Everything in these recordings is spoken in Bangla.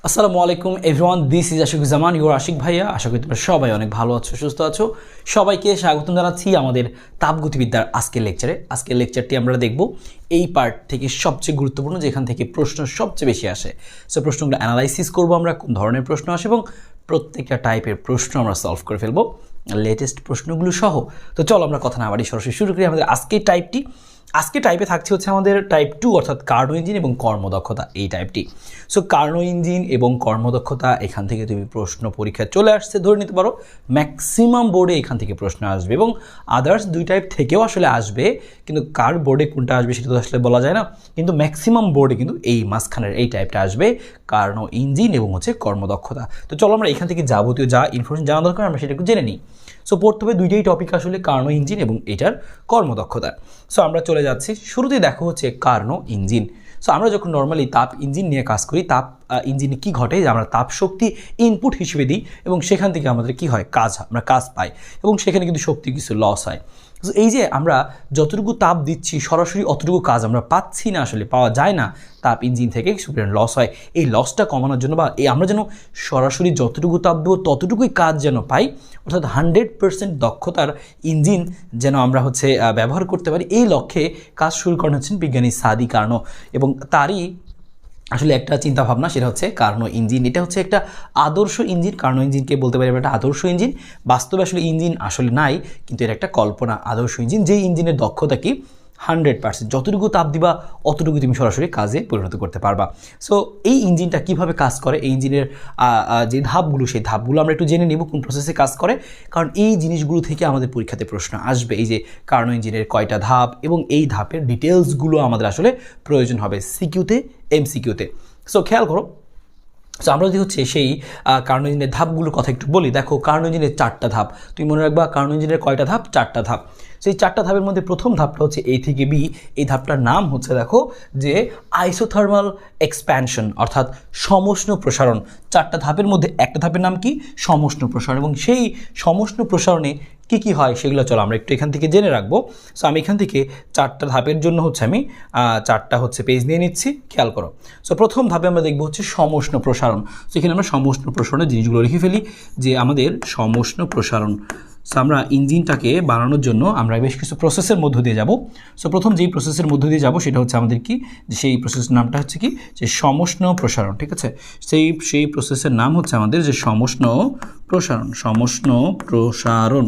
আসসালামু আলাইকুম everyone, this is Ashikuzzaman, your Ashik ভাইয়া। আশা করি তোমরা সবাই অনেক ভালো আছো, সুস্থ আছো। সবাইকে স্বাগতম জানাচ্ছি আমাদের তাপগতিবিদ্যার আজকের লেকচারে। আজকের লেকচারটি আমরা দেখব এই পার্ট থেকে সবচেয়ে গুরুত্বপূর্ণ, যেখান থেকে প্রশ্ন সবচেয়ে বেশি আসে। সো প্রশ্নগুলো অ্যানালাইসিস করবো আমরা, কোন ধরনের প্রশ্ন আসে এবং প্রত্যেকটা টাইপের প্রশ্ন আমরা সলভ করে ফেলবো লেটেস্ট প্রশ্নগুলো সহ। তো চলো আমরা কথা না বাড়ি সরাসরি শুরু করি আমাদের আজকের টাইপটি। আজকে টাইপে থাকছে হচ্ছে আমাদের টাইপ 2 অর্থাৎ কার্নো ইঞ্জিন এবং কর্মদক্ষতা, এই টাইপটি। সো কার্নো ইঞ্জিন এবং কর্মদক্ষতা এখান থেকে তুমি প্রশ্ন পরীক্ষায় চলে আসছে ধরে নিতে পারো। ম্যাক্সিমাম বোর্ডে এখান থেকে প্রশ্ন আসবে এবং আদার্স দুই টাইপ থেকেও আসলে আসবে, কিন্তু কার বোর্ডে কোনটা আসবে সেটা তো আসলে বলা যায় না। কিন্তু ম্যাক্সিমাম বোর্ডে কিন্তু এই মাঝখানের এই টাইপটা আসবে, কার্নো ইঞ্জিন এবং হচ্ছে কর্মদক্ষতা। তো চলো আমরা এখান থেকে যাবতীয় যা ইনফরমেশন জানা দরকার আমরা সেটা একটু জেনে নিই। সো পড়তে হবে দুইটাই টপিক আসলে, কার্নো ইঞ্জিন এবং এটার কর্মদক্ষতা। সো আমরা চলে যাচ্ছি, শুরুতেই দেখো হচ্ছে কার্নো ইঞ্জিন। সো আমরা যখন নর্মালি তাপ ইঞ্জিন নিয়ে কাজ করি, তাপ ইঞ্জিনে কী ঘটে যে আমরা তাপ শক্তি ইনপুট হিসেবে দিই এবং সেখান থেকে আমাদের কী হয়, আমরা কাজ পাই এবং সেখানে কিন্তু শক্তি কিছু লস হয়। তো এই যে আমরা যতটুকু তাপ দিচ্ছি সরাসরি অতটুকু কাজ আমরা পাচ্ছি না, আসলে পাওয়া যায় না, তাপ ইঞ্জিন থেকে লস হয়। এই লসটা কমানোর জন্য বা আমরা যেন সরাসরি যতটুকু তাপ দেবো ততটুকুই কাজ যেন পাই, অর্থাৎ 100% দক্ষতার ইঞ্জিন যেন আমরা হচ্ছে ব্যবহার করতে পারি, এই লক্ষ্যে কাজ শুরু করেন হচ্ছেন বিজ্ঞানী সাদি কার্নো। এবং তারই আসলে একটা চিন্তা ভাবনা, সেটা হচ্ছে কার্নো ইঞ্জিন। এটা হচ্ছে একটা আদর্শ ইঞ্জিন, কার্নো ইঞ্জিনকে বলতে পারি একটা আদর্শ ইঞ্জিন। বাস্তবে আসলে ইঞ্জিন আসলে নাই, কিন্তু এটা একটা কল্পনা, আদর্শ ইঞ্জিন, যেই ইঞ্জিনের দক্ষতা কি 100%, যতটুকু তাপ দিবা অতটুকু তুমি সরাসরি কাজে পরিণত করতে পারবা। সো এই ইঞ্জিনটা কিভাবে কাজ করে, এই ইঞ্জিনের যে ধাপগুলো, সেই ধাপগুলো আমরা একটু জেনে নিব কোন প্রসেসে কাজ করে, কারণ এই জিনিসগুলো থেকে আমাদের পরীক্ষাতে প্রশ্ন আসবে। এই যে কার্নো ইঞ্জিনের কয়টা ধাপ এবং এই ধাপের ডিটেলসগুলো আমাদের আসলে প্রয়োজন হবে সিকিউতে, এমসিকিউতে। সো খেয়াল করো। সো আমরা যদি হচ্ছে সেই কার্নো ইঞ্জিনের ধাপগুলোর কথা একটু বলি। দেখো, কার্নো ইঞ্জিনের 4টা ধাপ, তুমি মনে রাখবা কার্নো ইঞ্জিনের কয়টা ধাপ, 4টা ধাপ। সেই 4টা ধাপের মধ্যে প্রথম ধাপটা হচ্ছে এ থেকে বি। এই ধাপটার নাম হচ্ছে দেখো যে আইসোথার্মাল এক্সপ্যানশন, অর্থাৎ সমষ্ণ প্রসারণ। 4টা ধাপের মধ্যে একটা ধাপের নাম কি, সমষ্ণ প্রসারণ। এবং সেই সমষ্ণ প্রসারণে কী কী হয় সেগুলো চলো আমরা একটু এখান থেকে জেনে রাখবো। সো আমি এখান থেকে 4টা ধাপের জন্য হচ্ছে আমি 4টা হচ্ছে পেজ নিয়ে নিচ্ছি, খেয়াল করো। সো প্রথম ধাপে আমরা দেখবো হচ্ছে সমষ্ণ প্রসারণ। সো এখানে আমরা সমষ্ণ প্রসারণের জিনিসগুলো লিখে ফেলি, যে আমাদের সমষ্ণ প্রসারণ। সো আমরা ইঞ্জিনটাকে বানানোর জন্য আমরা বেশ কিছু প্রসেসের মধ্য দিয়ে যাব। সো প্রথম যেই প্রসেসের মধ্য দিয়ে যাব সেটা হচ্ছে আমাদের কি, সেই প্রসেসের নামটা হচ্ছে কি, যে সমষ্ণ প্রসারণ। ঠিক আছে, সেই প্রসেসের নাম হচ্ছে আমাদের যে সমষ্ণ প্রসারণ, সমষ্ণ প্রসারণ।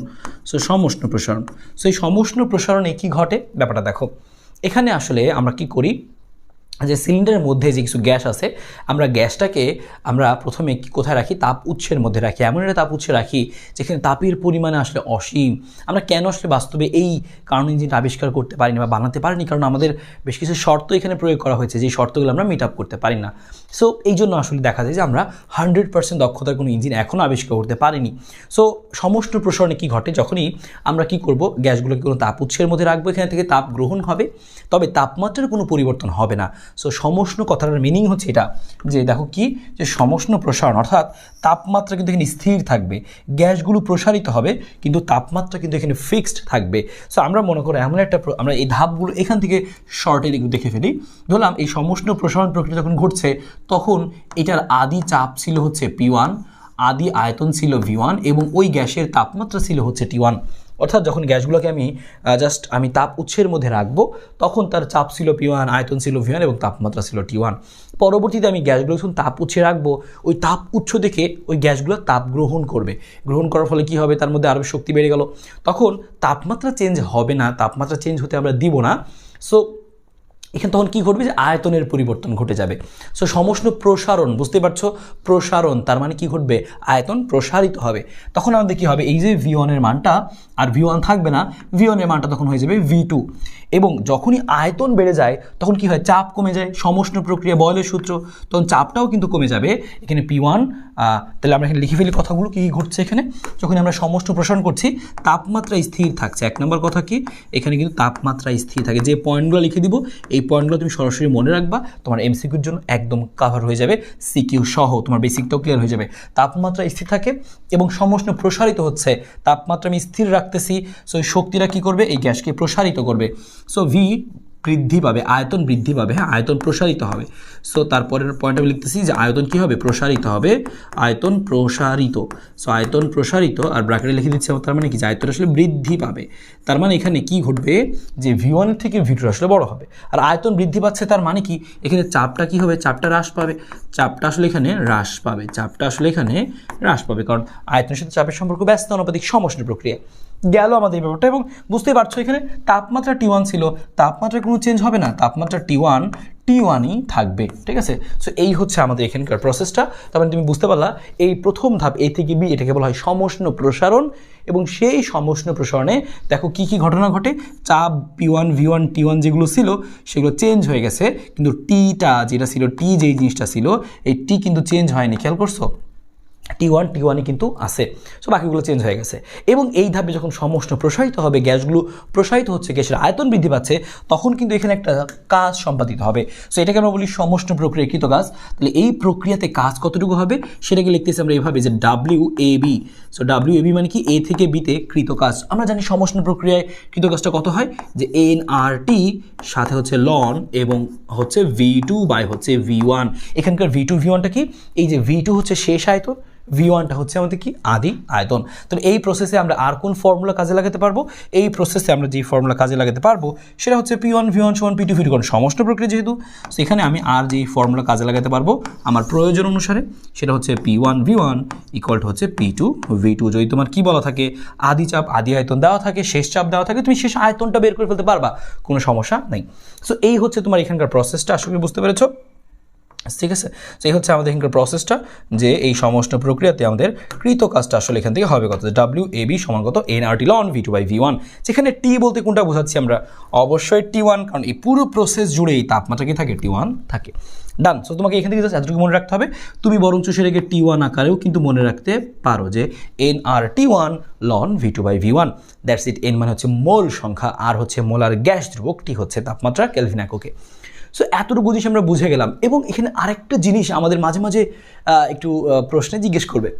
সো সমষ্ণ প্রসারণ। সো এই সমষ্ণ প্রসারণে কি ঘটে ব্যাপারটা দেখো। এখানে আসলে আমরা কি করি, যে সিলিন্ডারের মধ্যে যে কিছু গ্যাস আছে, আমরা গ্যাসটাকে আমরা প্রথমে কোথায় রাখি, তাপ উৎসের মধ্যে রাখি। এমন একটা তাপ উৎসে রাখি যেখানে তাপের পরিমাণে আসলে অসীম। আমরা কেন আসলে বাস্তবে এই কার্নো ইঞ্জিনটা আবিষ্কার করতে পারিনি বা বানাতে পারিনি, কারণ আমাদের বেশ কিছু শর্ত এখানে প্রয়োগ করা হয়েছে, যে শর্তগুলো আমরা মিট আপ করতে পারি না। সো এই জন্য আসলে দেখা যায় যে আমরা 100% দক্ষতার কোনো ইঞ্জিন এখনও আবিষ্কার করতে পারিনি। সো সমষ্ণ প্রসারণে কী ঘটে, যখনই আমরা কি করব, গ্যাসগুলোকে কোনো তাপ উৎসের মধ্যে রাখবো, এখান থেকে তাপ গ্রহণ হবে, তবে তাপমাত্রার কোনো পরিবর্তন হবে না। সো সমষ্ণ কথাটার মিনিং হচ্ছে এটা, যে দেখো কি, যে সমষ্ণ প্রসারণ অর্থাৎ তাপমাত্রা কিন্তু এখানে স্থির থাকবে, গ্যাসগুলো প্রসারিত হবে কিন্তু তাপমাত্রা কিন্তু এখানে ফিক্সড থাকবে। সো আমরা মনে করি এমন একটা, আমরা এই ধাপগুলো এখান থেকে শর্টে দেখে ফেলি। ধরলাম এই সমষ্ণ প্রসারণ প্রক্রিয়া যখন ঘটছে, তখন এটার আদি চাপ ছিল হচ্ছে P1, আদি আয়তন ছিল V1 এবং ওই গ্যাসের তাপমাত্রা ছিল হচ্ছে T1। অর্থাৎ যখন গ্যাসগুলোকে আমি তাপ উৎসের মধ্যে রাখবো, তখন তার চাপ ছিল P1, আয়তন ছিল V1 এবং তাপমাত্রা ছিল T1। পরবর্তীতে আমি গ্যাসগুলো যখন তাপ উৎসে রাখবো, ওই তাপ উৎস দেখে ওই গ্যাসগুলো তাপ গ্রহণ করবে। গ্রহণ করার ফলে কি হবে, তার মধ্যে আরও শক্তি বেড়ে গেল। তখন তাপমাত্রা চেঞ্জ হবে না, তাপমাত্রা চেঞ্জ হতে আমরা দিব না। সো এখানে তখন কী ঘটবে, যে আয়তনের পরিবর্তন ঘটে যাবে। সো সমষ্ণ প্রসারণ, বুঝতে পারছো, প্রসারণ তার মানে কি ঘটবে, আয়তন প্রসারিত হবে। তখন আমাদের কী হবে, এই যে V1 এর মানটা আর V1 থাকবে না, V1 এর মানটা তখন হয়ে যাবে V2। এবং যখনই আয়তন বেড়ে যায় তখন কি হয়, চাপ কমে যায়, সমষ্ণ প্রক্রিয়া, বয়লের সূত্র, তখন চাপটাও কিন্তু কমে যাবে। এখানে P1, তাহলে আমরা এখানে লিখে ফেলি কথাগুলো কী কী ঘটছে এখানে। যখন আমরা সমষ্ণ প্রসারণ করছি, তাপমাত্রা স্থির থাকছে। 1 নম্বর কথা কি, এখানে কিন্তু তাপমাত্রা স্থির থাকে। যে পয়েন্টগুলো লিখে দিব, এই পয়েন্টগুলো তুমি সরাসরি মনে রাখবা, তোমার এমসিকিউর জন্য একদম কাভার হয়ে যাবে, সিকিউ সহ তোমার বেসিকটাও ক্লিয়ার হয়ে যাবে। তাপমাত্রা স্থির থাকে এবং সমষ্ণ প্রসারিত হচ্ছে, তাপমাত্রা আমি স্থির রাখতেছি। সো এই শক্তিটা কী করবে, এই গ্যাসকে প্রসারিত করবে। সো V বৃদ্ধি পাবে, আয়তন বৃদ্ধি পাবে, হ্যাঁ আয়তন প্রসারিত হবে। সো তারপরের পয়েন্ট আমি লিখতেছি যে আয়তন কী হবে, প্রসারিত হবে, আয়তন প্রসারিত। সো আয়তন প্রসারিত আর ব্র্যাকেটে লিখে দিচ্ছি, তার মানে কি যে আয়তন আসলে বৃদ্ধি পাবে। তার মানে এখানে কি ঘটবে যে V1 থেকে V2 আসলে বড় হবে। আর আয়তন বৃদ্ধি পাচ্ছে তার মানে কি এখানে চাপটা কি হবে, চাপটা হ্রাস পাবে, চাপটা আসলে এখানে হ্রাস পাবে, চাপটা আসলে এখানে হ্রাস পাবে, কারণ আয়তনের সাথে চাপের সম্পর্ক ব্যস্ত অনুপাতিক সমষ্টি প্রক্রিয়া। গেল আমাদের এই ব্যাপারটা। এবং বুঝতেই পারছো এখানে তাপমাত্রা T1 ছিল, তাপমাত্রায় কোনো চেঞ্জ হবে না, তাপমাত্রা T1ই থাকবে, ঠিক আছে। সো এই হচ্ছে আমাদের এখানকার প্রসেসটা। তার মানে তুমি বুঝতে পারলা এই প্রথম ধাপ A থেকে B, এটাকে বলা হয় সমষ্ণ প্রসারণ। এবং সেই সমষ্ণ প্রসারণে দেখো কি কি ঘটনা ঘটে, চাপ P1 V1 T1 যেগুলো ছিল সেগুলো চেঞ্জ হয়ে গেছে, কিন্তু টিটা যেটা ছিল, টি যেই জিনিসটা ছিল এই টি কিন্তু চেঞ্জ হয়নি, খেয়াল করছো, T1ই কিন্তু আছে। সো বাকিগুলো চেঞ্জ হয়ে গেছে। এবং এই ধাপে যখন সমষ্ণ প্রসারিত হবে, গ্যাসগুলো প্রসারিত হচ্ছে, গ্যাসের আয়তন বৃদ্ধি পাচ্ছে, তখন কিন্তু এখানে একটা কাজ সম্পাদিত হবে। সো এটাকে আমরা বলি সমষ্ণ প্রক্রিয়াকৃত কাজ। তাহলে এই প্রক্রিয়াতে কাজ কতটুকু হবে সেটাকে লিখতেছি আমরা এইভাবে যে WAB। সো WAB মানে কি A থেকে Bতে কৃত কাজ। আমরা জানি সমষ্ণ প্রক্রিয়ায় কৃত কাজটা কত হয়, যে nRT সাথে হচ্ছে লন এবং হচ্ছে V2 বাই হচ্ছে V1। এখানকার V2 V1টা কি, এই যে V2 হচ্ছে শেষ আয়তন, V1টা হচ্ছে আমাদের কি আদি আয়তন। তাহলে এই প্রসেসে আমরা আর কোন ফর্মুলা কাজে লাগাতে পারবো, এই প্রসেসে আমরা যেই ফর্মুলা কাজে লাগাতে পারবো সেটা হচ্ছে P1 V1 সমান P2 V2, কারণ সমষ্ণ প্রক্রিয়া যেহেতু। সেখানে আমি আর যেই ফর্মুলা কাজে লাগাতে পারবো আমার প্রয়োজন অনুসারে সেটা হচ্ছে P1 V1 ইকুয়াল টু হচ্ছে P2 V2। যদি তোমার কি বলা থাকে আদি চাপ আদি আয়তন দেওয়া থাকে, শেষ চাপ দেওয়া থাকে, তুমি শেষ আয়তনটা বের করে ফেলতে পারবা, কোনো সমস্যা নেই। সো এই হচ্ছে তোমার এখানকার প্রসেসটা, আশা করি বুঝতে পেরেছো, ঠিক আছে। তো এই হচ্ছে আমাদের এখানকার প্রসেসটা, যে এই সমষ্ণ প্রক্রিয়াতে আমাদের কৃত কাজটা আসলে এখান থেকে হবে কত, WAB সমান কত nRT ln V2 by V1। যেখানে টি বলতে কোনটা বোঝাচ্ছি আমরা, অবশ্যই T1, কারণ এই পুরো প্রসেস জুড়ে এই তাপমাত্রা কি থাকে, T1 থাকে। ডান। সো তোমাকে এখান থেকে জাস্ট এতটুকু মনে রাখতে হবে। তুমি বরঞ্চ সেটাকে T1 আকারেও কিন্তু মনে রাখতে পারো যে nRT1 ln V2 by V1। That's it. n মানে হচ্ছে মোল সংখ্যা, আর হচ্ছে মোলার গ্যাস ধ্রুবক, টি হচ্ছে তাপমাত্রা কেলভিন এককে। সো এতটুকু জিনিস আমরা বুঝে গেলাম। এবং এখানে আরেকটা জিনিস আমাদের মাঝে মাঝে একটু প্রশ্নে জিজ্ঞেস করবে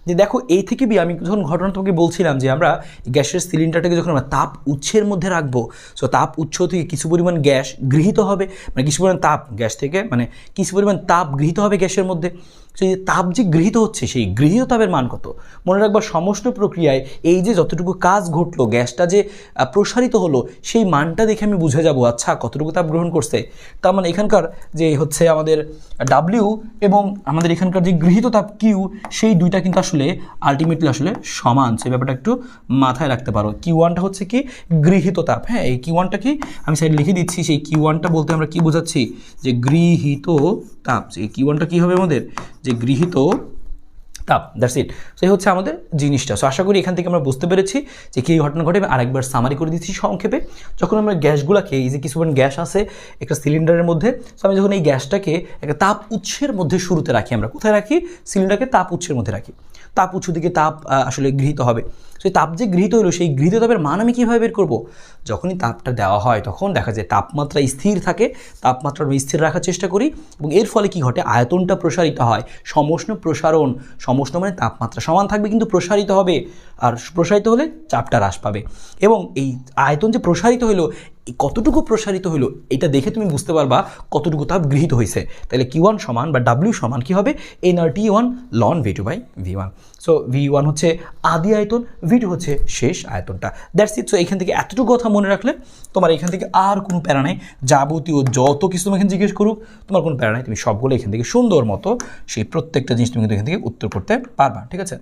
যে দেখো A থেকে B, আমি যখন ঘটনা তোমাকে বলছিলাম যে আমরা গ্যাসের সিলিন্ডারটাকে যখন আমরা তাপ উৎসের মধ্যে রাখবো, সো তাপ উৎস থেকে কিছু পরিমাণ গ্যাস গৃহীত হবে, মানে কিছু পরিমাণ তাপ গ্যাস থেকে, মানে কিছু পরিমাণ তাপ গৃহীত হবে গ্যাসের মধ্যে। সেই তাপ যে গৃহীত হচ্ছে সেই গৃহীত তাপের মান কত, মনে রাখবা সমষ্ণ প্রক্রিয়ায় এই যে যতটুকু কাজ ঘটলো, গ্যাসটা যে প্রসারিত হলো, সেই মানটা দেখে আমি বুঝে যাব আচ্ছা কতটুকু তাপ গ্রহণ করছে। তার মানে এখানকার যে হচ্ছে আমাদের W এবং আমাদের এখানকার যে গৃহীত তাপ Q, সেই দুইটা কিন্তু আসলে আলটিমেটলি আসলে সমান। সেই ব্যাপারটা একটু মাথায় রাখতে পারো। Q1টা হচ্ছে কি গৃহীত তাপ, হ্যাঁ এই Q1টা কি আমি সাইডে লিখে দিচ্ছি। সেই Q1টা বলতে আমরা কি বোঝাচ্ছি, যে গৃহীত তাপ। এই Q1টা কি হবে আমাদের, যে গৃহীত তাপ। That's it. সেই হচ্ছে আমাদের জিনিসটা। সো আশা করি এখান থেকে আমরা বুঝতে পেরেছি যে কী ঘটনা ঘটে। আরেকবার সামারি করে দিচ্ছি সংক্ষেপে। যখন আমরা গ্যাসগুলোকে, এই যে কিছু গ্যাস আছে একটা সিলিন্ডারের মধ্যে, সো আমি যখন এই গ্যাসটাকে একটা তাপ উৎসের মধ্যে শুরুতে রাখি, আমরা কোথায় রাখি, সিলিন্ডারকে তাপ উৎসের মধ্যে রাখি, তাপ উৎস থেকে তাপ আসলে গৃহীত হবে। সেই তাপ যে গৃহীত হলো, সেই গৃহীত তাপের মান আমি কীভাবে বের করবো, যখনই তাপটা দেওয়া হয় তখন দেখা যায় তাপমাত্রা স্থির থাকে, তাপমাত্রা স্থির রাখার চেষ্টা করি, এবং এর ফলে কি ঘটে, আয়তনটা প্রসারিত হয়। সমষ্ণ প্রসারণ, সমষ্ণ মানে তাপমাত্রা সমান থাকবে কিন্তু প্রসারিত হবে, আর প্রসারিত হলে চাপটা হ্রাস পাবে। এবং এই আয়তন যে প্রসারিত হলো, কতটুকু প্রসারিত হলো এটা দেখে তুমি বুঝতে পারবা কতটুকু তাপ গৃহীত হয়েছে। তাহলে Q1 সমান বা W সমান কী হবে, nRT1 ln V2 by V1। So V1 হচ্ছে আদি আয়তন, V2 হচ্ছে শেষ আয়তনটা। That's it. সো এখান থেকে এতটুকু কথা মনে রাখলে তোমার এখান থেকে আর কোনো প্যারা নেই। যাবতীয় যত কিছু তুমি এখানে জিজ্ঞেস করুক তোমার কোনো প্যারা নেই, তুমি সবগুলো এখান থেকে সুন্দর মতো সেই প্রত্যেকটা জিনিস তুমি কিন্তু এখান থেকে উত্তর করতে পারবা, ঠিক আছে।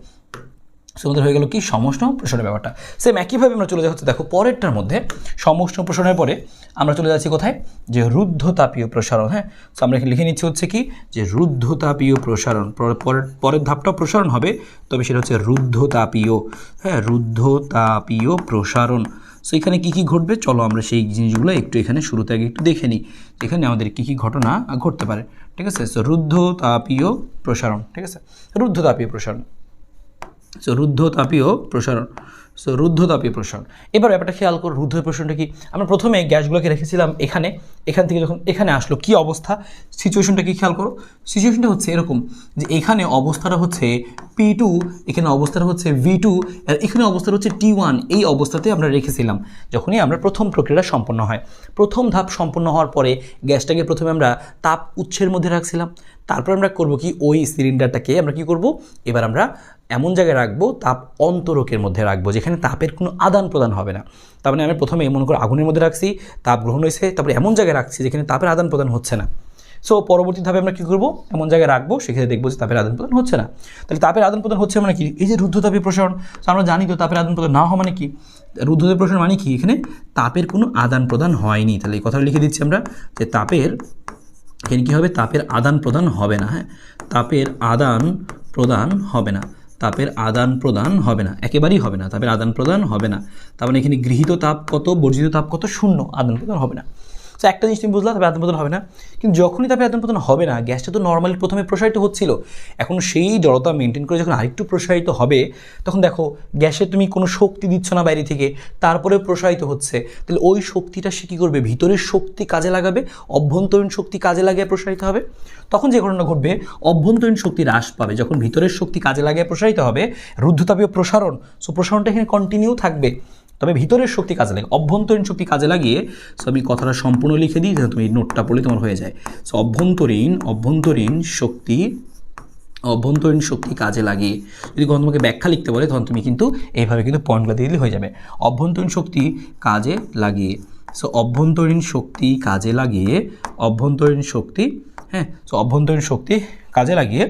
আমাদের হয়ে গেল কি সমষ্ণ প্রসারণের ব্যাপারটা। সেম একইভাবে আমরা চলে যাচ্ছি দেখো পরেরটার মধ্যে, সমষ্ণ প্রসারণের পরে আমরা চলে যাচ্ছি কোথায়, যে রুদ্ধতাপীয় প্রসারণ। হ্যাঁ, সো আমরা এখানে লিখে নিচ্ছি হচ্ছে কি, যে রুদ্ধতাপীয় প্রসারণ। পরের ধাপটা প্রসারণ হবে, তবে সেটা হচ্ছে রুদ্ধতাপীয়। হ্যাঁ, রুদ্ধতাপীয় প্রসারণ। সো এখানে কী কী ঘটবে চলো আমরা সেই জিনিসগুলো একটু এখানে শুরুতে আগে একটু দেখে নিই, এখানে আমাদের কী কী ঘটনা ঘটতে পারে, ঠিক আছে। সো রুদ্ধতাপীয় প্রসারণ, ঠিক আছে, রুদ্ধতাপীয় প্রসারণ। সো রুদ্ধতাপীয় প্রসারণ, সো রুদ্ধতাপীয় প্রসারণ। এবার ব্যাপারটা খেয়াল করো, রুদ্ধতাপীয় প্রসারণটা কি? আমরা প্রথমে গ্যাসগুলোকে রেখেছিলাম এখানে, এখান থেকে যখন এখানে আসলো কি অবস্থা, সিচুয়েশনটা কি খেয়াল করো। সিচুয়েশনটা হচ্ছে এরকম যে এখানে অবস্থাটা হচ্ছে P2, এখানে অবস্থাটা হচ্ছে V2, আর এখানে অবস্থাটা হচ্ছে T1। এই অবস্থাতে আমরা রেখেছিলাম যখনই আমরা প্রথম প্রক্রিয়াটা সম্পন্ন হয়। প্রথম ধাপ সম্পন্ন হওয়ার পরে গ্যাসটাকে প্রথমে আমরা তাপ উৎসের মধ্যে রাখছিলাম। তারপর আমরা করব কি, ওই সিলিন্ডারটাকে আমরা কি করব, এবার আমরা এমন জায়গায় রাখবো, তাপ অন্তরকের মধ্যে রাখবো যেখানে তাপের কোনো আদান প্রদান হবে না। তার মানে আমি প্রথমে মনে করে আগুনের মধ্যে রাখছি, তাপ গ্রহণ হয়েছে, তারপরে এমন জায়গায় রাখছি যেখানে তাপের আদান প্রদান হচ্ছে না। সো পরবর্তী ধাপে আমরা কী করবো, এমন জায়গায় রাখবো সেখানে দেখবো যে তাপের আদান প্রদান হচ্ছে না। তাহলে তাপের আদান প্রদান হচ্ছে মানে কি, এই যে রুদ্ধতাপীয় প্রসারণ। তো আমরা জানি তো তাপের আদান প্রদান না হওয়া মানে কি, রুদ্ধতাপীয় প্রসারণ মানে কি, এখানে তাপের কোনো আদান প্রদান হয়নি। তাহলে এই কথাটা লিখে দিচ্ছি আমরা যে তাপের, এখানে কী হবে, তাপের আদান প্রদান হবে না। হ্যাঁ, তাপের আদান প্রদান হবে না, তাপের আদান প্রদান হবে না, একেবারেই হবে না, তাপের আদান প্রদান হবে না। তার মানে এখানে গৃহীত তাপ কত, বর্জিত তাপ কত, 0, আদান প্রদান হবে না। তো একটা জিনিস তুমি বুঝলা, তাপের আদান প্রদান হবে না। কিন্তু যখনই তাপের আদান প্রদান হবে না, গ্যাসটা তো নর্মালি প্রথমে প্রসারিত হচ্ছিল, এখন সেই জড়তা মেনটেন করে যখন আরেকটু প্রসারিত হবে, তখন দেখো গ্যাসে তুমি কোনো শক্তি দিচ্ছ না বাইরে থেকে, তারপরে প্রসারিত হচ্ছে। তাহলে ওই শক্তিটা সে কী করবে, ভিতরের শক্তি কাজে লাগাবে, অভ্যন্তরীণ শক্তি কাজে লাগিয়ে প্রসারিত হবে। তখন যে ঘটনা ঘটবে, অভ্যন্তরীণ শক্তি হ্রাস পাবে। যখন ভিতরের শক্তি কাজে লাগিয়ে প্রসারিত হবে, রুদ্ধতাপীয় প্রসারণ, সো প্রসারণটা এখানে কন্টিনিউ থাকবে, তবে ভিতরের শক্তি কাজে লাগে, অভ্যন্তরীণ শক্তি কাজে লাগিয়ে। সো আমি কথাটা সম্পূর্ণ লিখে দিই যেন তুমি নোটটা পড়লে তোমার হয়ে যায়। সো অভ্যন্তরীণ শক্তি কাজে লাগিয়ে, যদি কখন তোমাকে ব্যাখ্যা লিখতে বলে তখন তুমি কিন্তু এইভাবে কিন্তু পয়েন্টগুলো দিয়ে দিলে হয়ে যাবে। অভ্যন্তরীণ শক্তি কাজে লাগিয়ে, সো অভ্যন্তরীণ শক্তি কাজে লাগিয়ে, অভ্যন্তরীণ শক্তি, হ্যাঁ, সো অভ্যন্তরীণ শক্তি কাজে লাগিয়ে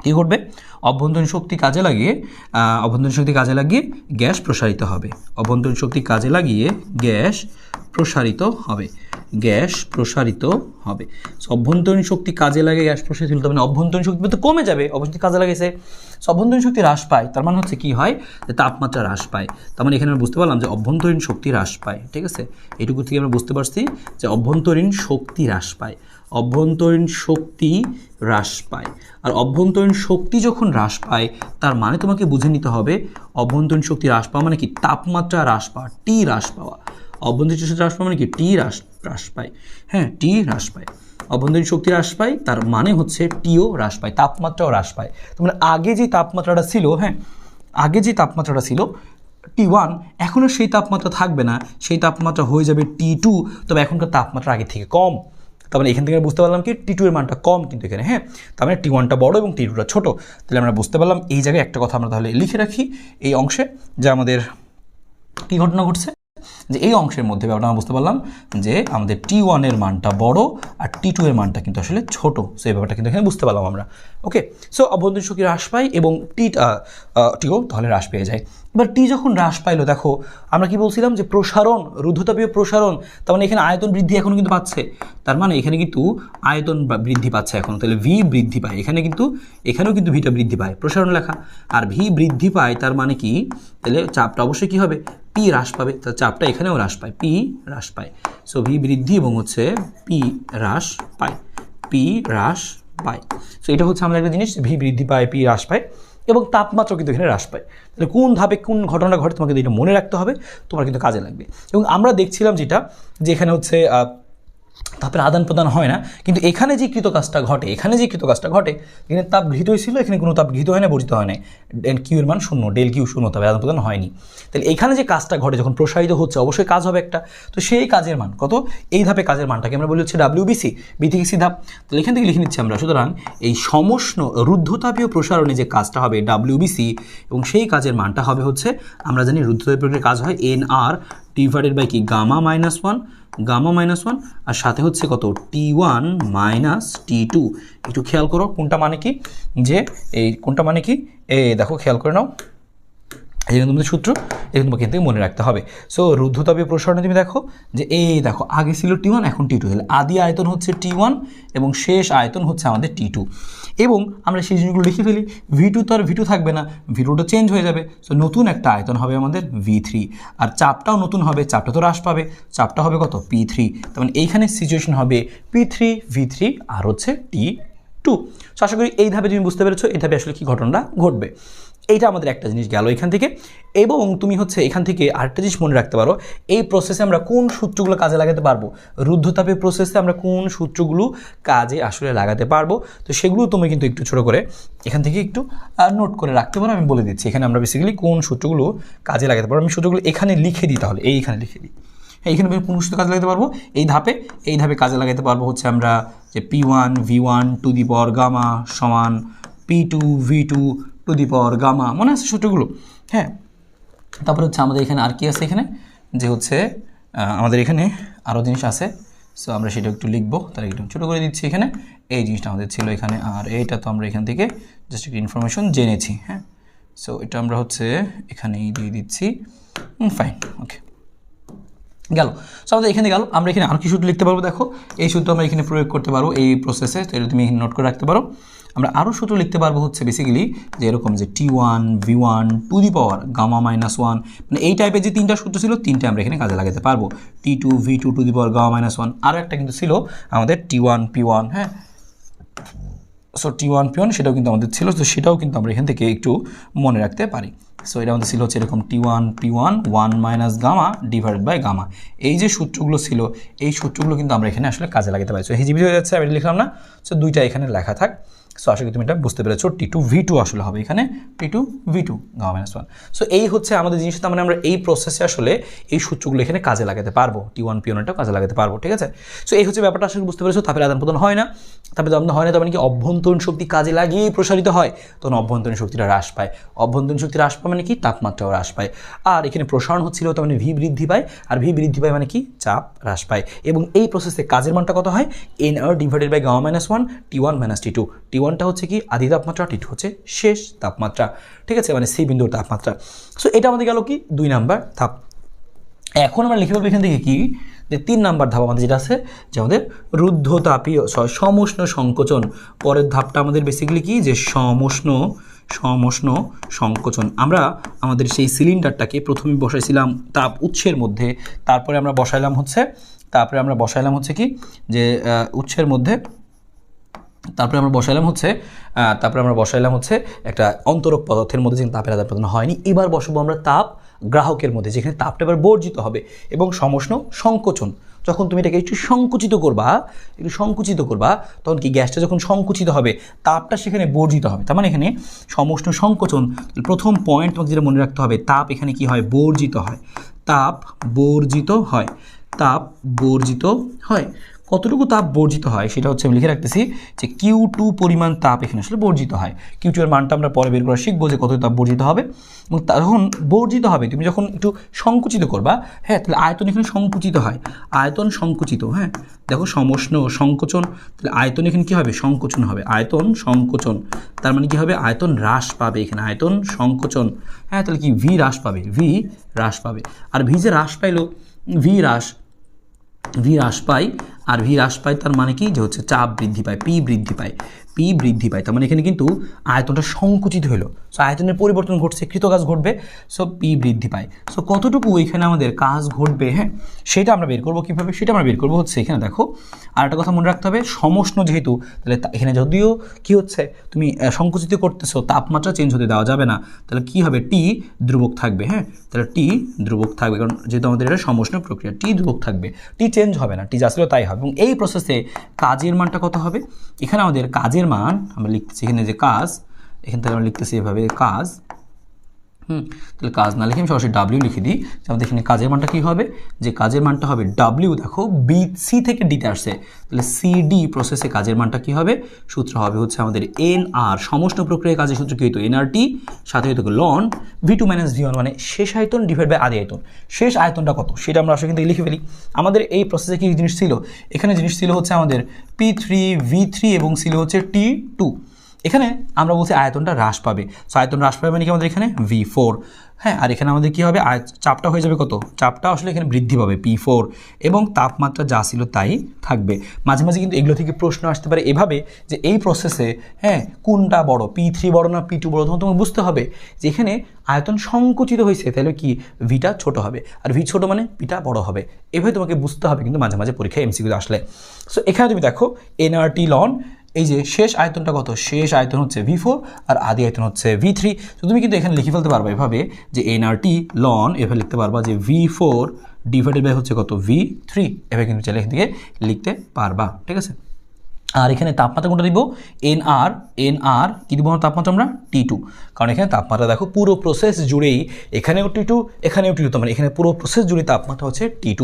কী ঘটবে, অভ্যন্তরীণ শক্তি কাজে লাগিয়ে গ্যাস প্রসারিত হবে। অভ্যন্তরীণ শক্তি কাজে লাগিয়ে গ্যাস প্রসারিত হবে, গ্যাস প্রসারিত হবে। অভ্যন্তরীণ শক্তি কাজে লাগে গ্যাস প্রসারিত হলে, মানে অভ্যন্তরীণ শক্তি তো কমে যাবে, অভ্যন্তরীণ কাজে লাগাইছে, অভ্যন্তরীণ শক্তি হ্রাস পায়। তার মানে হচ্ছে কি হয়, যে তাপমাত্রা হ্রাস পায়। তার মানে এখানে আমরা বুঝতে পারলাম যে অভ্যন্তরীণ শক্তি হ্রাস পায়। ঠিক আছে, এটুকু থেকে আমরা বুঝতে পারছি যে অভ্যন্তরীণ শক্তি হ্রাস পায়, অভ্যন্তরীণ শক্তি হ্রাস পায়। আর অভ্যন্তরীণ শক্তি যখন হ্রাস পায়, তার মানে তোমাকে বুঝে নিতে হবে অভ্যন্তরীণ শক্তি হ্রাস পাওয়া মানে কি, তাপমাত্রা হ্রাস পাওয়া, টি হ্রাস পাওয়া। অভ্যন্তরীণ শক্তি হ্রাস পাওয়া মানে কি, টি হ্রাস পায়। হ্যাঁ, টি হ্রাস পায়, অভ্যন্তরীণ শক্তি হ্রাস পায়, তার মানে হচ্ছে টিও হ্রাস পায়, তাপমাত্রাও হ্রাস পায়। তার মানে আগে যে তাপমাত্রাটা ছিল, হ্যাঁ, আগে যে তাপমাত্রাটা ছিল T1, এখনও সেই তাপমাত্রা থাকবে না, সেই তাপমাত্রা হয়ে যাবে T2, তবে এখনকার তাপমাত্রা আগের থেকে কম। তার মানে এখান থেকে বুঝতে পারলাম কি, T2 এর মানটা কম কিন্তু এখানে, হ্যাঁ, তার মানে T1টা বড় এবং T2টা ছোট। তাহলে আমরা বুঝতে পারলাম এই জায়গায় একটা কথা আমরা তাহলে লিখে রাখি এই অংশে, যে আমাদের কী ঘটনা ঘটছে, যে এই অংশের মধ্যে ব্যাপারটা আমরা বুঝতে পারলাম যে আমাদের T1 এর মানটা বড় আর T2 এর মানটা কিন্তু আসলে ছোট। সো এই ব্যাপারটা কিন্তু এখানে বুঝতে পারলাম আমরা। ওকে, সো অভ্যন্তরীণ শক্তি হ্রাস পায় এবং টিও তাহলে হ্রাস পেয়ে যায়। এবার টি যখন হ্রাস পাইলো, দেখো আমরা কি বলছিলাম যে প্রসারণ, রুদ্ধতাপীয় প্রসারণ, তার মানে এখানে আয়তন বৃদ্ধি এখন কিন্তু পাচ্ছে, তার মানে এখানে কিন্তু আয়তন বৃদ্ধি পাচ্ছে এখন, তাহলে ভি বৃদ্ধি পায়, এখানেও কিন্তু ভিটা বৃদ্ধি পায়, প্রসারণ লেখা, আর ভি বৃদ্ধি পায়, তার মানে কি, তাহলে চাপটা অবশ্যই কী হবে, পি হ্রাস পাবে, তার চাপটা এখানেও হ্রাস পায়, পি হ্রাস পায়। সো ভি বৃদ্ধি এবং হচ্ছে পি হ্রাস পায়, পি হ্রাস পায়। সো এটা হচ্ছে আমাদের একটা জিনিস, ভি বৃদ্ধি পায়, পি হ্রাস পায়, এবং তাপমাত্রা কিন্তু এখানে হ্রাস পায়। তাহলে কোন ধাপে কোন ঘটনাটা ঘটে তোমাকে এটা মনে রাখতে হবে, তোমার কিন্তু কাজে লাগবে। এবং আমরা দেখছিলাম যেটা, যে এখানে হচ্ছে তাপের আদান প্রদান হয় না, কিন্তু এখানে যে কৃতকাজটা ঘটে, এখানে তাপ গৃহীত হয়েছিল, এখানে কোনো তাপ গৃহীত হয় না, বর্জিত হয় না, কিউ এর মান 0, ডেল কিউ 0, তাপের আদান প্রদান হয়নি। তাহলে এখানে যে কাজটা ঘটে, যখন প্রসারিত হচ্ছে অবশ্যই কাজ হবে একটা, তো সেই কাজের মান কত, এই ধাপে কাজের মানটাকে আমরা বলি হচ্ছে WBC, বি থেকে সি ধাপ। তাহলে এখান থেকে লিখে নিচ্ছি আমরা, সুতরাং এই সমষ্ণ রুদ্ধতাপীয় প্রসারণে যে কাজটা হবে WBC, এবং সেই কাজের মানটা হবে হচ্ছে, আমরা জানি রুদ্ধতাপীয় প্রক্রিয়ার কাজ হয় NR ডিভাইডেড বাই কি, গামা মাইনাস 1, আর সাথে হচ্ছে কত, T1 মাইনাস T2। একটু খেয়াল করো কোনটা মানে কি, যে এই কোনটা মানে কি, দেখো খেয়াল করে নাও, এই জন্য তোমাদের সূত্র এখানে তোমাকে থেকে মনে রাখতে হবে। সো রুদ্ধতাপীয় প্রসারণে তুমি দেখো যে এই দেখো আগে ছিল T1, এখন T2, তাহলে আদি আয়তন হচ্ছে T1 এবং শেষ আয়তন হচ্ছে আমাদের T2, এবং আমরা সেই জিনিসগুলো লিখে ফেলি। V2 তো আর V2 থাকবে না, V2টা চেঞ্জ হয়ে যাবে, সো নতুন একটা আয়তন হবে আমাদের V3, আর চাপটাও নতুন হবে, চাপটা তো হ্রাস পাবে, চাপটা হবে কত, P3। তার মানে এইখানে সিচুয়েশন হবে P3 V3 আর হচ্ছে T2। 2। সো আশা করি এই ধাপে তুমি বুঝতে পেরেছো এই ধাপে আসলে কি ঘটনাটা ঘটবে। এইটা আমাদের একটা জিনিস গেল এখান থেকে। এবং তুমি হচ্ছে এখান থেকে আরেকটা জিনিস মনে রাখতে পারো, এই প্রসেসে আমরা কোন সূত্রগুলো কাজে লাগাতে পারবো, রুদ্ধতাপের প্রসেসে আমরা কোন সূত্রগুলো কাজে আসলে লাগাতে পারবো। তো সেগুলো তুমি কিন্তু একটু ছোটো করে এখান থেকে একটু নোট করে রাখতে পারো। আমি বলে দিচ্ছি এখানে আমরা বেসিক্যালি কোন সূত্রগুলো কাজে লাগাতে পারবো। আমি সূত্রগুলো এখানে লিখে দিই, তাহলে এইখানে লিখে দিই। এইখানে কোন সূত্র কাজে লাগাতে পারবো, এই ধাপে কাজে লাগাতে পারবো হচ্ছে আমরা যে P1 V1 to the power gamma সমান P2 V2 to the power gamma, মনে আছে সূত্রগুলো? হ্যাঁ, তারপরে হচ্ছে আমাদের এখানে আর কি আছে, এখানে যে হচ্ছে আমাদের এখানে আরও জিনিস আছে। সো আমরা সেটা একটু লিখবো, তাহলে একটু ছোটো করে দিচ্ছি। এখানে এই জিনিসটা আমাদের ছিল এখানে, আর এইটা তো আমরা এখান থেকে জাস্ট একটু ইনফরমেশন জেনেছি। হ্যাঁ, সো এটা আমরা হচ্ছে এখানেই দিয়ে দিচ্ছি। ফাইন, ওকে, গেল। সো আমাদের এখানে গেল। আমরা এখানে আর কি সূত্র লিখতে পারবো, দেখো এই সূত্র আমরা এখানে প্রয়োগ করতে পারবো এই প্রসেসে, তো এটা তুমি এখানে নোট করে রাখতে পারো। আমরা আরও সূত্র লিখতে পারবো হচ্ছে বেসিক্যালি যে এরকম যে T1 V1 to the power gamma minus 1, মানে এই টাইপের যে তিনটা সূত্র ছিল তিনটে আমরা এখানে কাজে লাগাতে পারবো। T2 V2 to the power gamma minus 1, আরও একটা কিন্তু ছিল আমাদের T1 P1। হ্যাঁ, সো T1 P1 সেটাও কিন্তু আমাদের ছিল, তো সেটাও কিন্তু আমরা এখান থেকে একটু মনে রাখতে পারি। সো এটা আমাদের ছিল হচ্ছে এরকম T1 P1 1 minus gamma divided by gamma. এই যে সূত্রগুলো ছিল এই সূত্রগুলো কিন্তু আমরা এখানে আসলে কাজে লাগাতে পারি। সো হিজিবি হয়ে যাচ্ছে, আমি লিখলাম না। সো দুইটা এখানে লেখা থাক। সো আশা করি তুমি এটা বুঝতে পেরেছো। T2 V2 আসলে হবে এখানে T2 V2 gamma minus 1। So এই হচ্ছে আমাদের জিনিসটা, মানে আমরা এই প্রসেসে আসলে এই সূত্রগুলো এখানে কাজে লাগাতে পারবো, T1 P1টাও কাজে লাগাতে পারবো। ঠিক আছে, সো এই হচ্ছে ব্যাপারটা, আসলে বুঝতে পেরেছো। তারপরে আদান প্রদান হয় না, তারপরে আদান হয় না, তার মানে কি অভ্যন্তরীণ শক্তি কাজে লাগিয়ে প্রসারিত হয়, তখন অভ্যন্তরীণ শক্তিটা হ্রাস পায়। অভ্যন্তরীণ শক্তি হ্রাস পায় মানে কি তাপমাত্রাও হ্রাস পায়। আর এখানে প্রসারণ হচ্ছিল, তার মানে ভি বৃদ্ধি পায়, আর ভি বৃদ্ধি পায় মানে কি চাপ হ্রাস পায়। এবং এই প্রসেসে কাজের মানটা কত হয়, NR divided by gamma minus 1 T1 minus T2। T1টা হচ্ছে কি আদি তাপমাত্রা, T2 হচ্ছে শেষ তাপমাত্রা। ঠিক আছে, মানে সি বিন্দুর তাপমাত্রা। সো এটা আমাদের গেল কি 2 নাম্বার ধাপ। এখন আমরা লিখে পাবো এখান থেকে কি, যে 3 নাম্বার ধাপ আমাদের যেটা আছে যে আমাদের রুদ্ধতাপীয় সমুষ্ণ সংকোচন। পরের ধাপটা আমাদের বেসিক্যালি কি, যে সমুষ্ণ সংকোচন। আমরা আমাদের সেই সিলিন্ডারটাকে প্রথমে বসাইছিলাম তাপ উৎসের মধ্যে, তারপরে আমরা বসাইলাম হচ্ছে কি, যে উৎসের মধ্যে, তারপরে আমরা বসাইলাম হচ্ছে একটা অন্তরক পদার্থের মধ্যে, যেখানে তাপের আদান প্রদান হয়নি। এবার বসাবো আমরা তাপ গ্রাহকের মধ্যে, যেখানে তাপটা এবার বর্জিত হবে। এবং সমুষ্ণ সংকোচন, যখন তুমি এটাকে একটু সংকুচিত করবা, তখন কি গ্যাসটা যখন সংকুচিত হবে তাপটা সেখানে বর্জিত হবে। তার মানে এখানে সমুষ্ণ সংকোচন, প্রথম পয়েন্ট তোমাকে যেটা মনে রাখতে হবে, তাপ এখানে কি হয়, বর্জিত হয়। কতটুকু তাপ বর্জিত হয় সেটা হচ্ছে আমি লিখে রাখতেছি, যে Q2 পরিমাণ তাপ এখানে আসলে বর্জিত হয়। Q2 এর মানটা আমরা পরে বের করা শিখবো, যে কত তাপ বর্জিত হবে। এবং তখন বর্জিত হবে, তুমি যখন একটু সংকুচিত করবা, হ্যাঁ, তাহলে আয়তন এখানে সংকুচিত হয়, আয়তন সংকুচিত। হ্যাঁ, দেখো সমুষ্ণ সংকোচন, তাহলে আয়তন এখানে কী হবে, সংকোচন হবে, আয়তন সংকোচন। তার মানে কী হবে, আয়তন হ্রাস পাবে, এখানে আয়তন সংকোচন। হ্যাঁ, তাহলে কি ভি হ্রাস পাবে। আর ভি যে হ্রাস পাইলো, ভি হ্রাস পায়, আর ভি হ্রাস পায়, তার মানে কি, যে হচ্ছে চাপ বৃদ্ধি পায়, পি বৃদ্ধি পায়। তার মানে এখানে কিন্তু আয়তনটা সংকুচিত হলো। সো আয়তনের পরিবর্তন ঘটছে, কৃতকাজ ঘটবে। সো পি বৃদ্ধি পায়। সো কতটুকু এখানে আমাদের কাজ ঘটবে, হ্যাঁ, সেটা আমরা বের করবো। কীভাবে সেটা আমরা বের করবো হচ্ছে এখানে দেখো, আর একটা কথা মনে রাখতে হবে, সমুষ্ণ যেহেতু, তাহলে এখানে যদিও কি হচ্ছে, তুমি সংকুচিত করতেছো, তাপমাত্রা চেঞ্জ হতে দেওয়া যাবে না, তাহলে কি হবে, টি ধ্রুবক থাকবে। হ্যাঁ, তাহলে টি ধ্রুবক থাকবে, কারণ যেহেতু আমাদের এটা সমুষ্ণ প্রক্রিয়া, টি ধ্রুবক থাকবে, টি চেঞ্জ হবে না, টি যা ছিল তাই হবে। এবং এই প্রসেসে কাজের মানটা কত হবে, এখানে আমাদের কাজের মান আমরা লিখতেছি এখানে, যে কাজ, এখান থেকে আমরা লিখতেছি এভাবে কাজ। তাহলে কাজ না লিখে আমি সরাসরি ডাব্লিউ লিখে দিই, যে আমাদের এখানে কাজের মানটা কী হবে, যে কাজের মানটা হবে ডাব্লিউ। দেখো সি থেকে ডিতে আসছে, তাহলে সিডি প্রসেসে কাজের মানটা কী হবে, সূত্র হবে হচ্ছে আমাদের NR, সমষ্ণ প্রক্রিয়ায় কাজের সূত্র কী হইতো, NRT, সাথে হইতো লন V2 মাইনাস V1, মানে শেষ আয়তন ডিভাইড বাই আদি আয়তন। শেষ আয়তনটা কত সেটা আমরা আসলে কিন্তু লিখে ফেলি। আমাদের এই প্রসেসে কী জিনিস ছিল, এখানে জিনিস ছিল হচ্ছে আমাদের P3 V3 এবং ছিল হচ্ছে T2। এখানে আমরা বলছি আয়তনটা হ্রাস পাবে। সো আয়তন হ্রাস পাবে মানে কি, আমাদের এখানে V4। হ্যাঁ, আর এখানে আমাদের কী হবে, চাপটা হয়ে যাবে কত, চাপটা আসলে এখানে বৃদ্ধি পাবে P4, এবং তাপমাত্রা যা ছিল তাই থাকবে। মাঝে মাঝে কিন্তু এগুলো থেকে প্রশ্ন আসতে পারে এভাবে, যে এই প্রসেসে, হ্যাঁ, কোনটা বড়, P3 বড় না P2 বড়, তখন তোমাকে বুঝতে হবে যে এখানে আয়তন সংকুচিত হয়েছে, তাহলে কি ভিটা ছোট হবে, আর ভি ছোট মানে পিটা বড় হবে। এভাবে তোমাকে বুঝতে হবে কিন্তু মাঝে মাঝে পরীক্ষায় MCQ আসলে। সো এখানে তুমি দেখো NRT লন এই যে শেষ আয়তনটা কত, শেষ আয়তন হচ্ছে V4 আর আদি আয়তন হচ্ছে V3। তো তুমি কিন্তু এখানে লিখে ফেলতে পারবা এভাবে যে nRT লন, এভাবে লিখতে পারবা যে V4 ডিভাইডেড বাই হচ্ছে কত V3, এভাবে কিন্তু চাইলে এখান থেকে লিখতে পারবা, ঠিক আছে। আর এখানে তাপমাত্রা কোনটা দিব, এনআর কি দিব তাপমাত্রা আমরা T2, কারণ এখানে তাপমাত্রা দেখো পুরো প্রসেস জুড়েই এখানেও T2 এখানেও T2, মানে এখানে পুরো প্রসেস জুড়ে তাপমাত্রা হচ্ছে T2।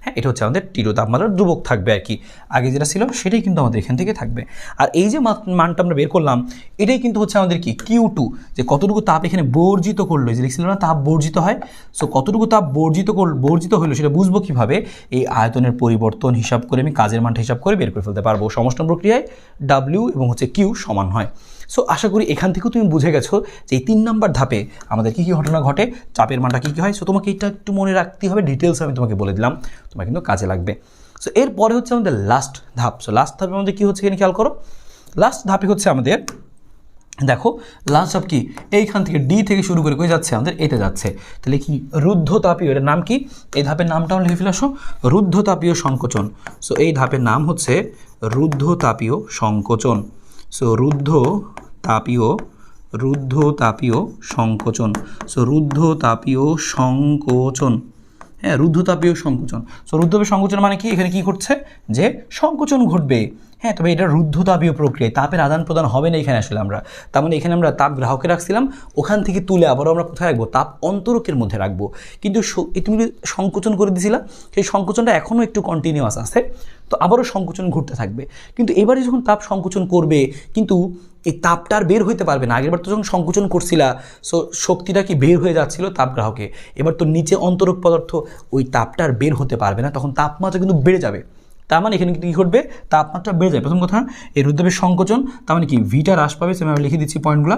হ্যাঁ, এটা হচ্ছে আমাদের T2 তাপমাত্রা ধ্রুবক থাকবে আর কি, আগে যেটা ছিল সেটাই কিন্তু আমাদের এখান থেকে থাকবে। আর এই যে মানটা আমরা বের করলাম এটাই কিন্তু হচ্ছে আমাদের কি Q2, যে কতটুকু তাপ এখানে বর্জিত করলো, যে লিখছিল না তাপ বর্জিত হয়, সো কতটুকু তাপ বর্জিত হলো সেটা বুঝবো কিভাবে, এই আয়তনের পরিবর্তন হিসাব করে আমি কাজের মানটা হিসাব করে বের করে ফেলতে পারবো। সমষ্টি প্রক্রিয়ায় W এবং হচ্ছে Q সমান হয়। সো আশা করি এখান থেকেও তুমি বুঝে গেছো যে এই 3 নম্বর ধাপে আমাদের কী কী ঘটনা ঘটে, চাপের মানটা কী কী হয়। সো তোমাকে এটা একটু মনে রাখতে হবে, ডিটেলস আমি তোমাকে বলে দিলাম, তোমার কিন্তু কাজে লাগবে। সো এরপরে হচ্ছে আমাদের লাস্ট ধাপ। সো লাস্ট ধাপে আমাদের কী হচ্ছে এখানে খেয়াল করো, লাস্ট ধাপে হচ্ছে আমাদের দেখো লাস্ট ধাপ কি, এইখান থেকে ডি থেকে শুরু করে কই যাচ্ছে আমাদের এতে যাচ্ছে, তাহলে কি রুদ্ধতাপীয়, এটার নাম কি, এই ধাপের নামটা লিখে ফেলে আসো, রুদ্ধতাপীয় সংকোচন। সো এই ধাপের নাম হচ্ছে রুদ্ধতাপীয় সংকোচন। সো রুদ্ধতাপীয় সংকোচন। সো রুদ্ধতাপীয় সংকোচন, হ্যাঁ রুদ্ধতাপীয় সংকোচন। সো রুদ্ধতাপীয় সংকোচন মানে কি, এখানে কি ঘটছে যে সংকোচন ঘটবে, হ্যাঁ তবে এটা রুদ্ধতাপীয় প্রক্রিয়ায় তাপের আদান প্রদান হবে না এখানে আসলে আমরা, তার মানে এখানে আমরা তাপ গ্রাহকে রাখছিলাম, ওখান থেকে তুলে আবারও আমরা কোথায় রাখবো, তাপ অন্তরকের মধ্যে রাখবো। কিন্তু তুমি সংকোচন করে দিয়েছিলা, সেই সংকোচনটা এখনও একটু কন্টিনিউয়াস আছে, তো আবারও সংকোচন ঘটতে থাকবে। কিন্তু এবারে যখন তাপ সংকোচন করবে কিন্তু এই তাপটা আর বের হইতে পারবে না, আগেরবার তো যখন সংকোচন করছিলা সো শক্তিটা কি বের হয়ে যাচ্ছিল তাপগ্রাহকে, এবার তো নিচে অন্তরক পদার্থ, ওই তাপটা আর বের হতে পারবে না, তখন তাপমাত্রা কিন্তু বেড়ে যাবে। তার মানে এখানে কী ঘটবে, তাপমাত্রা বেড়ে যায়। প্রথম কথা এই রুদ্ধতাপের সংকোচন, তার মানে কি ভিটা হ্রাস পাবে, আমি লিখে দিচ্ছি পয়েন্টগুলো।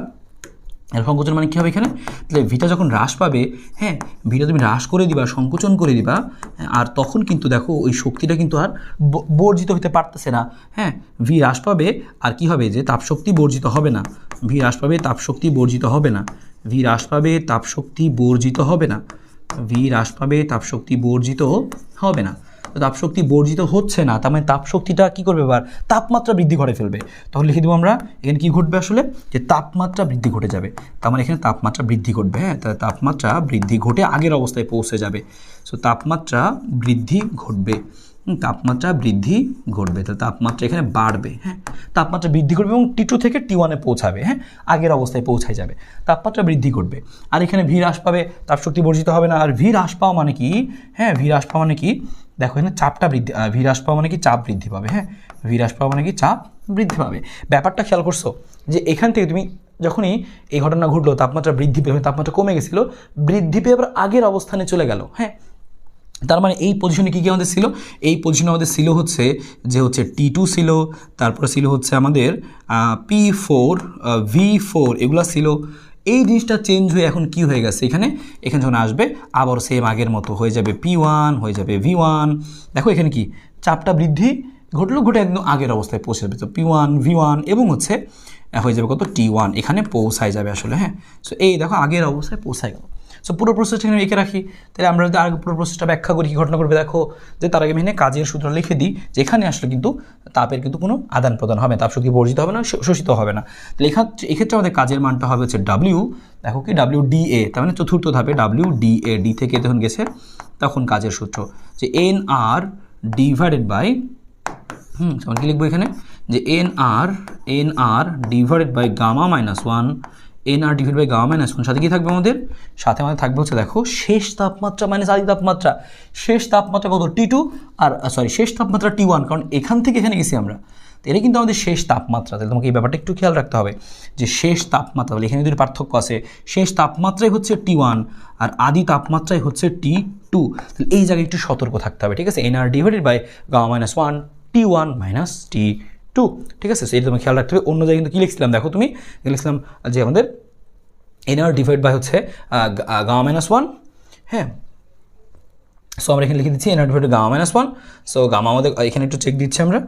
এর সংকোচন মানে কী হবে এখানে, তাহলে ভিটা যখন হ্রাস পাবে, হ্যাঁ ভিটা তুমি হ্রাস করে দিবা, সংকোচন করে দিবা, আর তখন কিন্তু দেখো ওই শক্তিটা কিন্তু আর বর্জিত হতে পারতেছে না, হ্যাঁ ভি হ্রাস পাবে, আর কি হবে যে তাপশক্তি বর্জিত হবে না, ভি হ্রাস পাবে তাপশক্তি বর্জিত হবে না, ভি হ্রাস পাবে তাপশক্তি বর্জিত হবে না, ভি হ্রাস পাবে তাপশক্তি বর্জিত হবে না। তাপশক্তি বর্জিত হচ্ছে না, তার মানে তাপশক্তিটা কী করবে, এবার তাপমাত্রা বৃদ্ধি করে ফেলবে। তখন লিখে দেবো আমরা এখানে কী ঘটবে আসলে, যে তাপমাত্রা বৃদ্ধি ঘটে যাবে, তার মানে এখানে তাপমাত্রা বৃদ্ধি ঘটবে, হ্যাঁ তাহলে তাপমাত্রা বৃদ্ধি ঘটে আগের অবস্থায় পৌঁছে যাবে। সো তাপমাত্রা বৃদ্ধি ঘটবে, তাপমাত্রা বৃদ্ধি ঘটবে, তাহলে তাপমাত্রা এখানে বাড়বে, হ্যাঁ তাপমাত্রা বৃদ্ধি ঘটবে এবং T2 থেকে T1-এ পৌঁছাবে, হ্যাঁ আগের অবস্থায় পৌঁছায় যাবে, তাপমাত্রা বৃদ্ধি ঘটবে। আর এখানে ভি হ্রাস পাবে, তাপশক্তি বর্জিত হবে না। আর ভি হ্রাস পাওয়া মানে কি, হ্যাঁ ভি হ্রাস পাওয়া মানে কি, দেখো এখানে চাপটা বৃদ্ধি, ভি হ্রাস পাওয়া মানে কি চাপ বৃদ্ধি পাবে, হ্যাঁ ভি হ্রাস পাওয়া মানে কি চাপ বৃদ্ধি পাবে। ব্যাপারটা খেয়াল করছো যে এখান থেকে তুমি যখনই এই ঘটনা ঘটলো, তাপমাত্রা বৃদ্ধি পেয়ে, তাপমাত্রা কমে গেছিলো, বৃদ্ধি পেয়ে আবার আগের অবস্থানে চলে গেল, হ্যাঁ তার মানে এই পজিশনে কী কী আমাদের ছিল, এই পজিশনে আমাদের ছিল হচ্ছে যে হচ্ছে T2 ছিল, তারপরে ছিল হচ্ছে আমাদের P4 V4 এগুলো ছিল। এই জিনিসটা চেঞ্জ হয়ে এখন কি হয়ে গেছে, এখানে যখন আসবে আবার সেম আগের মতো হয়ে যাবে, P1 হয়ে যাবে V1। দেখো এখানে কি চাপটা বৃদ্ধি ঘটে একদম আগের অবস্থায় পৌঁছে যাবে, তো P1 V1 এবং হচ্ছে হয়ে যাবে কত T1, এখানে পৌঁছায় যাবে আসলে, হ্যাঁ সো এই দেখো আগের অবস্থায় পৌঁছায় গেল। সো পুরো প্রসেসটা এখানে এঁকে রাখি, তাহলে আমরা যদি আগে পুরো প্রসেসটা ব্যাখ্যা করি কী ঘটনা করবে, দেখো যে তার আগে আমি এখানে কাজের সূত্র লিখে দিই, যেখানে আসলে কিন্তু তাপের কিন্তু কোনো আদান প্রদান হবে না, তাপশক্তি বর্জিত হবে না, শোষিত হবে না। তাহলে এক্ষেত্রে আমাদের কাজের মানটা হবে হচ্ছে W, দেখো কি WDA, তার মানে চতুর্থ ধাপে WDA, ডি থেকে যখন গেছে তখন কাজের সূত্র যে NR ডিভাইডেড বাই তখন কি লিখবো এখানে, যে NR divided by gamma minus 1, NR divide by gamma minus 1, সাথে কি থাকবে আমাদের, সাথে আমাদের থাকবে হচ্ছে দেখো শেষ তাপমাত্রা মাইনাস আদি তাপমাত্রা, শেষ তাপমাত্রা কত T2 আর শেষ তাপমাত্রা T1, কারণ এখান থেকে এখানে গেছি আমরা, তো এটা কিন্তু আমাদের শেষ তাপমাত্রা। তাহলে তোমাকে এই ব্যাপারটা একটু খেয়াল রাখতে হবে যে শেষ তাপমাত্রা, বলে এখানে দুটো পার্থক্য আছে, শেষ তাপমাত্রাই হচ্ছে T1 আর আদি তাপমাত্রাই হচ্ছে T2, তাহলে এই জায়গায় একটু সতর্ক থাকতে হবে, ঠিক আছে। NR divided by gamma minus 1 T1 minus T2, ঠিক আছে। সেই তোমাকে খেয়াল রাখতে হবে। অন্য জায়গায় কিন্তু কী লিখছিলাম, দেখো তুমি লিখছিলাম যে আমাদের NR ডিভাইড বাই হচ্ছে গামা মাইনাস 1, হ্যাঁ সো আমরা এখানে লিখে দিচ্ছি NR divide gamma minus 1। So gamma আমাদের এখানে একটু চেক দিচ্ছি আমরা,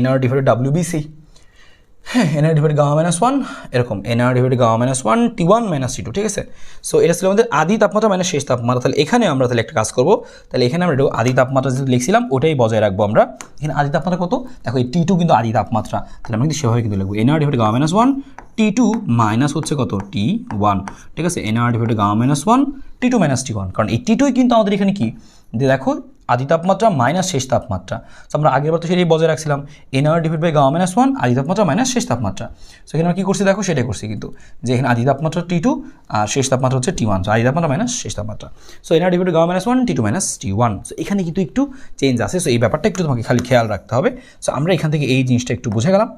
NR ডিভাইড WBC, হ্যাঁ NR divide gamma minus one এরকম NR divide gamma minus one T1 minus T2, ঠিক আছে। সো এটা ছিল আমাদের আদি তাপমাত্রা মাইনাস শেষ তাপমাত্রা। তাহলে এখানে আমরা তাহলে একটা কাজ করবো, তাহলে এখানে আমরা আদি তাপমাত্রা যেহেতু লিখছিলাম ওটাই বজায় রাখবো আমরা। এখানে আদি তাপমাত্রা কত, দেখো এই T2 কিন্তু আদি তাপমাত্রা, তাহলে আমরা কিন্তু সেভাবে কিন্তু লিখবো N R divide gamma minus one T2 minus হচ্ছে কত T1, ঠিক আছে। N R divide gamma minus one T2 minus T1, কারণ এই T2 কিন্তু আমাদের এখানে কি যে দেখো আদি তাপমাত্রা মাইনাস শেষ তাপমাত্রা। তো আমরা আগের বার তো সেটাই বজায় রাখছিলাম N R divide by gamma minus one আদি তাপমাত্রা মাইনাস শেষ তাপমাত্রা। সো এখানে আমরা কী করছি দেখো সেটাই করছি কিন্তু, যে এখানে আদি তাপমাত্রা T2 আর শেষ তাপমাত্রা হচ্ছে T1, আদি তাপমাত্রা মাইনাস শেষ তাপমাত্রা। So N R divide gamma minus one T2 minus T1। So এখানে কিন্তু একটু চেঞ্জ আছে, সো এই ব্যাপারটা একটু তোমাকে খালি খেয়াল রাখতে হবে। সো আমরা এখান থেকে এই জিনিসটা একটু বুঝে গেলাম,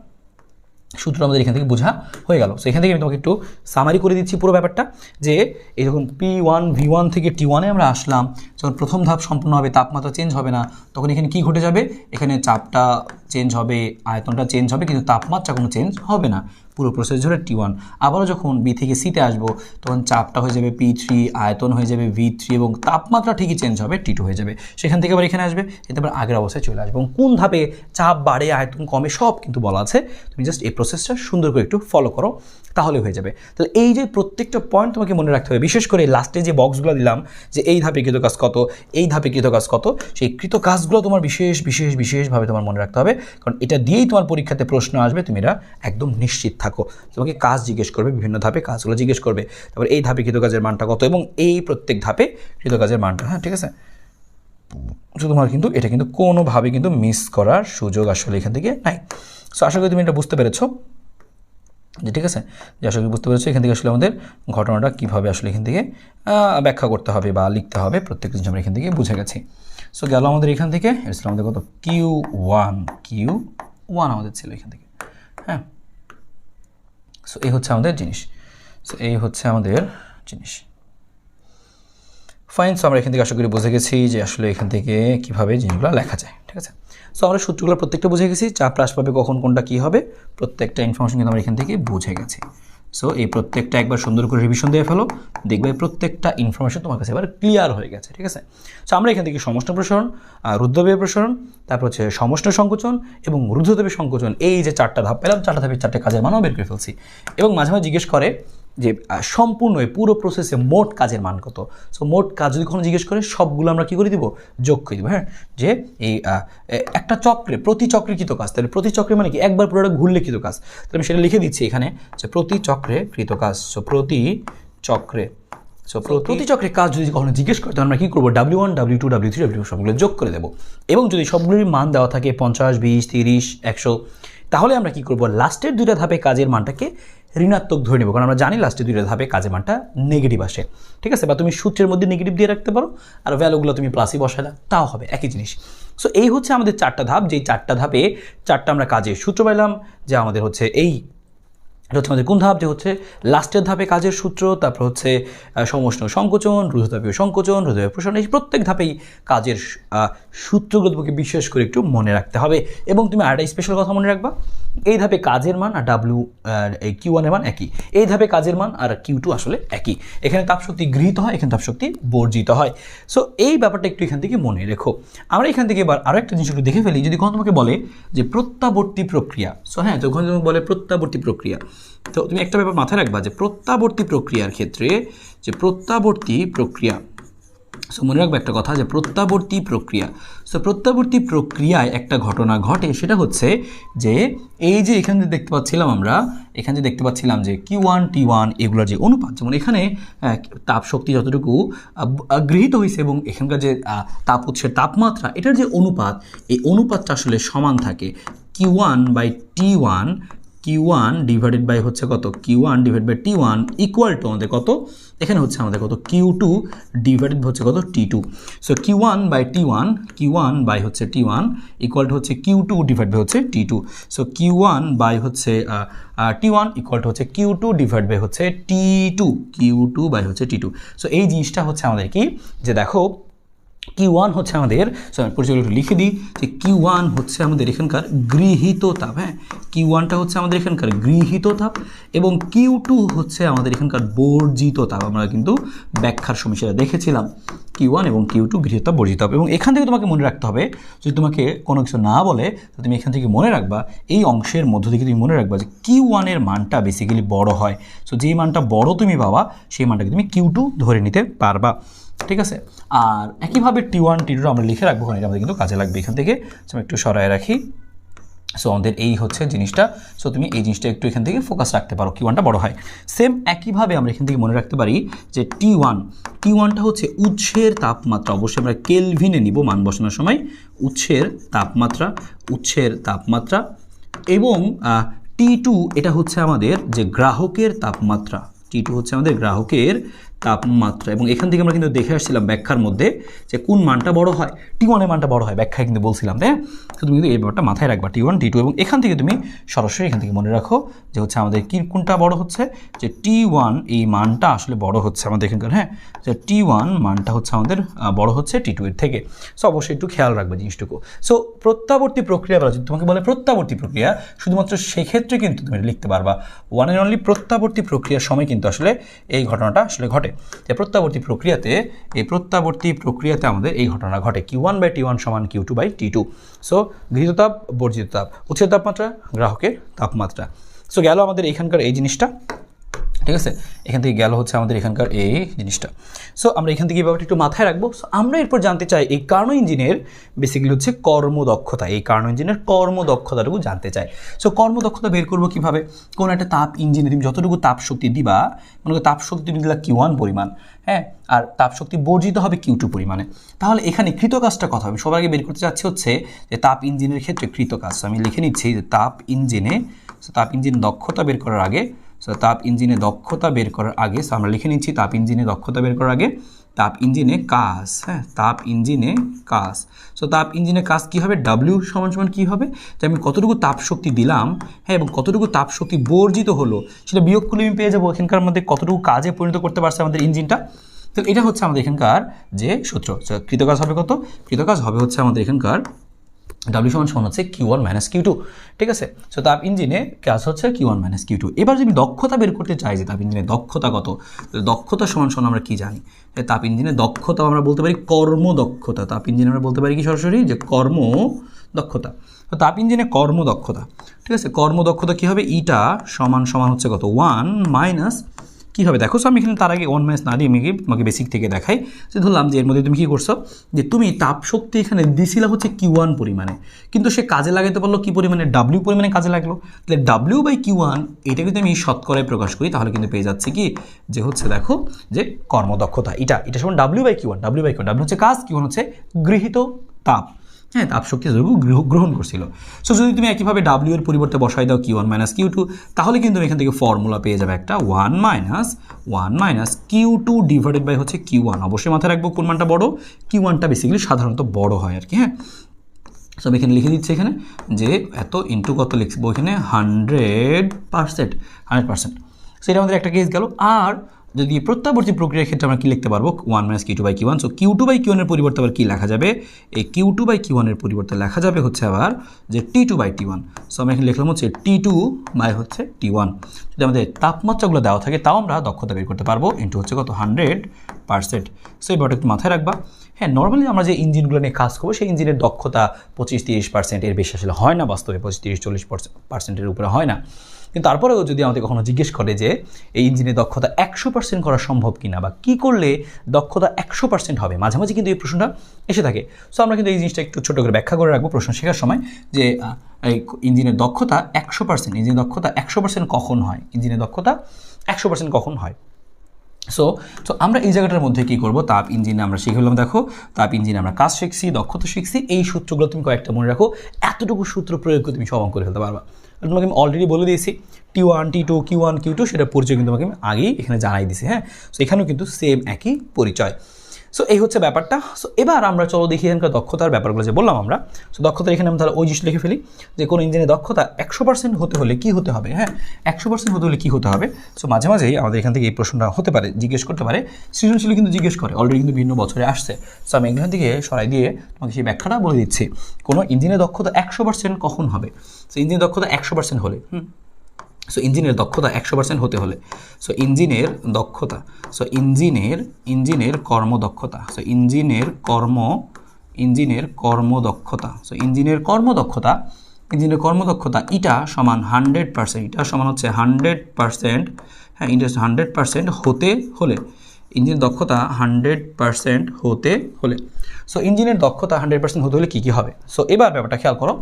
সূত্র আমাদের এখান থেকে বোঝা হয়ে গেল। সো এখান থেকে আমি তোমাকে একটু সামারি করে দিচ্ছি পুরো ব্যাপারটা, যে এই যখন P1 V1 থেকে T1 এ আমরা আসলাম, যখন প্রথম ধাপ সম্পূর্ণ হবে তাপমাত্রা চেঞ্জ হবে না, তখন এখানে কি ঘটে যাবে, এখানে চাপটা চেঞ্জ হবে, আয়তনটা চেঞ্জ হবে, কিন্তু তাপমাত্রা কোনো চেঞ্জ হবে না পুরো প্রসেস ধরে T1। আবারও যখন বি থেকে সিতে আসবো তখন চাপটা হয়ে যাবে P3, আয়তন হয়ে যাবে V3 এবং তাপমাত্রা ঠিকই চেঞ্জ হবে T2 হয়ে যাবে। সেখান থেকে আবার এখানে আসবে, এতে আবার আগের অবস্থায় চলে আসবে। এবং কোন ধাপে চাপ বাড়ে আয়তন কমে সব কিন্তু বলা আছে, তুমি জাস্ট এই প্রসেসটা সুন্দর করে একটু ফলো করো তাহলে হয়ে যাবে। তাহলে এই যে প্রত্যেকটা পয়েন্ট তোমাকে মনে রাখতে হবে, বিশেষ করে লাস্টে যে বক্সগুলো দিলাম যে এই ধাপে কৃত কাজ কত, এই ধাপে কৃত কাজ কত, সেই কৃত কাজগুলো তোমার বিশেষভাবে তোমার মনে রাখতে হবে, কারণ এটা দিয়েই তোমার পরীক্ষাতে প্রশ্ন আসবে, তুমি এটা একদম নিশ্চিত থাকো। তোমাকে কাজ জিজ্ঞেস করবে, বিভিন্ন ধাপে কাজগুলো জিজ্ঞেস করবে, তারপর এই ধাপে কৃত কাজের মানটা কত এবং এই প্রত্যেক ধাপে কৃত কাজের মানটা, হ্যাঁ ঠিক আছে। তোমার কিন্তু এটা কিন্তু কোনোভাবে কিন্তু মিস করার সুযোগ আসলে এখান থেকে নাই। সো আশা করি তুমি এটা বুঝতে পেরেছো, যে ঠিক আছে, যে আশা করি বুঝতে পেরেছো এখান থেকে আসলে আমাদের ঘটনাটা কীভাবে আসলে এখান থেকে ব্যাখ্যা করতে হবে বা লিখতে হবে, প্রত্যেক জিনিস আমরা এখান থেকে বুঝে গেছি। সো গেল আমাদের এখান থেকে, এটা ছিল আমাদের কত Q1 আমাদের ছিল এখান থেকে, হ্যাঁ। সো এই হচ্ছে আমাদের জিনিস, সো এই হচ্ছে আমাদের জিনিস ফাইন। সো আমরা এখান থেকে আশা করি বুঝে গেছি যে আসলে এখান থেকে কীভাবে জিনিসগুলো লেখা যায়, ঠিক আছে। সো আমরা সূত্রগুলো প্রত্যেকটা বুঝে গেছি, চাপ হ্রাস পাবে কখন কোনটা কী হবে, প্রত্যেকটা ইনফরমেশন কিন্তু আমরা এখান থেকে বুঝে গেছি। সো এই প্রত্যেকটা একবার সুন্দর করে রিভিশন দিয়ে ফেলো, দেখবে প্রত্যেকটা ইনফরমেশন তোমার কাছে এবার ক্লিয়ার হয়ে গেছে, ঠিক আছে। সো আমরা এখান থেকে সমষ্ণ প্রসারণ, রুদ্ধবেগ প্রসারণ, তারপর হচ্ছে সমষ্ণ সংকোচন এবং রুদ্ধদেবের সংকোচন, এই যে চারটা ধাপ পেলাম, চারটা ধাপের চারটে কাজের মানও বের করে ফেলছি। এবং মাঝে মাঝে জিজ্ঞেস করে যে সম্পূর্ণ এই পুরো প্রসেসে মোট কাজের মান কত। সো মোট কাজ যদি কখনো জিজ্ঞেস করে সবগুলো আমরা কী করে দিব, যোগ করে দেবো, হ্যাঁ। যে এই একটা চক্রে প্রতি চক্রে কৃত কাজ, তাহলে প্রতি চক্রে মানে কি একবার পুরোটা ঘুরলে কৃত কাজ, তাহলে আমি সেটা লিখে দিচ্ছি এখানে যে প্রতি চক্রে কৃত কাজ। সো প্রতি চক্রে কাজ যদি কখনো জিজ্ঞেস করে তখন আমরা কী করবো, W1 W2 W3 W4 সবগুলো যোগ করে দেবো। এবং যদি সবগুলোর মান দেওয়া থাকে 50 20 30 100, তাহলে আমরা কী করবো, লাস্টের দুইটা ধাপে কাজের মানটাকে ঋণাত্মক ধরে নেব, কারণ আমরা জানি লাস্টের দুইটা ধাপে কাজের মানটা নেগেটিভ আসে, ঠিক আছে। বা তুমি সূত্রের মধ্যে নেগেটিভ দিয়ে রাখতে পারো আর ভ্যালুগুলো তুমি প্লাসই বসালে তাও হবে, একই জিনিস। সো এই হচ্ছে আমাদের চারটা ধাপ, যেই চারটা ধাপে চারটা আমরা কাজের সূত্র পাইলাম, যে আমাদের হচ্ছে এটা হচ্ছে আমাদের কোন ধাপ, যে হচ্ছে লাস্টের ধাপে কাজের সূত্র, তারপর হচ্ছে সমষ্ণ সংকোচন, রুদ্ধতাপীয় সংকোচন, রুদ্ধতাপীয় প্রসারণ, এই প্রত্যেক ধাপেই কাজের সূত্রগুলো তোমাকে বিশেষ করে একটু মনে রাখতে হবে। এবং তুমি আরেকটা স্পেশাল কথা মনে রাখবা, এই ধাপে কাজের মান আর এই Q1 এর মান একই, এই ধাপে কাজের মান আর Q2 আসলে একই। এখানে তাপশক্তি গৃহীত হয়, এখানে তাপশক্তি বর্জিত হয়। সো এই ব্যাপারটা একটু এখান থেকে মনে রেখো। আমরা এখান থেকে এবার আরও একটা জিনিস একটু দেখে ফেলি, যদি কখনো তোমাকে বলে যে প্রত্যাবর্তী প্রক্রিয়া। সো হ্যাঁ, যখন তোমাকে বলে প্রত্যাবর্তী প্রক্রিয়া, তো তুমি একটা ব্যাপার মাথায় রাখবা যে প্রত্যাবর্তী প্রক্রিয়ার ক্ষেত্রে, যে প্রত্যাবর্তী প্রক্রিয়া, সো মনে রাখবে একটা কথা, যে প্রত্যাবর্তী প্রক্রিয়া, সো প্রত্যাবর্তী প্রক্রিয়ায় একটা ঘটনা ঘটে, সেটা হচ্ছে যে এই যে এখানে দেখতে পাচ্ছিলাম আমরা, এখানে যে দেখতে পাচ্ছিলাম যে Q1 T1 এগুলোর যে অনুপাত, যেমন এখানে তাপ শক্তি যতটুকু গৃহীত হয়েছে এবং এখানকার যে তাপ উৎসের তাপমাত্রা, এটার যে অনুপাত, এই অনুপাতটা আসলে সমান থাকে Q1 ডিভাইডেড বাই হচ্ছে কত, Q1 divide by T1 equal to আমাদের কত, এখানে হচ্ছে আমাদের কত, Q2 ডিভাইডেড হচ্ছে কত, T2। সো Q1 বাই হচ্ছে T1 ইকুয়াল টু হচ্ছে Q2 ডিভাইড বাই হচ্ছে T2। সো Q1 বাই হচ্ছে T1 ইকুয়াল টু হচ্ছে Q2 ডিভাইড বাই হচ্ছে T2 বাই হচ্ছে T2। সো এই জিনিসটা হচ্ছে আমাদের কি, যে দেখো Q1 হচ্ছে আমাদের, পরিচয়টা একটু লিখে দিই যে Q1 হচ্ছে আমাদের এখানকার গৃহীত তাপ, হ্যাঁ Q1টা হচ্ছে আমাদের এখানকার গৃহীত তাপ এবং Q2 হচ্ছে আমাদের এখানকার বর্জিত তাপ। আমরা কিন্তু ব্যাখ্যার সময় সেটা দেখেছিলাম, Q1 এবং Q2 গৃহীত তাপ বর্জিত তাপ। এবং এখান থেকে তোমাকে মনে রাখতে হবে, যদি তোমাকে কোনো কিছু না বলে তো তুমি এখান থেকে মনে রাখবা, এই অংশের মধ্য থেকে তুমি মনে রাখবা যে Q1 এর মানটা বেসিক্যালি বড় হয়। সো যেই মানটা বড় তুমি পাবা সেই মানটাকে তুমি Q2 ধরে নিতে পারবা, ঠিক আছে। আর একইভাবে T1 T2 আমরা লিখে রাখবো, কারণ এটা আমাদের কিন্তু কাজে লাগবে। এখান থেকে আমি একটু সরায় রাখি। সো আমাদের এই হচ্ছে জিনিসটা। সো তুমি এই জিনিসটা একটু এখান থেকে ফোকাস রাখতে পারো, Q1টা বড় হয়। সেম একইভাবে আমরা এখান থেকে মনে রাখতে পারি যে T1টা হচ্ছে উৎসের তাপমাত্রা। অবশ্যই আমরা কেলভিনে নিব মান বসানোর সময়, উৎসের তাপমাত্রা এবং T2 এটা হচ্ছে আমাদের যে গ্রাহকের তাপমাত্রা। T2 হচ্ছে আমাদের গ্রাহকের তাপমাত্রা। এবং এখান থেকে আমরা কিন্তু দেখে আসছিলাম ব্যাখ্যার মধ্যে যে কোন মানটা বড় হয়, T1 এর মানটা বড় হয়, ব্যাখ্যায় কিন্তু বলছিলাম, তাই। তো তুমি কিন্তু এই ব্যাপারটা মাথায় রাখবা, T1 T2। এবং এখান থেকে তুমি সরাসরি এখান থেকে মনে রাখো যে হচ্ছে আমাদের কি কোনটা বড় হচ্ছে, যে T1 এই মানটা আসলে বড় হচ্ছে আমাদের এখানকার, হ্যাঁ যে T1 মানটা হচ্ছে আমাদের বড় হচ্ছে T2 এর থেকে। সো অবশ্যই একটু খেয়াল রাখবে জিনিসটুকু। সো প্রত্যাবর্তী প্রক্রিয়া বলা, যদি তোমাকে বলে প্রত্যাবর্তী প্রক্রিয়া, শুধুমাত্র সেক্ষেত্রে কিন্তু তুমি লিখতে পারবা ওয়ান অ্যান্ড অনলি প্রত্যাবর্তী প্রক্রিয়ার সময় কিন্তু আসলে এই ঘটনাটা আসলে ঘটে। যে প্রত্যাবর্তী প্রক্রিয়াতে আমাদের এই ঘটনা ঘটে, Q1/T1 সমান Q2/T2। সো গৃহীত তাপ বর্জিত তাপ, উৎসের তাপমাত্রা গ্রাহকের তাপমাত্রা। সো গেল আমাদের এখানকার এই জিনিসটা, ঠিক আছে। এখান থেকে গেল হচ্ছে আমাদের এখানকার এই জিনিসটা। সো আমরা এখান থেকে এই ব্যাপারটা একটু মাথায় রাখবো। সো আমরা এরপর জানতে চাই এই কার্নো ইঞ্জিনের বেসিক্যালি হচ্ছে কর্মদক্ষতা, এই কার্নো ইঞ্জিনের কর্মদক্ষতাটুকু জানতে চাই। সো কর্মদক্ষতা বের করবো কীভাবে, কোনো একটা তাপ ইঞ্জিনে তুমি যতটুকু তাপ শক্তি দিবা, মনে করো তাপ শক্তি তুমি দিলা Q1 পরিমাণ, হ্যাঁ, আর তাপ শক্তি বর্জিত হবে Q2 পরিমাণে, তাহলে এখানে কৃতকাজটা কথা আমি সবার আগে বের করতে চাচ্ছি হচ্ছে যে তাপ ইঞ্জিনের ক্ষেত্রে কৃতকাজ। আমি লিখে নিচ্ছি যে তাপ ইঞ্জিন দক্ষতা বের করার আগে, সো তাপ ইঞ্জিনে দক্ষতা বের করার আগে, সো আমরা লিখে নিচ্ছি তাপ ইঞ্জিনে দক্ষতা বের করার আগে তাপ ইঞ্জিনে কাজ, হ্যাঁ তাপ ইঞ্জিনে কাজ। সো তাপ ইঞ্জিনে কাজ কী হবে, W সমান কী হবে, যে আমি কতটুকু তাপ শক্তি দিলাম, হ্যাঁ এবং কতটুকু তাপ শক্তি বর্জিত হলো সেটা বিয়োগ করলে আমি পেয়ে যাবো এখানকার মধ্যে কতটুকু কাজে পরিণত করতে পারছে আমাদের ইঞ্জিনটা। তো এটা হচ্ছে আমাদের এখানকার যে সূত্র। কৃতকাজ হবে কত, কৃতকাজ হবে হচ্ছে আমাদের এখানকার W সমান হচ্ছে Q1 - Q2, ঠিক আছে। সো তাপ ইঞ্জিনে কাজ হচ্ছে Q1 - Q2। এবার যদি দক্ষতা বের করতে চাই যে তাপ ইঞ্জিনের দক্ষতা কত, দক্ষতা সমান আমরা কি জানি, তাপ ইঞ্জিনের দক্ষতা আমরা বলতে পারি কর্মদক্ষতা। তাপ ইঞ্জিনে আমরা বলতে পারি কি সরাসরি যে কর্মদক্ষতা। তো তাপ ইঞ্জিনে কর্মদক্ষতা, ঠিক আছে, কর্মদক্ষতা কী হবে, ইটা সমান হচ্ছে কত 1 মাইনাস কী হবে দেখো। সো আমি এখানে তার আগে 1 মাইনাস না দিয়ে আমি তোমাকে বেসিক থেকে দেখাই যে ধরলাম যে এর মধ্যে তুমি কী করছো, যে তুমি তাপ শক্তি এখানে দিছিলা হচ্ছে Q1 পরিমাণে, কিন্তু সে কাজে লাগাতে পারলো কী পরিমাণে, W পরিমাণে কাজে লাগলো। তাহলে W/Q1 এটা যদি আমি শতকরায় প্রকাশ করি তাহলে কিন্তু পেয়ে যাচ্ছে কি যে হচ্ছে দেখো যে কর্মদক্ষতা এটা সমান W/Q1, W হচ্ছে কাজ, Q1 হচ্ছে গৃহীত তাপ, হ্যাঁ তাপ শক্তি গ্রহণ করছিল। সো যদি তুমি একইভাবে W এর পরিবর্তে বসাই দাও Q1 - Q2, তাহলে কিন্তু এখান থেকে ফর্মুলা পেয়ে যাবে একটা 1 মাইনাস Q2 ডিভাইডেড বাই হচ্ছে Q1। অবশ্যই মাথায় রাখবো কোন মানটা বড়, Q1টা বেসিক্যালি সাধারণত বড় হয় আর কি, হ্যাঁ। সো আমি এখানে লিখে দিচ্ছি এখানে যে এত ইন্টু কত লিখবো এখানে 100%। সো এটা আমাদের একটা কেস গেল। আর যদি প্রত্যাবর্তী প্রক্রিয়ার ক্ষেত্রে আমরা কী লিখতে পারবো 1 - Q2/Q1। সো Q2/Q1 এর পরিবর্তে আবার কী লেখা যাবে, এই Q2/Q1 এর পরিবর্তে লেখা যাবে হচ্ছে আবার যে T2/T1। সো আমি এখানে লিখলাম হচ্ছে T2/হচ্ছে T1। যদি আমাদের তাপমাত্রাগুলো দেওয়া থাকে তাও আমরা দক্ষতা বের করতে পারবো, ইন্টু হচ্ছে কত 100%। সো এই ব্যাপারটা একটু মাথায় রাখবা। হ্যাঁ নর্মালি আমরা যে ইঞ্জিনগুলো নিয়ে কাজ করবো সেই ইঞ্জিনের দক্ষতা 25-30% এর বেশি আসলে হয় না, বাস্তবে 25-30-40%-এর উপরে হয় না। কিন্তু তারপরেও যদি আমাদের কখনো জিজ্ঞেস করে যে এই ইঞ্জিনের দক্ষতা 100% করা সম্ভব কিনা বা কী করলে দক্ষতা 100% হবে, মাঝামাঝি কিন্তু এই প্রশ্নটা এসে থাকে। সো আমরা কিন্তু এই জিনিসটা একটু ছোটো করে ব্যাখ্যা করে রাখবো প্রশ্ন শেখার সময় যে এই ইঞ্জিনের দক্ষতা 100% কখন হয়, ইঞ্জিনের দক্ষতা 100% কখন হয়। সো আমরা এই জায়গাটার মধ্যে কী করবো, তাপ ইঞ্জিনে আমরা শিখে হলাম, দেখো তাপ ইঞ্জিনে আমরা কাজ শিখছি, দক্ষতা শিখছি, এই সূত্রগুলো তুমি কয়েকটা মনে রাখো, এতটুকু সূত্র প্রয়োগ করে তুমি সব অঙ্ক করে ফেলতে পারবা। তোমাকে আমি অলরেডি বলে দিয়েছি T1 T2 Q1 Q2 সেটা পরিচয় কিন্তু তোমাকে আমি আগেই এখানে জানাই দিছি, হ্যাঁ। সো এখানেও কিন্তু সেম একই পরিচয়। সো এই হচ্ছে ব্যাপারটা। সো এবার আমরা চলো দেখি এখানকার দক্ষতার ব্যাপারগুলো যে বললাম আমরা। সো দক্ষতার এখানে আমরা তাহলে ওই জিনিস লিখে ফেলি যে কোনো ইঞ্জিনের দক্ষতা 100% হতে হলে কী হতে হবে, হ্যাঁ 100% হতে হলে কী হতে হবে। সো মাঝে মাঝেই আমাদের এখান থেকে এই প্রশ্নটা হতে পারে, জিজ্ঞেস করতে পারে, সৃজনশীল কিন্তু জিজ্ঞেস করে, অলরেডি কিন্তু বিভিন্ন বছরে আসছে। সো আমি এখান থেকে সরাই দিয়ে তোমাকে সেই ব্যাখ্যাটা বলে দিচ্ছি। কোনো ইঞ্জিনের দক্ষতা 100% কখন হবে। সো ইঞ্জিনের দক্ষতা 100% হলে সো ইঞ্জিনের দক্ষতা 100% হতে হলে সো ইঞ্জিনের দক্ষতা সো ইঞ্জিনের কর্মদক্ষতা সো ইঞ্জিনের কর্মদক্ষতা সো ইঞ্জিনের কর্মদক্ষতা ইটা সমান 100%, ইটা সমান হচ্ছে 100%, হ্যাঁ ইন্টারেস্ট 100% হতে হলে, ইঞ্জিনের দক্ষতা 100% হতে হলে। সো ইঞ্জিনের দক্ষতা 100% হতে হলে কী কী হবে। সো এবার ব্যাপারটা খেয়াল করো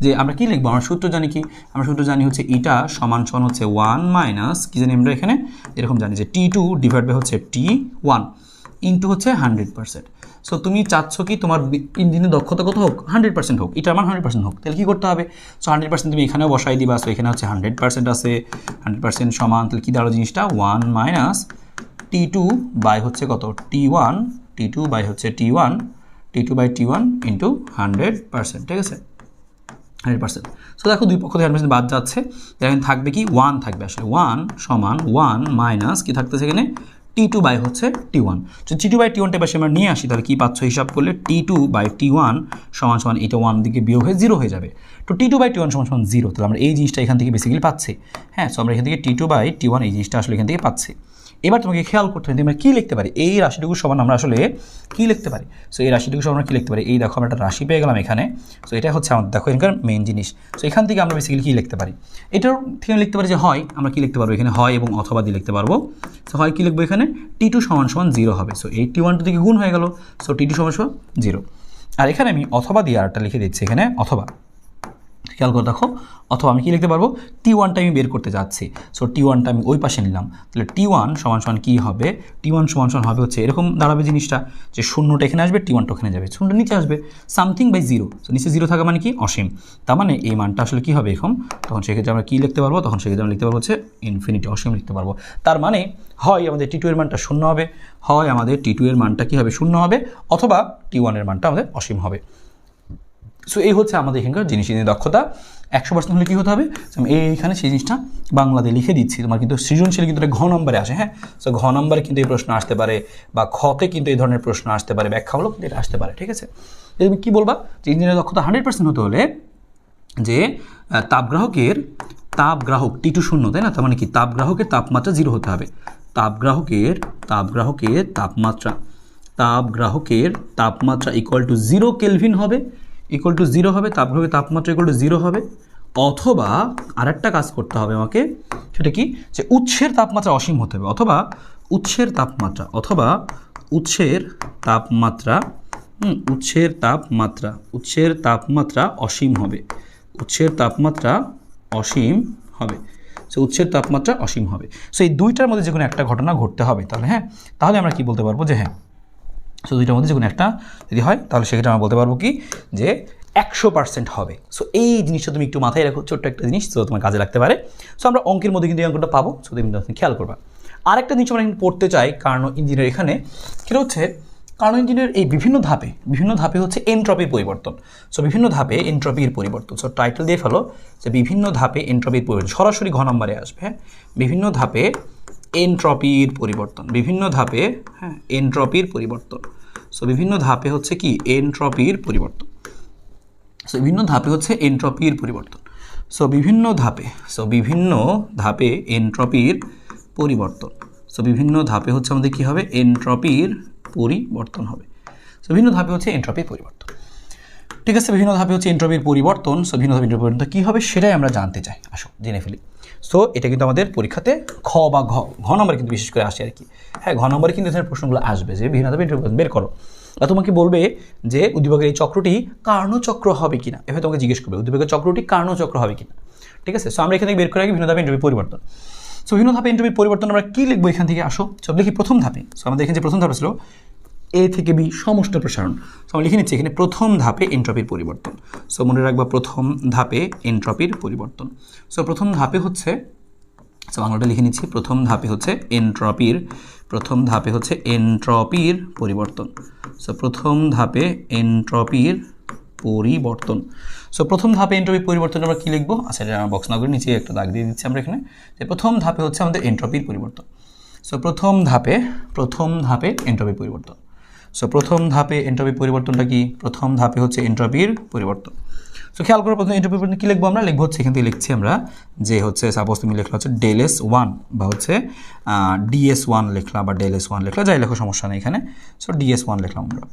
যে আমরা কী লিখবো, আমরা সূত্র জানি কি, আমরা সূত্র জানি হচ্ছে ইটা সমান সমান হচ্ছে 1 মাইনাস কী জানি আমরা এখানে এরকম জানি যে T2 ডিভাইড বাই হচ্ছে T1 ইন্টু হচ্ছে 100%। সো তুমি চাচ্ছ কি তোমার ইঞ্জিনের দক্ষতা কত হোক, 100% হোক, এটার মান 100% হোক, তাহলে কী করতে হবে। সো 100% তুমি এখানেও বসাই দিবা। সো এখানে হচ্ছে 100% আছে, 100% সমান, তাহলে কী দাঁড়ালো জিনিসটা 1 মাইনাস T2 বাই হচ্ছে কত T1, T2 বাই হচ্ছে T1 ইন্টু 100%, ঠিক আছে 100%। সো দেখো দুই পক্ষ থেকে 100% বাদ যাচ্ছে, এখানে থাকবে কি 1 থাকবে, আসলে 1 সমান 1 মাইনাস কি থাকতেছে এখানে T2 বাই হচ্ছে T1। তো T2 বাই T1টা এবার আমরা নিয়ে আসি, তাহলে কী পাচ্ছ হিসাব করলে T2 বাই T1 সমান সমান এটা 1 দিকে বিয়োগ হয়ে 0 হয়ে যাবে। তো T2 বাই T1 সমান সমান 0, তাহলে আমরা এই জিনিসটা এখান থেকে বেসিক্যালি পাচ্ছি। হ্যাঁ, সো আমরা এখান থেকে T2 বাই T1 এই জিনিসটা আসলে এখান থেকে পাচ্ছি। এবার তোমাকে খেয়াল করতে হবে আমরা কী লিখতে পারি, এই রাশিটুকু সমান আমরা আসলে কী লিখতে পারি। সো এই রাশিটুকু সমান আমরা কী লিখতে পারি, এই দেখো আমরা একটা রাশি পেয়ে গেলাম এখানে। সো এটা হচ্ছে আমাদের দেখো এখানকার মেইন জিনিস। সো এখান থেকে আমরা বেসিক্যালি কী লিখতে পারি, এটার থেকে লিখতে পারি যে হয়, আমরা কী লিখতে পারবো এখানে হয় এবং অথবা দিয়ে লিখতে পারবো। সো হয় কী লিখবো এখানে T2 সমান সমান 0 হবে। সো এই T1 থেকে গুণ হয়ে গেল, সো T2 সমান সমান 0। আর এখানে আমি অথবা দিয়ে আরেকটা লিখে দিচ্ছি এখানে অথবা, খেয়াল করে দেখো অথবা আমি কী লিখতে পারবো T1টা আমি বের করতে যাচ্ছি। সো T1টা আমি ওই পাশে নিলাম, তাহলে T1 সমান সমান কী হবে, T1 সমান সমান হবে হচ্ছে এরকম দাঁড়াবে জিনিসটা যে শূন্যটা এখানে আসবে, T1টা ওখানে যাবে, শূন্যটা নিচে আসবে সামথিং বাই 0। সো নিচে 0 থাকা মানে কি অসীম, তার মানে এই মানটা আসলে কী হবে এরকম, তখন সেক্ষেত্রে আমরা কী লিখতে পারবো, তখন সেক্ষেত্রে আমরা লিখতে পারবো হচ্ছে ইনফিনিটি, অসীম লিখতে পারবো। তার মানে হয় আমাদের T2 এর মানটা 0 হবে, হয় আমাদের T2 এর মানটা কী হবে 0 হবে, অথবা T1 এর মানটা আমাদের অসীম হবে। সো এই হচ্ছে আমাদের এখানকার জিনিসের দক্ষতা 100% হলে কী হতে হবে। আমি এইখানে সেই জিনিসটা বাংলাতে লিখে দিচ্ছি, তোমার কিন্তু সৃজনশীল কিন্তু ঘ নম্বরে আসে। হ্যাঁ, সো ঘ নম্বরে কিন্তু এই প্রশ্ন আসতে পারে, বা খতে কিন্তু এই ধরনের প্রশ্ন আসতে পারে, ব্যাখ্যাগুলো কিন্তু এটা আসতে পারে, ঠিক আছে। তুমি কী বলবা যে ইঞ্জিনের দক্ষতা 100% হতে হলে যে তাপগ্রাহক T2 শূন্য, তাই না, তার মানে কি তাপগ্রাহকের তাপমাত্রা 0 হতে হবে, তাপগ্রাহকের তাপমাত্রা ইকুয়াল টু 0 কেলভিন হবে, তাপগ্রাহকের তাপমাত্রা ইকুয়াল টু 0 হবে। অথবা আরেকটা কাজ করতে হবে আমাকে, সেটা কি যে উৎসের তাপমাত্রা অসীম হতে হবে, অথবা উৎসের তাপমাত্রা অসীম হবে, সো উৎসের তাপমাত্রা অসীম হবে। সো এই দুইটার মধ্যে যে কোনো একটা ঘটনা ঘটতে হবে, তাহলে হ্যাঁ, তাহলে আমরা কি বলতে পারবো যে হ্যাঁ, সো দুইটার মধ্যে যে কোনো একটা যদি হয় তাহলে সেক্ষেত্রে আমরা বলতে পারবো কি যে 100% হবে। সো এই জিনিসটা তুমি একটু মাথায় রাখো, ছোট্ট একটা জিনিস, তো তোমার কাজে লাগতে পারে। সো আমরা অঙ্কের মধ্যে কিন্তু এই অঙ্কটা পাবো, সো তুমি খেয়াল করবা। আরেকটা জিনিস আমরা পড়তে চাই কার্নো ইঞ্জিনের, এখানে সেটা হচ্ছে কার্নো ইঞ্জিনের এই বিভিন্ন ধাপে হচ্ছে এনট্রপির পরিবর্তন। সো বিভিন্ন ধাপে এনট্রপির পরিবর্তন, সো টাইটেল দিয়ে ফেলো যে বিভিন্ন ধাপে এনট্রপির পরিবর্তন, সরাসরি ঘ নম্বরে আসবে। হ্যাঁ, বিভিন্ন ধাপে এনট্রপির পরিবর্তন, হ্যাঁ এনট্রপির পরিবর্তন। সো বিভিন্ন ধাপে হচ্ছে কি এনট্রপির পরিবর্তন, সো বিভিন্ন ধাপে হচ্ছে এনট্রপির পরিবর্তন, সো বিভিন্ন ধাপে এনট্রপির পরিবর্তন, সো বিভিন্ন ধাপে হচ্ছে আমাদের কী হবে এনট্রপির পরিবর্তন হবে। সো বিভিন্ন ধাপে হচ্ছে এনট্রপির পরিবর্তন, ঠিক আছে, বিভিন্ন ধাপে হচ্ছে এনট্রপির পরিবর্তন। সো বিভিন্ন ধাপে এনট্রপির পরিবর্তন কী হবে সেটাই আমরা জানতে চাই, আসো জেনে ফেলি। সো এটা কিন্তু আমাদের পরীক্ষাতে খ বা ঘ নম্বরে কিন্তু বিশেষ করে আসে আর কি। হ্যাঁ, ঘ নম্বরে কিন্তু এখানে প্রশ্নগুলো আসবে যে বিভিন্ন ধাপে এনট্রপি বের করো, বা তোমাকে বলবে যে উদ্দীপকের এই চক্রটি কার্ণচক্র হবে কিনা, এভাবে তোমাকে জিজ্ঞেস করবে উদ্দীপকের চক্রটি কার্ণচক্র হবে কিনা, ঠিক আছে। সো আমরা এখান থেকে বের করে রাখি বিভিন্ন ধাপে এনট্রপি পরিবর্তন। সো বিভিন্ন ধাপে এনট্রপি পরিবর্তন আমরা কী লিখবো এখান থেকে, আসো সব দেখি প্রথম ধাপে। সো আমাদের এখানে যে প্রথম ধাপ ছিল A থেকে B সমষ্ট প্রসারণ, সো আমরা লিখে নিচ্ছি এখানে প্রথম ধাপে এনট্রপির পরিবর্তন। সো মনে রাখবা প্রথম ধাপে এনট্রপির পরিবর্তন। সো প্রথম ধাপে হচ্ছে আচ্ছা বাংলাটা লিখে নিচ্ছি। প্রথম ধাপে হচ্ছে এন্ট্রপির পরিবর্তন। সো প্রথম ধাপে এন্ট্রপির পরিবর্তন। সো প্রথম ধাপে এন্ট্রপি পরিবর্তন আমরা কী লিখবো? আচ্ছা এটা বক্স না করে নিচে একটা দাগ দিয়ে দিচ্ছি আমরা এখানে, যে প্রথম ধাপে হচ্ছে আমাদের এন্ট্রপির পরিবর্তন। সো প্রথম ধাপে এন্ট্রপি পরিবর্তন। সো প্রথম ধাপে এন্ট্রপি পরিবর্তনটা কি? প্রথম ধাপে হচ্ছে এন্ট্রপির পরিবর্তন। সো খেয়াল করে প্রথমে এন্ট্রপি পরিবর্তন কী লিখবো আমরা? লিখবো হচ্ছে এখান থেকে লিখছি আমরা যে হচ্ছে সাপোজ তুমি লিখলা হচ্ছে ΔS1 বা হচ্ছে DS1 লিখলা বা ΔS1 লিখলা, যাই লেখো সমস্যা নেই এখানে। সো DS1 লিখলাম আমরা।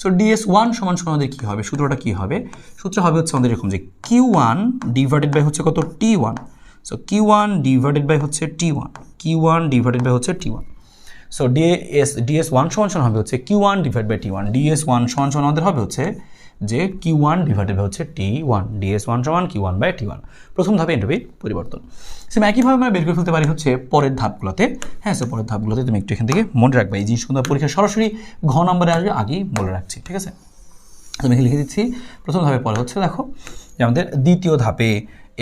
সো DS1 সমান সমান আমাদের কী হবে? সূত্রটা কী হবে? সূত্র হবে হচ্ছে আমাদের এরকম যে Q1 ডিভাইডেড বাই হচ্ছে কত? T1। So Q1 divided by হচ্ছে T1, Q1 ডিভাইডেড বাই হচ্ছে T1। সো DS1 সমান সমান হবে হচ্ছে Q1 divide by T1। DS1 সমান সমান আমাদের হবে হচ্ছে যে Q1 ডিভাইডেড বাই হচ্ছে T1, DS1 সমান Q1 বাই T1। প্রথম ধাপে এন্ট্রপির পরিবর্তন। সেম একইভাবে আমরা বের করে ফেলতে পারি হচ্ছে পরের ধাপগুলোতে। হ্যাঁ, সো পরের ধাপগুলোতে তুমি একটু এখান থেকে মনে রাখবে, এই জিনিসগুলো পরীক্ষা সরাসরি ঘ নম্বরে আসবে, আগেই বলে রাখছি, ঠিক আছে? আমি লিখে দিচ্ছি প্রথম ধাপে। পরে হচ্ছে দেখো যে আমাদের দ্বিতীয় ধাপে,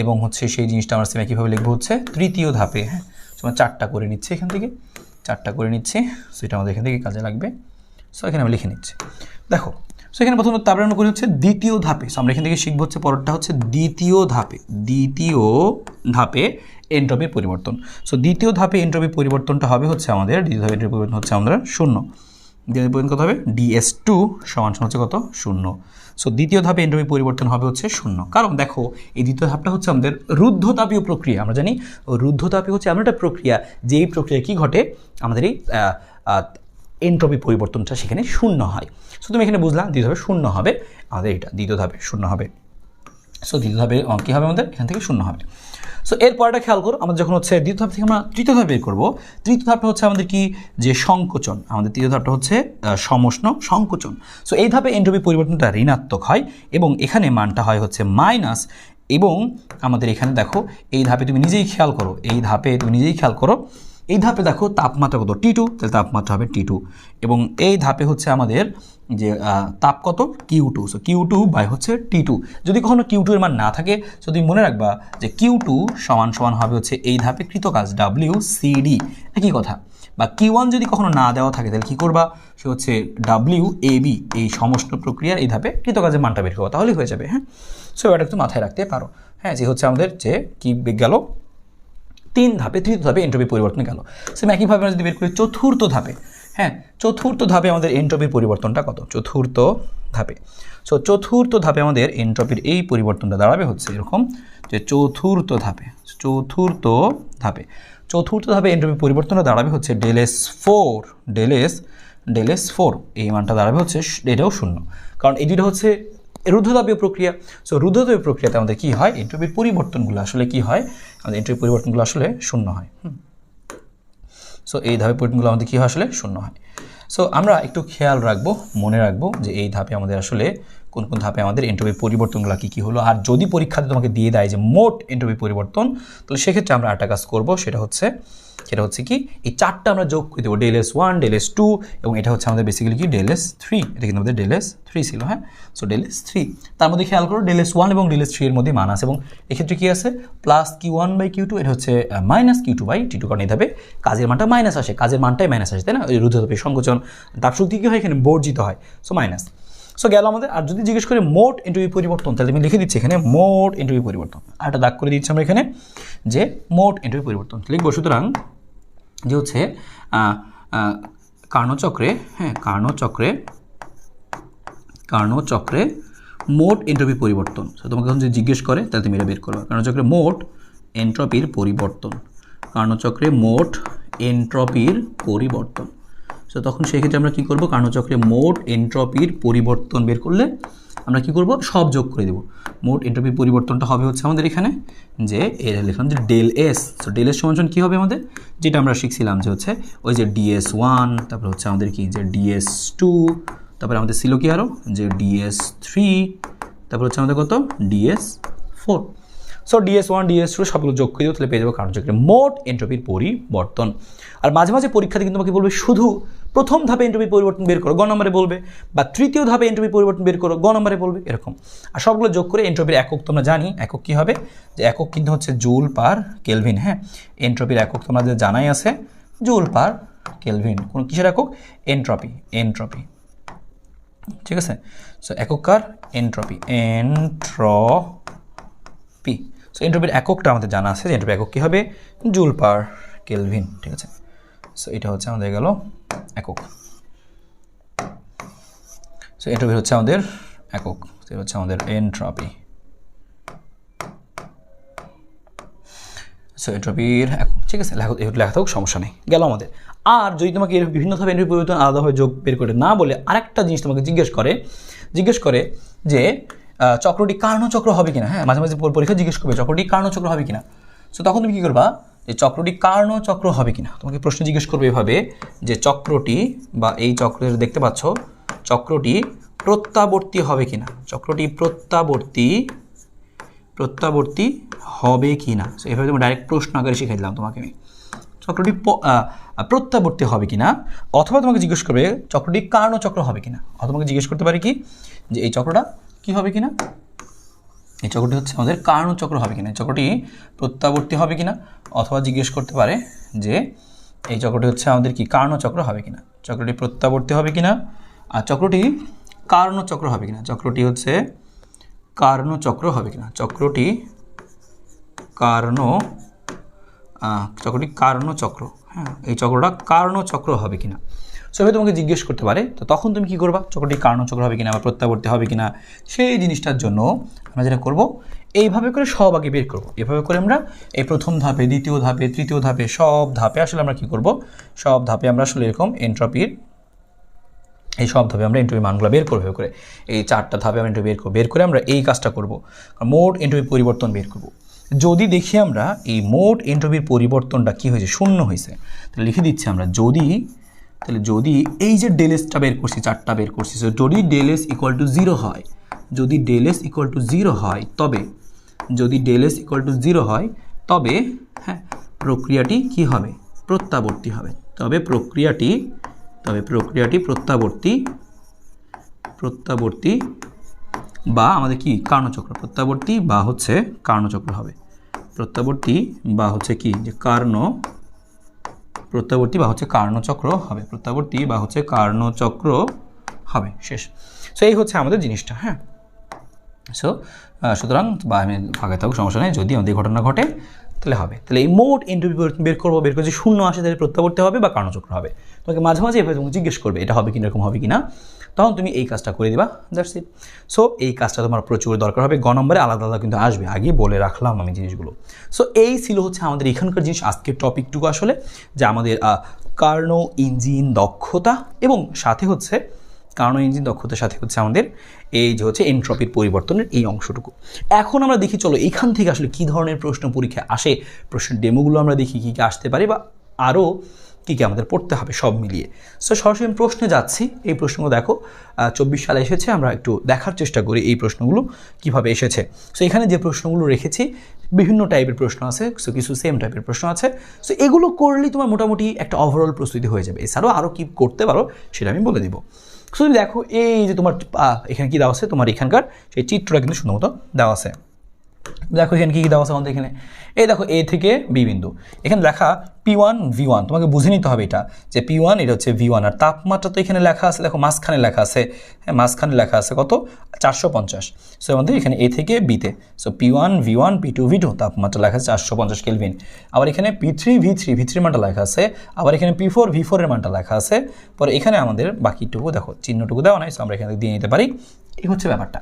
এবং হচ্ছে সেই জিনিসটা আমরা সেম একইভাবে লিখবো হচ্ছে তৃতীয় ধাপে। হ্যাঁ, আমরা 4টা করে নিচ্ছি এখান থেকে, 4টা করে নিচ্ছি। সো এটা আমাদের এখান থেকে কাজে লাগবে। সো এখানে আমি লিখে নিচ্ছি। দেখো, সো এখানে প্রথমত তারপরে আমরা করি হচ্ছে দ্বিতীয় ধাপে। সো আমরা এখান থেকে শিখবো হচ্ছে পরেরটা হচ্ছে দ্বিতীয় ধাপে এন্ট্রপির পরিবর্তন। সো দ্বিতীয় ধাপে এন্ট্রপির পরিবর্তনটা হবে হচ্ছে আমাদের, দ্বিতীয় ধাপে এন্ট্রপির পরিবর্তন হচ্ছে আমাদের 0। দ্বিতীয় পরিবর্তন কত হবে? DS2 সমান হচ্ছে কত? 0। সো দ্বিতীয় ধাপে এন্ট্রপি পরিবর্তন হবে হচ্ছে 0। কারণ দেখো এই দ্বিতীয় ধাপটা হচ্ছে আমাদের রুদ্ধতাপীয় প্রক্রিয়া। আমরা জানি রুদ্ধতাপীয় হচ্ছে এমন একটা প্রক্রিয়া, যেই প্রক্রিয়া কি ঘটে, আমাদের এই এন্ট্রপি পরিবর্তনটা সেখানে 0 হয়। সো তুমি এখানে বুঝলাম দ্বিতীয় ধাপে 0 হবে আমাদের, এটা দ্বিতীয় ধাপে 0 হবে। সো দ্বিতীয় ধাপে কী হবে আমাদের? এখান থেকে 0 হবে। সো এরপরটা খেয়াল করো, আমাদের যখন হচ্ছে দ্বিতীয় ধাপ থেকে আমরা তৃতীয় ধাপ বের করবো, তৃতীয় ধাপটা হচ্ছে আমাদের কি? যে সংকোচন। আমাদের তৃতীয় ধাপটা হচ্ছে সমষ্ণ সংকোচন। সো এই ধাপে এন্ট্রপি পরিবর্তনটা ঋণাত্মক হয়, এবং এখানে মানটা হয় হচ্ছে মাইনাস। এবং আমাদের এখানে দেখো এই ধাপে তুমি নিজেই খেয়াল করো, এই ধাপে দেখো তাপমাত্রা কত? T2, তাহলে তাপমাত্রা হবে T2। এবং এই ধাপে হচ্ছে আমাদের যে তাপ কত? Q2। সো Q2 বাই হচ্ছে T2। যদি কখনো Q2 এর মান না থাকে, সো তুমি মনে রাখবা যে Q2 সমান সমান হবে হচ্ছে এই ধাপে কৃত কাজ WCD, একই কথা। বা Q1 যদি কখনো না দেওয়া থাকে, তাহলে কী করবা? সে হচ্ছে WAB, এই সমষ্ণ প্রক্রিয়ার এই ধাপে কৃত কাজের মানটা বের করবা, তাহলেই হয়ে যাবে। হ্যাঁ, সো এটা একটু মাথায় রাখতে পারো। হ্যাঁ, যে হচ্ছে আমাদের যে কি গেল 3 ধাপে, তৃতীয় ধাপে এন্ট্রপি পরিবর্তন গেল। সেম একইভাবে আমরা যদি বের করি চতুর্থ ধাপে। হ্যাঁ, চতুর্থ ধাপে আমাদের এন্ট্রপির পরিবর্তনটা কত? চতুর্থ ধাপে। সো চতুর্থ ধাপে আমাদের এন্ট্রপির এই পরিবর্তনটা দাঁড়াবে হচ্ছে এরকম যে চতুর্থ ধাপে এন্ট্রপির পরিবর্তনটা দাঁড়াবে হচ্ছে ΔS4, এই মানটা দাঁড়াবে হচ্ছে, এটাও 0, কারণ এই দুটো হচ্ছে রুদ্ধতাপীয় প্রক্রিয়া। সো রুদ্ধতাপীয় প্রক্রিয়াতে আমাদের কী হয়? এন্ট্রপির পরিবর্তনগুলো আসলে কী হয়? আমাদের এন্ট্রপির পরিবর্তনগুলো আসলে 0 হয়। সো এই ধাপে পরিবর্তনগুলো আমাদের কী হয়? আসলে 0 হয়। সো আমরা একটু খেয়াল রাখবো, মনে রাখবো যে এই ধাপে আমাদের আসলে কোন কোন ধাপে আমাদের এন্ট্রপির পরিবর্তনগুলো কী কী হলো। আর যদি পরীক্ষাতে তোমাকে দিয়ে দেয় যে মোট এন্ট্রপি পরিবর্তন, তাহলে সেক্ষেত্রে আমরা একটা কাজ করবো, সেটা হচ্ছে কি? এই 4টা আমরা যোগ করে দেবো, ΔS1, ΔS2, এবং এটা হচ্ছে আমাদের বেসিক্যালি কি? ΔS3। এটা কিন্তু আমাদের ΔS3 ছিল। হ্যাঁ, সো ΔS3, তার মধ্যে খেয়াল করো ΔS1 এবং ΔS3 এর মধ্যে মান আছে, এবং এক্ষেত্রে কি আছে? প্লাস Q1 বাই Q2, এটা হচ্ছে মাইনাস Q2 বাই T2, কারণ এই ধাপে কাজের মানটা মাইনাস আসে, কাজের মানটাই মাইনাস আসে, তাই না? ওই রুদ্ধতাপীয় সংকোচন তাপশক্তি কী হয়? এখানে বর্জিত হয়, সো মাইনাস। সো গেল আমাদের। আর যদি জিজ্ঞেস করে মোট এন্ট্রপি পরিবর্তন, তাহলে আমি লিখে দিচ্ছি এখানে মোট এন্ট্রপি পরিবর্তন, আর একটা দাগ করে দিচ্ছি আমরা এখানে যে মোট এন্ট্রপি পরিবর্তন লিখবো। সুতরাং যে হচ্ছে কার্নোচক্রে, হ্যাঁ, কার্নোচক্রে মোট এন্ট্রপি পরিবর্তন। সো তোমাকে যখন যদি জিজ্ঞেস করে, তাহলে তুমি এটা বের করবে। কার্নোচক্রে মোট এন্ট্রপির পরিবর্তন, সো তখন সেক্ষেত্রে আমরা কী করবো? কার্নোচক্রে মোট এন্ট্রপির পরিবর্তন বের করলে আমরা কী করবো? সব যোগ করে দেবো। মোট এন্ট্রপির পরিবর্তনটা হবে হচ্ছে আমাদের এখানে যে লিখলাম যে ΔS। সো ΔS সমান কী হবে আমাদের? যেটা আমরা শিখছিলাম যে হচ্ছে ওই যে DS1, তারপরে হচ্ছে আমাদের কি যে DS2, তারপরে আমাদের ছিল কি আরও যে DS3, তারপরে হচ্ছে আমাদের কত? DS4। সো DS1, DS2 সবগুলো যোগ করে দেবো, তাহলে পেয়ে যাবো কার্নোচক্রে মোট এন্ট্রপির পরিবর্তন। আর মাঝে মাঝে পরীক্ষাতে কিন্তু তোমাকে বলবে শুধু প্রথম ধাপে এন্ট্রপি পরিবর্তন বের করো, গ নম্বরে বলবে, বা তৃতীয় ধাপে এন্ট্রপি পরিবর্তন বের করো, গ নম্বরে বলবে, এরকম। আর সবগুলো যোগ করে এন্ট্রপির একক তোমরা জানি, একক কী হবে, যে একক কিন্তু হচ্ছে জুল পার কেলভিন। হ্যাঁ, এন্ট্রপির একক তোমাদের জানাই আছে জুল পার কেলভিন। কোন কিসের একক? এন্ট্রপি, এন্ট্রপি, ঠিক আছে। সো এককার এন্ট্রপি, এন্ট্রপি। সো এন্ট্রপির এককটা আমাদের জানা আছে, যে এন্ট্রপি একক কী হবে, জুল পার কেলভিন, ঠিক আছে। সো এটা হচ্ছে আমাদের গেল একক। সো এন্ট্রপি হচ্ছে আমাদের একক, এটা হচ্ছে আমাদের এন্ট্রপি। সো এন্ট্রপির একক, ঠিক আছে, লেখা থাকুক, সমস্যা নেই, গেল আমাদের। আর যদি তোমাকে এর বিভিন্নভাবে এন্ট্রপি পরিবর্তন আলাদাভাবে যোগ বের করে না বলে আরেকটা জিনিস তোমাকে জিজ্ঞেস করে যে চক্রটি কার্ণচক্র হবে কিনা। হ্যাঁ, মাঝে মাঝে পরীক্ষা জিজ্ঞেস করবে চক্রটি কার্ণচক্র হবে কিনা। সো তখন তুমি কী করবা, যে চক্রটি কার্ণচক্র হবে কিনা, তোমাকে প্রশ্ন জিজ্ঞেস করবে এভাবে যে চক্রটি, বা এই চক্রের দেখতে পাচ্ছ চক্রটি প্রত্যাবর্তী হবে কিনা, চক্রটি প্রত্যাবর্তী হবে কিনা। সো এভাবে তুমি ডাইরেক্ট প্রশ্ন আকারে শিখিয়ে দিলাম তোমাকে আমি, চক্রটি প্রত্যাবর্তী হবে কিনা। অথবা তোমাকে জিজ্ঞেস করবে চক্রটি কার্ণচক্র হবে কিনা। অথবা তোমাকে জিজ্ঞেস করতে পারে কি, যে এই চক্রটা কি হবে কিনা, এই চক্রটি হচ্ছে আমাদের কার্ণচক্র হবে কিনা, চক্রটি প্রত্যাবর্তী হবে কিনা। অথবা জিজ্ঞেস করতে পারে যে এই চক্রটি হচ্ছে আমাদের কি কার্ণচক্র হবে কিনা, চক্রটি প্রত্যাবর্তী হবে কিনা, আর চক্রটি কার্ণচক্র হবে কিনা, চক্রটি হচ্ছে কার্ণচক্র হবে কিনা, চক্রটি কার্ণচক্র, হ্যাঁ, এই চক্রটা কার্ণচক্র হবে কিনা। সো এভাবে তোমাকে জিজ্ঞেস করতে পারে। তো তখন তুমি কি করবা, চক্রটি কার্ণচক্র হবে কিনা বা প্রত্যাবর্তী হবে কিনা, সেই জিনিসটার জন্য আমরা যেটা করব, এইভাবে করে সব আগে বের করব। এভাবে করে আমরা এই প্রথম ধাপে, দ্বিতীয় ধাপে, তৃতীয় ধাপে, সব ধাপে আসলে আমরা কি করব, সব ধাপে আমরা আসলে এরকম এন্ট্রপির এই সব ধাপে আমরা এন্ট্রপি মানগুলো বের করবো করে, এই 4টা ধাপে আমরা এন্ট্রপি বের করে আমরা এই কাজটা করব, মোট এন্ট্রপি পরিবর্তন বের করব। যদি দেখি আমরা এই মোট এন্ট্রপির পরিবর্তনটা কি হয়েছে, শূন্য হয়েছে, তাহলে লিখে দিচ্ছি আমরা যদি এই যে ডেলএসটা বের করছি, 4টা বের করছি, যদি ডেলএস ইকুয়াল টু 0 হয়, যদি ডেলএস ইকুয়াল টু 0 হয়, তবে যদি ডেলএস ইকুয়াল টু 0 হয়, তবে হ্যাঁ প্রক্রিয়াটি কি হবে, প্রত্যাবর্তী হবে। তবে প্রক্রিয়াটি প্রত্যাবর্তী বা আমাদের কি কার্ণচক্র, প্রত্যাবর্তী বা হচ্ছে কার্ণচক্র হবে, প্রত্যাবর্তী বা হচ্ছে কি, যে প্রত্যাবর্তী বা হচ্ছে কার্ণচক্র হবে, প্রত্যাবর্তী বা হচ্ছে কার্ণচক্র হবে, শেষ। সো এই হচ্ছে আমাদের জিনিসটা। হ্যাঁ, সুতরাং বা আমি ফাঁকে থাকুক, সমস্যা নেই, যদি আমাদের ঘটনা ঘটে তাহলে হবে। তাহলে এই মোট এন্ট্রপি বের করে যে শূন্য আসে তাহলে প্রত্যাবর্তী হবে বা কার্ণচক্র হবে। তোমাকে মাঝে মাঝে এভাবে তুমি জিজ্ঞেস করবে এটা হবে কিনা, এরকম হবে কিনা, তখন তুমি এই কাজটা করে দিবা, দ্যাটস ইট। সো এই কাজটা তোমার প্রচুর দরকার হবে, গ নম্বরে আলাদা আলাদা কিন্তু আসবে, আগে বলে রাখলাম আমি জিনিসগুলো। সো এই ছিল হচ্ছে আমাদের এখানকার জিনিস, আজকের টপিকটুকু আসলে, যে আমাদের কার্নো ইঞ্জিন দক্ষতা এবং সাথে হচ্ছে কার্নো ইঞ্জিন দক্ষতার সাথে হচ্ছে আমাদের এই যে হচ্ছে এন্ট্রপির পরিবর্তনের এই অংশটুকু। এখন আমরা দেখি, চলো এখান থেকে আসলে কী ধরনের প্রশ্ন পরীক্ষায় আসে, প্রশ্নের ডেমোগুলো আমরা দেখি কী কী আসতে পারে, বা আরও কী কী আমাদের পড়তে হবে সব মিলিয়ে। সো সরাসরি আমি প্রশ্নে যাচ্ছি, এই প্রশ্নগুলো দেখো 24 সালে এসেছে, আমরা একটু দেখার চেষ্টা করি এই প্রশ্নগুলো কীভাবে এসেছে। সো এখানে যে প্রশ্নগুলো রেখেছি বিভিন্ন টাইপের প্রশ্ন আছে, সো কিছু সেম টাইপের প্রশ্ন আছে। সো এগুলো করলেই তোমার মোটামুটি একটা ওভারঅল প্রস্তুতি হয়ে যাবে। এছাড়াও আরও কী করতে পারো সেটা আমি বলে দিব। সো তুমি দেখো এই যে তোমার এখানে কী দেওয়া আছে, তোমার এখানকার সেই চিত্রটা কিন্তু সুন্দর মতো দেওয়া আছে। দেখো এখানে কী কী দেওয়া আছে আমাদের এখানে, এই দেখো এ থেকে বি বিন্দু, এখানে লেখা P1 V1, তোমাকে বুঝে নিতে হবে এটা যে P1 এটা হচ্ছে V1, আর তাপমাত্রা তো এখানে লেখা আছে, দেখো মাঝখানে লেখা আছে, হ্যাঁ মাঝখানে লেখা আছে কত, 450। সো আমাদের এখানে এ থেকে বিতে, so P1 V1 P2 V2, তাপমাত্রা লেখা আছে 450 কেলভিন। আবার এখানে P3 V3 মানটা লেখা আছে, আবার এখানে P4 V4 এর মানটা লেখা আছে। পরে এখানে আমাদের বাকিটুকু দেখো চিহ্নটুকু দেওয়া নাই, সো আমরা এখানে দিয়ে নিতে পারি। এই হচ্ছে ব্যাপারটা,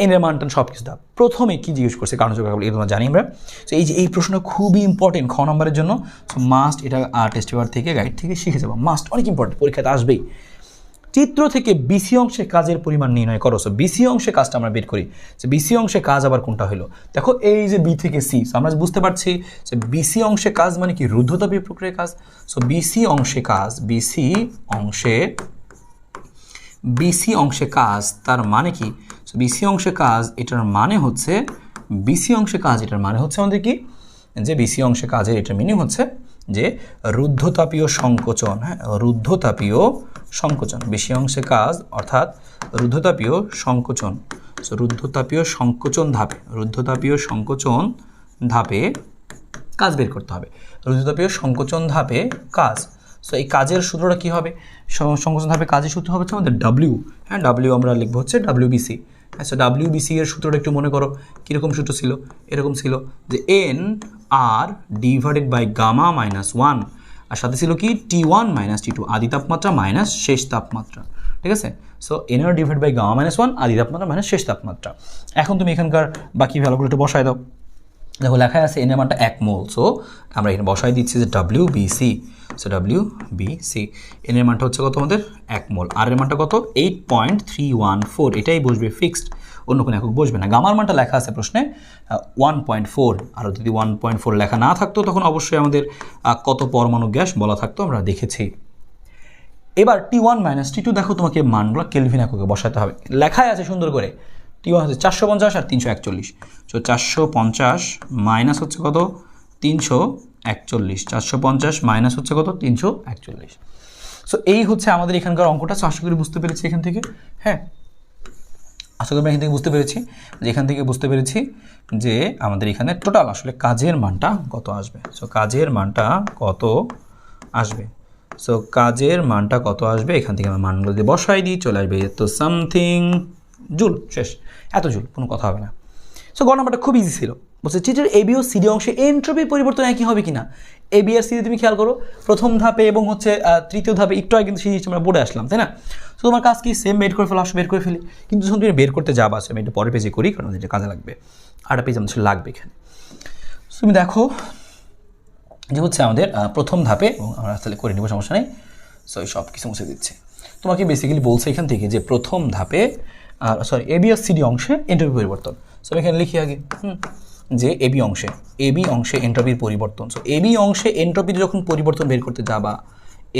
এই মানটান সব কিছু দাও। প্রথমে কী জিজ্ঞেস করছে, কার্ণচক্র এই তোমরা জানি আমরা। সো এই যে এই প্রশ্নটা খুবই ইম্পর্টেন্ট খ নম্বরের জন্য। সো মাস্ট এটা টেস্ট পেপার থেকে গাইড থেকে শিখে যাবো, মাস্ট অনেক ইম্পর্টেন্ট, পরীক্ষাতে আসবেই। চিত্র থেকে বিসি অংশে কাজের পরিমাণ নির্ণয় করো। সো বিসি অংশে কাজটা আমরা বের করি, যে বিসি অংশে কাজ আবার কোনটা হলো, দেখো এই যে বি থেকে সি, আমরা বুঝতে পারছি যে বিসি অংশে কাজ মানে কি, রুদ্ধতাপীয় প্রক্রিয়ার কাজ। সো বিসি অংশে কাজ তার মানে কি, বিসি অংশে কাজ এটার মানে হচ্ছে আমাদের কি, যে বিসি অংশে কাজের এটার মিনিং হচ্ছে যে রুদ্ধতাপীয় সংকোচন, হ্যাঁ রুদ্ধতাপীয় সংকোচন বেশি অংশে কাজ অর্থাৎ রুদ্ধতাপীয় সংকোচন। সো রুদ্ধতাপীয় সংকোচন ধাপে কাজ বের করতে হবে। রুদ্ধতাপীয় সংকোচন ধাপে কাজ। সো এই কাজের সূত্রটা কী হবে? সংকোচন ধাপে কাজের সূত্র হচ্ছে আমাদের ডাব্লিউ, হ্যাঁ ডাব্লিউ আমরা লিখবো হচ্ছে WBC। হ্যাঁ সো WBC এর সূত্রটা একটু মনে করো, কীরকম সূত্র ছিল? এরকম ছিল যে NR divided by gamma minus 1, আর সাথে ছিল কি T1 মাইনাস T2 আদি তাপমাত্রা মাইনাস শেষ তাপমাত্রা, ঠিক আছে? So NR divide by gamma minus 1 আদি তাপমাত্রা মাইনাস শেষ তাপমাত্রা। এখন তুমি এখানকার বাকি ভ্যালুগুলো একটু বসায় দাও। দেখো লেখা আছে এন এর মানটা 1 মোল, সো আমরা এখানে বসাই দিচ্ছি যে WBC। সো WBC এন এর মানটা হচ্ছে কত আমাদের? 1 মোল। আর এর মানটা কত? 8.314, এটাই বসবে ফিক্সড, অন্য কোনো একক বসবে না। গামার মানটা লেখা আছে প্রশ্নে 1.4, আর যদি 1.4 লেখা না থাকতো তখন অবশ্যই আমাদের কত পরমাণু গ্যাস বলা থাকতো, আমরা দেখেছি। এবার T1 মাইনাস T2 দেখো তোমাকে মানগুলো কেলভিন এককে বসাতে হবে। লেখাই আছে সুন্দর করে, T1 হচ্ছে 450 আর 341। সো 450 মাইনাস হচ্ছে কত? 341। 450 মাইনাস হচ্ছে কত? 341। সো এই হচ্ছে আমাদের এখানকার অঙ্কটা। সো আশা করি বুঝতে পেরেছি এখান থেকে, হ্যাঁ আশা করি এখান থেকে বুঝতে পেরেছি যে আমাদের এখানে টোটাল আসলে কাজের মানটা কত আসবে। সো কাজের মানটা কত আসবে এখান থেকে আমরা মানগুলো দিয়ে বসাই দিই, চলে আসবে তো সামথিং জুল, শেষ, এত জুল, কোনো কথা হবে না। সো গ নাম্বারটা খুব ইজি ছিল, বলছে চিত্রের এবি ও সিডি অংশে এনট্রপির পরিবর্তন একই হবে কিনা। এবি আর সিডি তুমি খেয়াল করো, প্রথম ধাপে এবং হচ্ছে তৃতীয় ধাপে একটু আগে কিন্তু সেই জিনিসটা আমরা পড়ে আসলাম, তাই না? তো তোমার কাজ কি সেম বের করে ফেলো, বের করে ফেলি। কিন্তু যখন তুমি বের করতে যাবা, আমি এটা পরের পেজে করি কারণ এটা কাজে লাগবে, আরেকটা পেজ আমাদের লাগবে এখানে। তুমি দেখো যে হচ্ছে আমাদের প্রথম ধাপে, আমরা আসলে করে নেবো, সমস্যা নেই। সো এই সব কিছু মুছে দিচ্ছে। তোমাকে বেসিক্যালি বলছে এখান থেকে যে প্রথম ধাপে এবি আর সিডি অংশে এনট্রপি পরিবর্তন। সো আমি এখানে লিখি আগে যে এবি অংশে এনট্রপির পরিবর্তন। সো এবি অংশে এনট্রপির যখন পরিবর্তন বের করতে যাবা,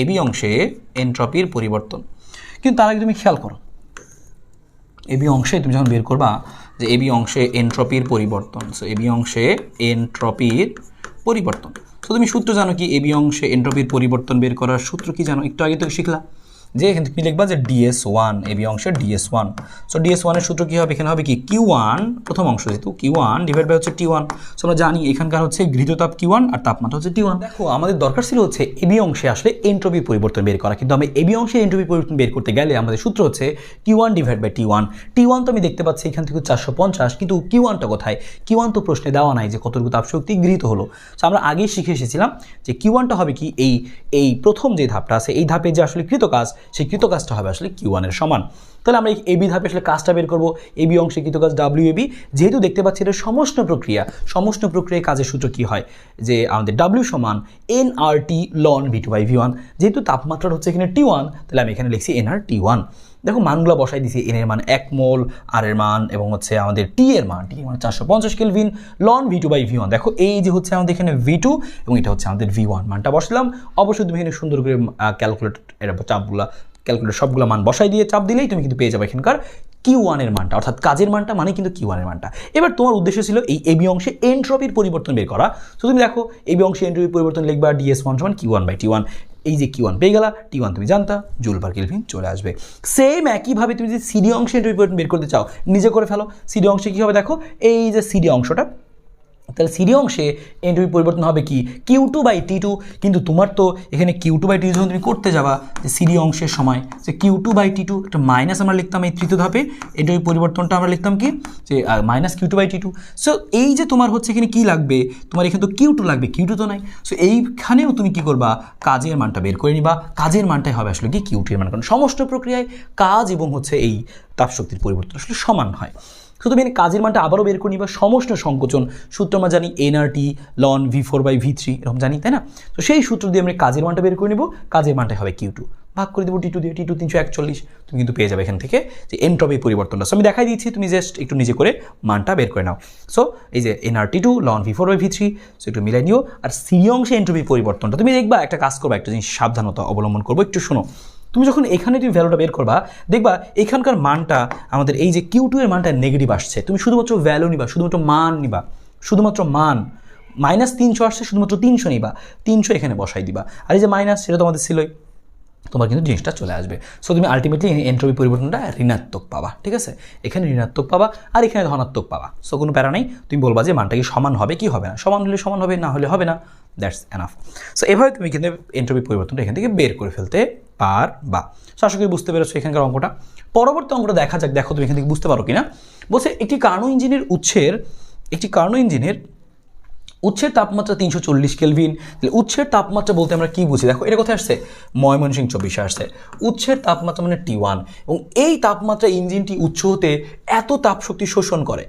এবি অংশে এনট্রপির পরিবর্তন, কিন্তু তার আগে তুমি খেয়াল করো এবি অংশে তুমি যখন বের করবা যে এবি অংশে এনট্রপির পরিবর্তন। সো এবি অংশে এনট্রপির পরিবর্তন, সো তুমি সূত্র জানো কি? এবি অংশে এনট্রপির পরিবর্তন বের করার সূত্র কি জানো? একটু আগে তো শিখলা যে এখানে তুমি লিখবা যে DS1, এবি অংশে DS1। সো DS1 এর সূত্র কী হবে? এখানে হবে কি Q1, প্রথম অংশ যেহেতু Q1 ডিভাইড বাই হচ্ছে T1। সো আমরা জানি এখানকার হচ্ছে গৃহীত তাপ Q1 আর তাপমাত্রা হচ্ছে T1। দেখো আমাদের দরকার ছিল হচ্ছে এবি অংশে আসলে এনট্রপির পরিবর্তন বের করা, কিন্তু আমি এবি অংশে এনট্রপির পরিবর্তন বের করতে গেলে আমাদের সূত্র হচ্ছে Q1 divide by T1। T1 তো আমি দেখতে পাচ্ছি এখান থেকে 450, কিন্তু Q1টা কোথায়? Q1 তো প্রশ্নে দেওয়া নাই যে কতটুকু তাপশক্তি গৃহীত হলো। সো আমরা আগেই শিখে এসেছিলাম যে Q1টা হবে কি এই প্রথম যে ধাপটা আছে, এই ধাপে যে আসলে কৃত কাজ, সেই কৃত কাজটা হবে আসলে Q1 এর সমান। তাহলে আমরা এই এবি ধাপে আসলে কাজটা বের করবো, এবি অংশে কৃত কাজ WAB। যেহেতু দেখতে পাচ্ছি এটা সমষ্ণ প্রক্রিয়ায় কাজের সূত্র কি হয়? যে আমাদের W সমান nRT ln V2/V1। যেহেতু তাপমাত্রা হচ্ছে এখানে T1, তাহলে আমি এখানে লিখছি nRT1। দেখো মানগুলো বসাই দিছি, এন এর মান 1 মোল, আর এর মান এবং হচ্ছে আমাদের টি এর মান 450 কেলভিন ln V2/V1। দেখো এই যে হচ্ছে আমাদের এখানে V2 এবং এটা হচ্ছে আমাদের V1, মানটা বসালাম। অবশ্যই তুমি এখানে সুন্দর করে ক্যালকুলেটর সবগুলো মান বসাই দিয়ে চাপ দিলেই তুমি কিন্তু পেয়ে যাবে এখানকার Q1 এর মানটা, অর্থাৎ কাজের মানটা মানে কিন্তু Q1 এর মানটা। এবার তোমার উদ্দেশ্য ছিল এই এবি অংশে এনট্রপির পরিবর্তন বের করা। তো তুমি দেখো এবি অংশে এনট্রপির পরিবর্তন লিখবা DS1 সমান Q1/T1। এই যে Q1 পেয়ে গেলা, T1 তুমি জানতা, জুল পার কেলভিন চলে আসবে। সেম একইভাবে তুমি যদি সিডি অংশে এনট্রপির পরিবর্তন বের করতে চাও, নিজে করে ফেলো। সিডি অংশে কী হবে দেখো, এই যে সিডি অংশটা, তাহলে সিডি অংশে এনট্রপি পরিবর্তন হবে কি Q2/T2। কিন্তু তোমার তো এখানে Q2/T2 যখন তুমি করতে যাবা যে সিডি অংশের সময় যে Q2/T2 একটা মাইনাস আমরা লিখতাম এই তৃতীয় ধাপে, এনট্রপি পরিবর্তনটা আমরা লিখতাম কি যে মাইনাস Q2/T2। সো এই যে তোমার হচ্ছে এখানে কি লাগবে, তোমার এখানে তো Q2 লাগবে, Q2 তো নাই। সো এইখানেও তুমি কি করবা, কাজের মানটা বের করে নিবা। কাজের মানটাই হবে আসলে কি Q2 এর মান, কারণ সমষ্ণ প্রক্রিয়ায় কাজ এবং হচ্ছে এই তাপশক্তির পরিবর্তন আসলে সমান হয়। তো তুমি কাজের মানটা আবারও বের করে নিবা। সমষ্ণ সংকোচন সূত্র আমরা জানি nRT ln V4/V3, এরকম জানি, তাই না? তো সেই সূত্র দিয়ে আমরা কাজের মানটা বের করে নিব। কাজের মানটা হবে Q2, ভাগ করে দেবো T2 দিয়ে, T2 341। তুমি কিন্তু পেয়ে যাবে এখান থেকে যে এনট্রপির পরিবর্তনটা। সো আমি দেখাই দিচ্ছি, তুমি জাস্ট একটু নিজে করে মানটা বের করে নাও। সো এই যে nRT2 ln V4/V3, সো একটু মিলাই নিও। আর সিডি অংশে এনট্রপির পরিবর্তনটা তুমি দেখবা, একটা কাজ করবা, একটা জিনিস সাবধানতা অবলম্বন করবো, একটু শোনো। তুমি যখন এখানে তুমি ভ্যালুটা বের করবা, দেখবা এখানকার মানটা আমাদের এই যে Q2 এর মানটা নেগেটিভ আসছে। তুমি শুধুমাত্র ভ্যালু নিবা, শুধুমাত্র মান নিবা, শুধুমাত্র মান -300 আসছে, শুধুমাত্র 300 নিবা, 300 এখানে বসাই দিবা, আর এই যে মাইনাস সেটা তোমাদের ছিলই, তোমার কিন্তু জিনিসটা চলে আসবে। সো তুমি আলটিমেটলি এন্ট্রপি পরিবর্তনটা ঋণাত্মক পাবা, ঠিক আছে, এখানে ঋণাত্মক পাবা আর এখানে ধনাত্মক পাবা। সো কোনো প্যারা নেই, তুমি বলবা যে মানটা কি সমান হবে কি হবে না, সমান হলে সমান হবে, না হলে হবে না, দ্যাটস এনাফ। সো এভাবে তুমি কিন্তু এন্ট্রপি পরিবর্তনটা এখান থেকে বের করে ফেলতে পারবা। সো আশা করি বুঝতে পেরেছো এখানকার অঙ্কটা। পরবর্তী অঙ্কটা দেখা যাক, দেখো তুমি এখান থেকে বুঝতে পারো কিনা। বলছে একটি কার্নো ইঞ্জিনের উৎসের তাপমাত্রা 340 কেলভিন। উৎসের তাপমাত্রা বলতে আমরা কি বুঝি, দেখো এটা কোথায় আসছে, ময়মনসিংহ 24 আসছে। উৎসের তাপমাত্রা মানে T1, এবং এই তাপমাত্রা ইঞ্জিনটি উৎস হতে এত তাপশক্তি শোষণ করে,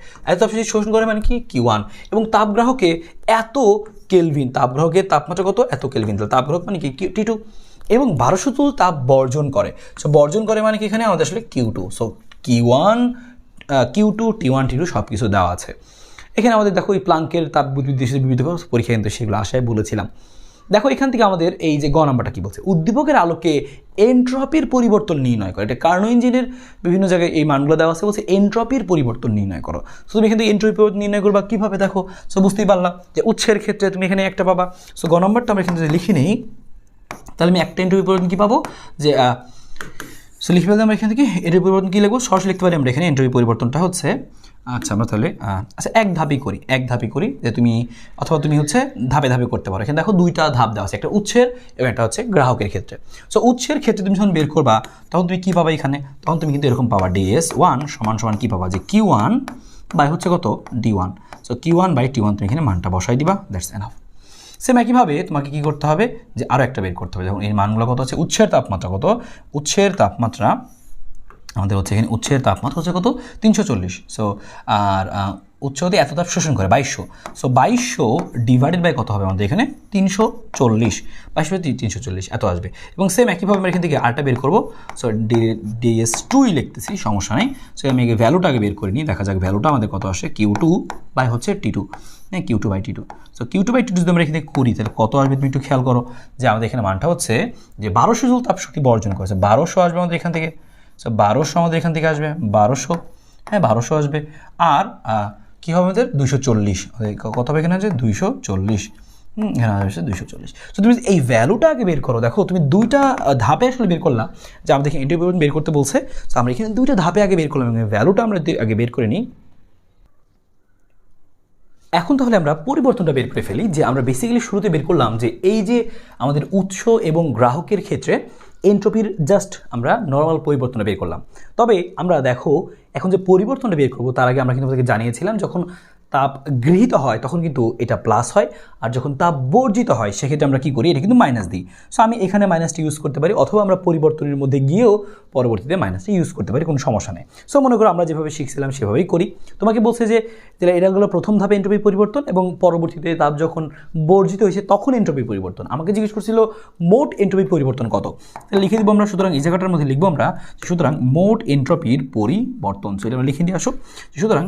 মানে কি Q1, এবং তাপগ্রাহকে এত কেলভিন, তাপগ্রাহকের তাপমাত্রা কত, এত কেলভিন, তাহলে তাপগ্রাহক মানে কি T2, এবং 1200 জুল তাপ বর্জন করে। সো বর্জন করে মানে কি, এখানে আমাদের আসলে Q2, so Q1 Q2 T1 T2 সব কিছু দেওয়া আছে এখানে আমাদের। দেখো এই প্লাঙ্কের তাপগতিবিদ্যা বিবিধ পরীক্ষা কিন্তু সেগুলো আশায় বলেছিলাম। দেখো এখান থেকে আমাদের এই যে গ নাম্বারটা কি বলছে, উদ্দীপকের আলোকে এন্ট্রপির পরিবর্তন নির্ণয় করে। এটা কার্নো ইঞ্জিনের বিভিন্ন জায়গায় এই মানগুলো দেওয়া আছে, বলছে এন্ট্রপির পরিবর্তন নির্ণয় করো। সো তুমি এখান থেকে এন্ট্রপি পরিবর্তন নির্ণয় করবা কীভাবে, দেখো সো বুঝতেই পারলাম যে উৎসের ক্ষেত্রে তুমি এখানে একটা পাবা। সো গ নাম্বারটা আমরা এখানে যদি লিখি নেই, তাহলে আমি একটা এন্ট্রপি পরিবর্তন কী পাবো, যে সো লিখে ফেলতে আমরা এখান থেকে এন্ট্রপি পরিবর্তন কী লিখবো, সরাসরি লিখতে পারি আমরা এখানে এন্ট্রপি পরিবর্তনটা হচ্ছে, আচ্ছা আমরা তাহলে আচ্ছা এক ধাপই করি যে তুমি, অথবা তুমি হচ্ছে ধাপে ধাপে করতে পারো। এখানে দেখো দুইটা ধাপ দেওয়া আছে, একটা উৎসের এবং একটা হচ্ছে গ্রাহকের ক্ষেত্রে। সো উৎসের ক্ষেত্রে তুমি যখন বের করবা তখন তুমি কী পাবা, এখানে তখন তুমি কিন্তু এরকম পাবা DS1 সমান সমান কী পাবা, যে Q1 বাই হচ্ছে কত D1। So Q1 by T1 তুমি এখানে মানটা বসাই দিবা, দ্যাটস এনাফ। সেম একইভাবে তোমাকে কী করতে হবে, যে আরও একটা বের করতে হবে। যখন এই মানগুলো কত হচ্ছে, উৎসের তাপমাত্রা কত, উৎসের তাপমাত্রা আমাদের হচ্ছে এখানে উৎসের তাপমাত্রা হচ্ছে কত 340। সো আর উৎস হতে এত তাপ শোষণ করে 2200। সো 2200 ডিভাইডেড বাই কত হবে আমাদের এখানে 340, 340 এত আসবে। এবং সেম একইভাবে আমরা এখান থেকে আরটা বের করবো। সো DS2ই লিখতেছি, সমস্যা নেই। সো আমি আগে ভ্যালুটা আগে বের করে নিই, দেখা যাক ভ্যালুটা আমাদের কত আসে, Q2 বাই হচ্ছে T2, হ্যাঁ Q2 by T2। So Q2 by T2 যদি আমরা এখানে করি তাহলে কত আসবে, তুমি একটু খেয়াল করো যে আমাদের এখানে মানটা হচ্ছে যে 1200 জুল তাপশক্তি বর্জন করেছে, 1200 আসবে আমাদের এখান থেকে। সো 1200 আমাদের এখান থেকে আসবে, 1200, হ্যাঁ 1200 আসবে। আর কী হবে আমাদের 240, কত হবে এখানে আছে 240, এখানে আসবে 240। সো তুমি এই ভ্যালুটা আগে বের করো। দেখো তুমি দুইটা ধাপে আসলে বের করলাম, যে আমাদের এখানে এন্ট্রপি বের করতে বলছে। সো আমরা এখানে দুইটা ধাপে আগে বের করলাম, এবং ভ্যালুটা আমরা আগে বের করে নিই। এখন তাহলে আমরা পরিবর্তনটা বের করে ফেলি, যে আমরা বেসিক্যালি শুরুতে বের করলাম যে এই যে আমাদের উৎস এবং গ্রাহকের ক্ষেত্রে এন্ট্রপির জাস্ট আমরা নর্মাল পরিবর্তনটা বের করলাম। তবে আমরা দেখো এখন যে পরিবর্তনটা বের করবো তার আগে আমরা কিন্তু আপনাদেরকে জানিয়েছিলাম, যখন তাপ গৃহীত হয় তখন কিন্তু এটা প্লাস হয়, আর যখন তাপ বর্জিত হয় সেক্ষেত্রে আমরা কী করি, এটা কিন্তু মাইনাস দিই। সো আমি এখানে মাইনাসটা ইউজ করতে পারি, অথবা আমরা পরিবর্তনের মধ্যে গিয়েও পরবর্তীতে মাইনাসটা ইউজ করতে পারি, কোনো সমস্যা নেই। সো মনে করো আমরা যেভাবে শিখছিলাম সেভাবেই করি। তোমাকে বলছে যে এটা হলো প্রথম ধাপে এন্ট্রপি পরিবর্তন, এবং পরবর্তীতে তাপ যখন বর্জিত হয়েছে তখন এন্ট্রপি পরিবর্তন। আমাকে জিজ্ঞেস করছিল মোট এন্ট্রপি পরিবর্তন কত, তাহলে লিখে দিব আমরা। সুতরাং এই জায়গাটার মধ্যে লিখবো আমরা, সুতরাং মোট এন্ট্রপির পরিবর্তন। সো এটা আমরা লিখে দিয়ে আসো, সুতরাং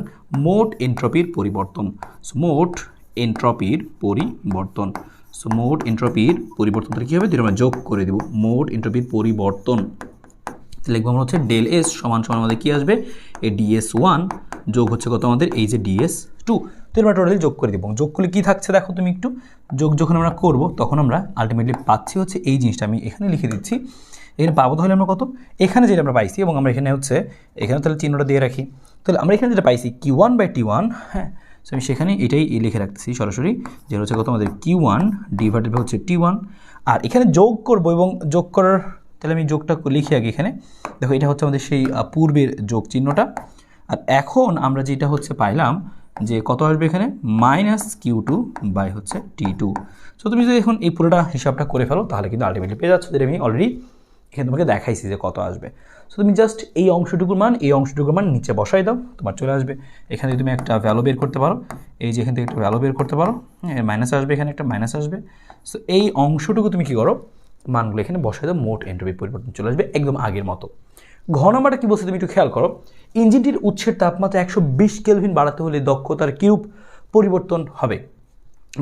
মোট এন্ট্রপির পরিবর্তন। সো মোট এন্ট্রপির পরিবর্তন। সো মোট এন্ট্রপির পরিবর্তনটা কী হবে, আমরা যোগ করে দেব, মোট এন্ট্রপির পরিবর্তন লিখবো আমরা হচ্ছে ডেল এস সমান সমান আমাদের কী আসবে, এই DS1 যোগ হচ্ছে কত আমাদের এই যে DS2। তো আমরা টোটালি যোগ করে দেবো। যোগ করলে কী থাকছে দেখো তুমি একটু, যোগ যখন আমরা করব তখন আমরা আলটিমেটলি পাচ্ছি হচ্ছে এই জিনিসটা, আমি এখানে লিখে দিচ্ছি। এখানে পাবো তাহলে আমরা কত, এখানে যেটা আমরা পাইছি, এবং আমরা এখানে হচ্ছে এখানে তাহলে চিহ্নটা দিয়ে রাখি। তাহলে আমরা এখানে যেটা পাইছি Q1 বাই T1, হ্যাঁ। সো আমি সেখানে এটাই লিখে রাখতেছি সরাসরি, যেটা হচ্ছে কত আমাদের Q1 ডিভাইডেড বাই হচ্ছে T1। আর এখানে যোগ করবো, এবং যোগ করার তাহলে আমি যোগটা লিখি আগে এখানে। দেখো এটা হচ্ছে আমাদের সেই পূর্বের যোগ চিহ্নটা। আর এখন আমরা যেটা হচ্ছে পাইলাম যে কত আসবে এখানে, -Q2 বাই হচ্ছে T2। সো তুমি যদি এখন এই পুরোটা হিসাবটা করে ফেলো তাহলে কিন্তু আলটিমেটলি পেয়ে যাচ্ছ, যেটা আমি অলরেডি এখানে তোমাকে দেখাইছি যে কত আসবে। সো তুমি জাস্ট এই অংশটুকুর মান নিচে বসাই দাও, তোমার চলে আসবে। এখানে তুমি একটা ভ্যালু বের করতে পারো, এই যে এখান থেকে একটা ভ্যালু বের করতে পারো, মাইনাস আসবে, এখানে একটা মাইনাস আসবে। সো এই অংশটুকু তুমি কী করো, মানগুলো এখানে বসাই দাও, মোট এন্ট্রপি পরিবর্তন চলে আসবে একদম আগের মতো। ঘ নাম্বারটা কী বলছে তুমি একটু খেয়াল করো, ইঞ্জিনটির উৎসের তাপমাত্রা 120 কেলভিন বাড়াতে হলে দক্ষতার কিরূপ পরিবর্তন হবে,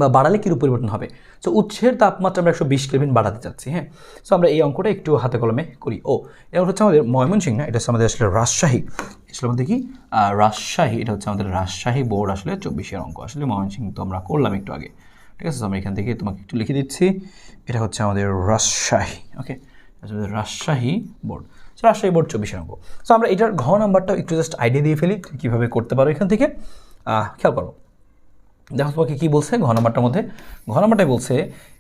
বা বাড়ালে কিরূপ পরিবর্তন হবে। সো উৎসের তাপমাত্রা আমরা 120 কেলভিন বাড়াতে চাচ্ছি, হ্যাঁ। সো আমরা এই অঙ্কটা একটু হাতে কলমে করি। এটা হচ্ছে আমাদের ময়মনসিংহ না, এটা হচ্ছে আমাদের আসলে রাজশাহী, আসলে আমাদের কি রাজশাহী, এটা হচ্ছে আমাদের রাজশাহী বোর্ড আসলে 24-এর অঙ্ক, আসলে ময়মনসিংহ তো আমরা করলাম একটু আগে। ঠিক আছে। আমি এখান থেকে তোমাকে একটু লিখে দিচ্ছি, এটা হচ্ছে আমাদের রাজশাহী। ওকে, রাজশাহী বোর্ড। রাজশাহী বোর্ড 24 অঙ্ক। সো আমরা এটার ঘ নাম্বারটা একটু জাস্ট আইডিয়া দিয়ে ফেলি কীভাবে করতে পারো এখান থেকে। খেয়াল করো, দেখো তোমাকে কী বলছে ঘ নাম্বারটার মধ্যে। ঘ নাম্বারটাই বলছে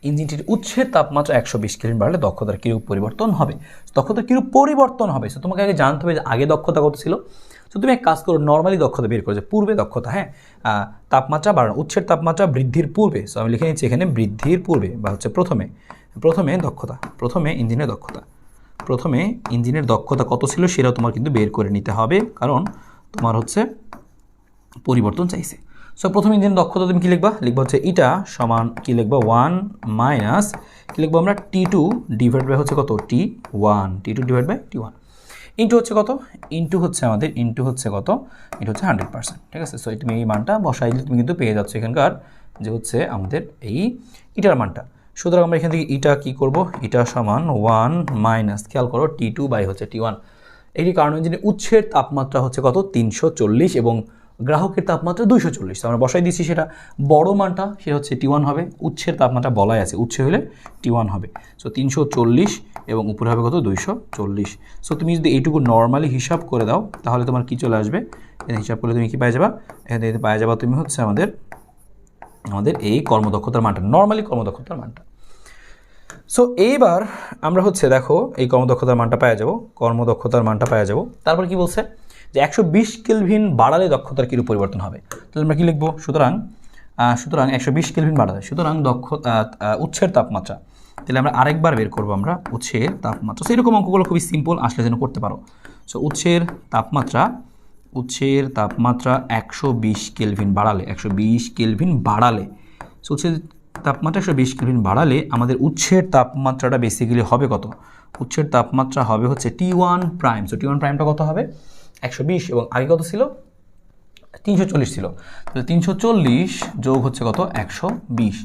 ইঞ্জিনটির উৎসের তাপমাত্রা 120 কেলভিন বাড়লে দক্ষতার কীরূপ পরিবর্তন হবে। দক্ষতার কীরূপ পরিবর্তন হবে, সো তোমাকে আগে জানতে হবে যে আগে দক্ষতা কত ছিল। সো তুমি এক কাজ করো, নর্মালি দক্ষতা বের করো যে পূর্বে দক্ষতা, হ্যাঁ, তাপমাত্রা বাড়ানো, উৎসের তাপমাত্রা বৃদ্ধির পূর্বে। সো আমি লিখে নিচ্ছি এখানে বৃদ্ধির পূর্বে বা হচ্ছে প্রথমে দক্ষতা, প্রথমে ইঞ্জিনের দক্ষতা কত ছিল সেটাও তোমার কিন্তু বের করে নিতে হবে, কারণ তোমার হচ্ছে পরিবর্তন চাইছে। সো প্রথম ইঞ্জিনের দক্ষতা তুমি কী লিখবা হচ্ছে ইটা সমান কী লিখবা 1 মাইনাস কী লিখবো আমরা T2 ডিভাইড বাই হচ্ছে কত T1, T2 divide by T1 into হচ্ছে কত, ইন্টু হচ্ছে 100%, ঠিক আছে। সো তুমি এই মানটা বসাই দিলে তুমি কিন্তু পেয়ে যাচ্ছ এখানকার যে হচ্ছে আমাদের এই ইটার মানটা। সুতরাং আমরা এখান থেকে ইটা কী করবো, ইটা সমান 1 মাইনাস খেয়াল করো T2 বাই হচ্ছে T1। এটি কারণ ইঞ্জিনের উৎসের তাপমাত্রা হচ্ছে কত 340 এবং গ্রাহকের তাপমাত্রা 240। আমরা বসাই দিচ্ছি, সেটা বড় মানটা সেটা হচ্ছে T1 হবে, উৎসের তাপমাত্রা বলাই আছে, উৎসে হলে T1 হবে। সো 340 এবং উপরে হবে কত 240। সো তুমি যদি এইটুকু নর্মালি হিসাব করে দাও তাহলে তোমার কি চলে আসবে, হিসাব করলে তুমি কি পাই যাবা, এখান থেকে পাই যাবা তুমি হচ্ছে আমাদের এই কর্মদক্ষতার মানটা, নর্মালি কর্মদক্ষতার মানটা। সো এইবার আমরা হচ্ছে দেখো এই কর্মদক্ষতার মানটা পাওয়া যাবো। তারপর কি বলছে যে 120 কেলভিন বাড়ালে দক্ষতার কীরূপ পরিবর্তন হবে। তাহলে আমরা কী লিখবো, সুতরাং 120 কেলভিন বাড়ালে, সুতরাং উৎসের তাপমাত্রা, তাহলে আমরা আরেকবার বের করবো আমরা উৎসের তাপমাত্রা। সো এরকম অঙ্কগুলো খুবই সিম্পল, আসলে যেন করতে পারো। সো উৎসের তাপমাত্রা 120 কেলভিন বাড়ালে, সো উৎসের তাপমাত্রা 120 কেলভিন বাড়ালে আমাদের উৎসের তাপমাত্রাটা বেসিক্যালি হবে কত, উৎসের তাপমাত্রা হবে হচ্ছে T1 প্রাইম। সো T1 প্রাইমটা কত হবে 120 এবং আগে কত ছিল 340 ছিল। তাহলে 340 যোগ হচ্ছে কত 120,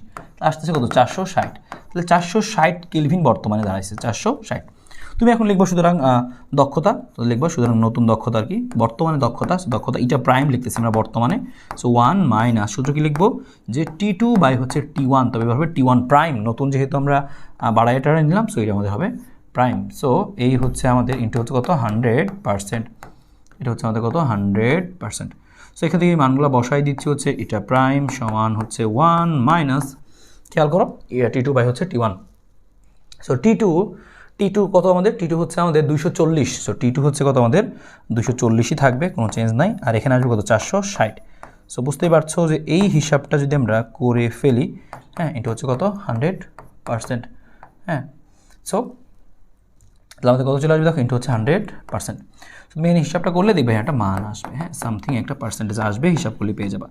আসতেছে কত 460। তাহলে 460 কেলভিন বর্তমানে দাঁড়াইছে 460। তুমি এখন লিখবো সুতরাং দক্ষতা, তো লিখবো সুতরাং নতুন দক্ষতা আর কি, বর্তমানে দক্ষতা এটা প্রাইম লিখতেছি আমরা বর্তমানে। সো 1 মাইনাস সূত্র কি লিখবো যে T2 বাই হচ্ছে T1, তবে এভাবে T1 প্রাইম, নতুন যেহেতু আমরা বাড়াইটা নিলাম, সো এটা আমাদের হবে প্রাইম। সো এই হচ্ছে আমাদের ইন্টু হচ্ছে কত 100%, এটা হচ্ছে আমাদের কত 100%। সো এখান থেকে মানগুলো বসাই দিচ্ছি হচ্ছে এটা প্রাইম সমান হচ্ছে 1 মাইনাস খেয়াল করো এটা T2 বাই হচ্ছে T1। সো T2 কত আমাদের, T2 হচ্ছে আমাদের 240। সো T2 হচ্ছে কত আমাদের 240ই থাকবে, কোনো চেঞ্জ নাই। আর এখানে আসবে কত 460। সো বুঝতেই পারছো যে এই হিসাবটা যদি আমরা করে ফেলি, হ্যাঁ, এটা হচ্ছে কত 100%, হ্যাঁ। সো তাহলে আমাদের কত চলে আসবে দেখো, ইন্টু হচ্ছে 100%। তুমি এখানে হিসাবটা করলে দেখবে একটা মান আসবে, হ্যাঁ, সামথিং একটা পার্সেন্টেজ আসবে, হিসাব করলে পেয়ে যাবা।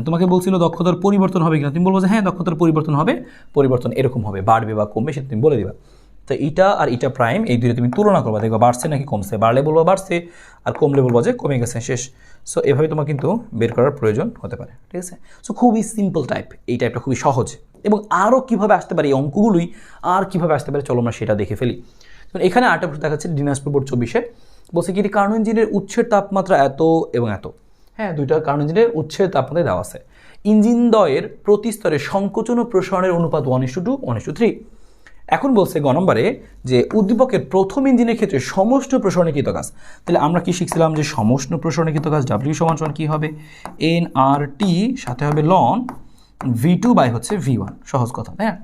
তোমাকে বলছিল দক্ষতার পরিবর্তন হবে কিনা, তুমি বলবো যে হ্যাঁ দক্ষতার পরিবর্তন হবে, পরিবর্তন এরকম হবে, বাড়বে বা কমবে সেটা তুমি বলে দিবা। তো এটা আর এটা প্রাইম, এই দুটো তুমি তুলনা করবা, দেখবা বাড়ছে নাকি কমছে, বাড়লে বলবো বাড়ছে আর কমলে বলবো যে কমে গেছে, শেষ। সো এভাবে তোমার কিন্তু বের করার প্রয়োজন হতে পারে, ঠিক আছে। সো খুবই সিম্পল টাইপ, এই টাইপটা খুবই সহজ। এবং আরও কীভাবে আসতে পারে এই অঙ্কগুলোই আর কীভাবে আসতে পারে চলো আমরা সেটা দেখে ফেলি। এখানে আরেকটা প্রশ্ন দেখাচ্ছে দিনাজপুর বোর্ড 24-এ, বলছে কি কার্নো ইঞ্জিনের উৎসের তাপমাত্রা এত এবং এত, হ্যাঁ, দুইটা কার্নো ইঞ্জিনের উৎসের তাপমাত্রায় দেওয়া আছে। ইঞ্জিন দ্বয়ের প্রতি স্তরে সংকোচন ও প্রসারণের অনুপাত 1:2 1:3। এখন বলছে গ নম্বরে যে উদ্দীপকের প্রথম ইঞ্জিনের ক্ষেত্রে সমষ্ণ প্রসারণীকৃত কাজ। তাহলে আমরা কি শিখছিলাম যে সমষ্ণ প্রসারণীকৃত কাজ W সমান কি হবে nRT, সাথে হবে লন V2 বাই হচ্ছে V1, সহজ কথা, তাই না।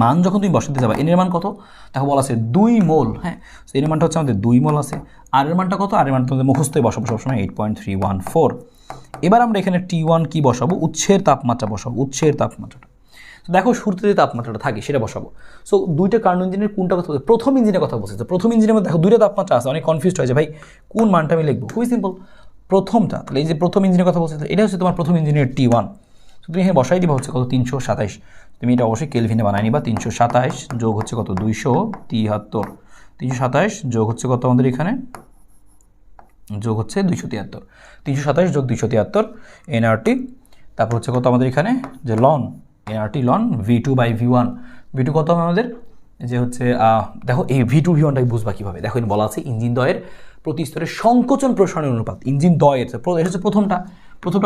মান যখন তুমি বসাতে যাবা, এনের মান কত দেখো বলা আছে 2 মোল, হ্যাঁ, এর মানটা হচ্ছে আমাদের 2 মোল আছে। আর এর মানটা কত, আর এর মানটা তোমাদের মুখস্থই বসাবো সবসময় 8.314। এবার আমরা এখানে T1 কি বসাবো, উৎসের তাপমাত্রা বসাবো, উৎসের তাপমাত্রাটা। তো দেখো শুরুতে যে তাপমাত্রাটা থাকে সেটা বসাবো। সো দুইটা কার্নো ইঞ্জিনের কোনটা কথা বলছে, প্রথম ইঞ্জিনের কথা বলছে। প্রথম ইঞ্জিনের মধ্যে দেখো দুইটা তাপমাত্রা আছে, অনেক কনফিউজড হয়ে যায় ভাই কোন মানটা আমি লিখবো। খুবই সিম্পল, প্রথমটা। তাহলে এই যে প্রথম ইঞ্জিনের কথা বলছে, এটা হচ্ছে তোমার প্রথম ইঞ্জিনের T1। তুমি এখানে বসাই দিবা হচ্ছে কত 327। তুমি এটা অবশ্যই কেলভিনে বানাই নিবা। 327 যোগ হচ্ছে কত 273, 327 যোগ হচ্ছে কত আমাদের এখানে যোগ হচ্ছে 273, 327 যোগ 273 nRT। তারপর হচ্ছে কত আমাদের এখানে যে loan nRT loan V2 by V1। V2 কত আমাদের যে হচ্ছে দেখো এই V2 V1টাকে বুঝবা কীভাবে, দেখো এখানে বলা আছে ইঞ্জিন দ্বয়ের প্রতি স্তরে সংকোচন প্রসারণের অনুপাত। ইঞ্জিন দ্বয়ের এটা হচ্ছে প্রথমটা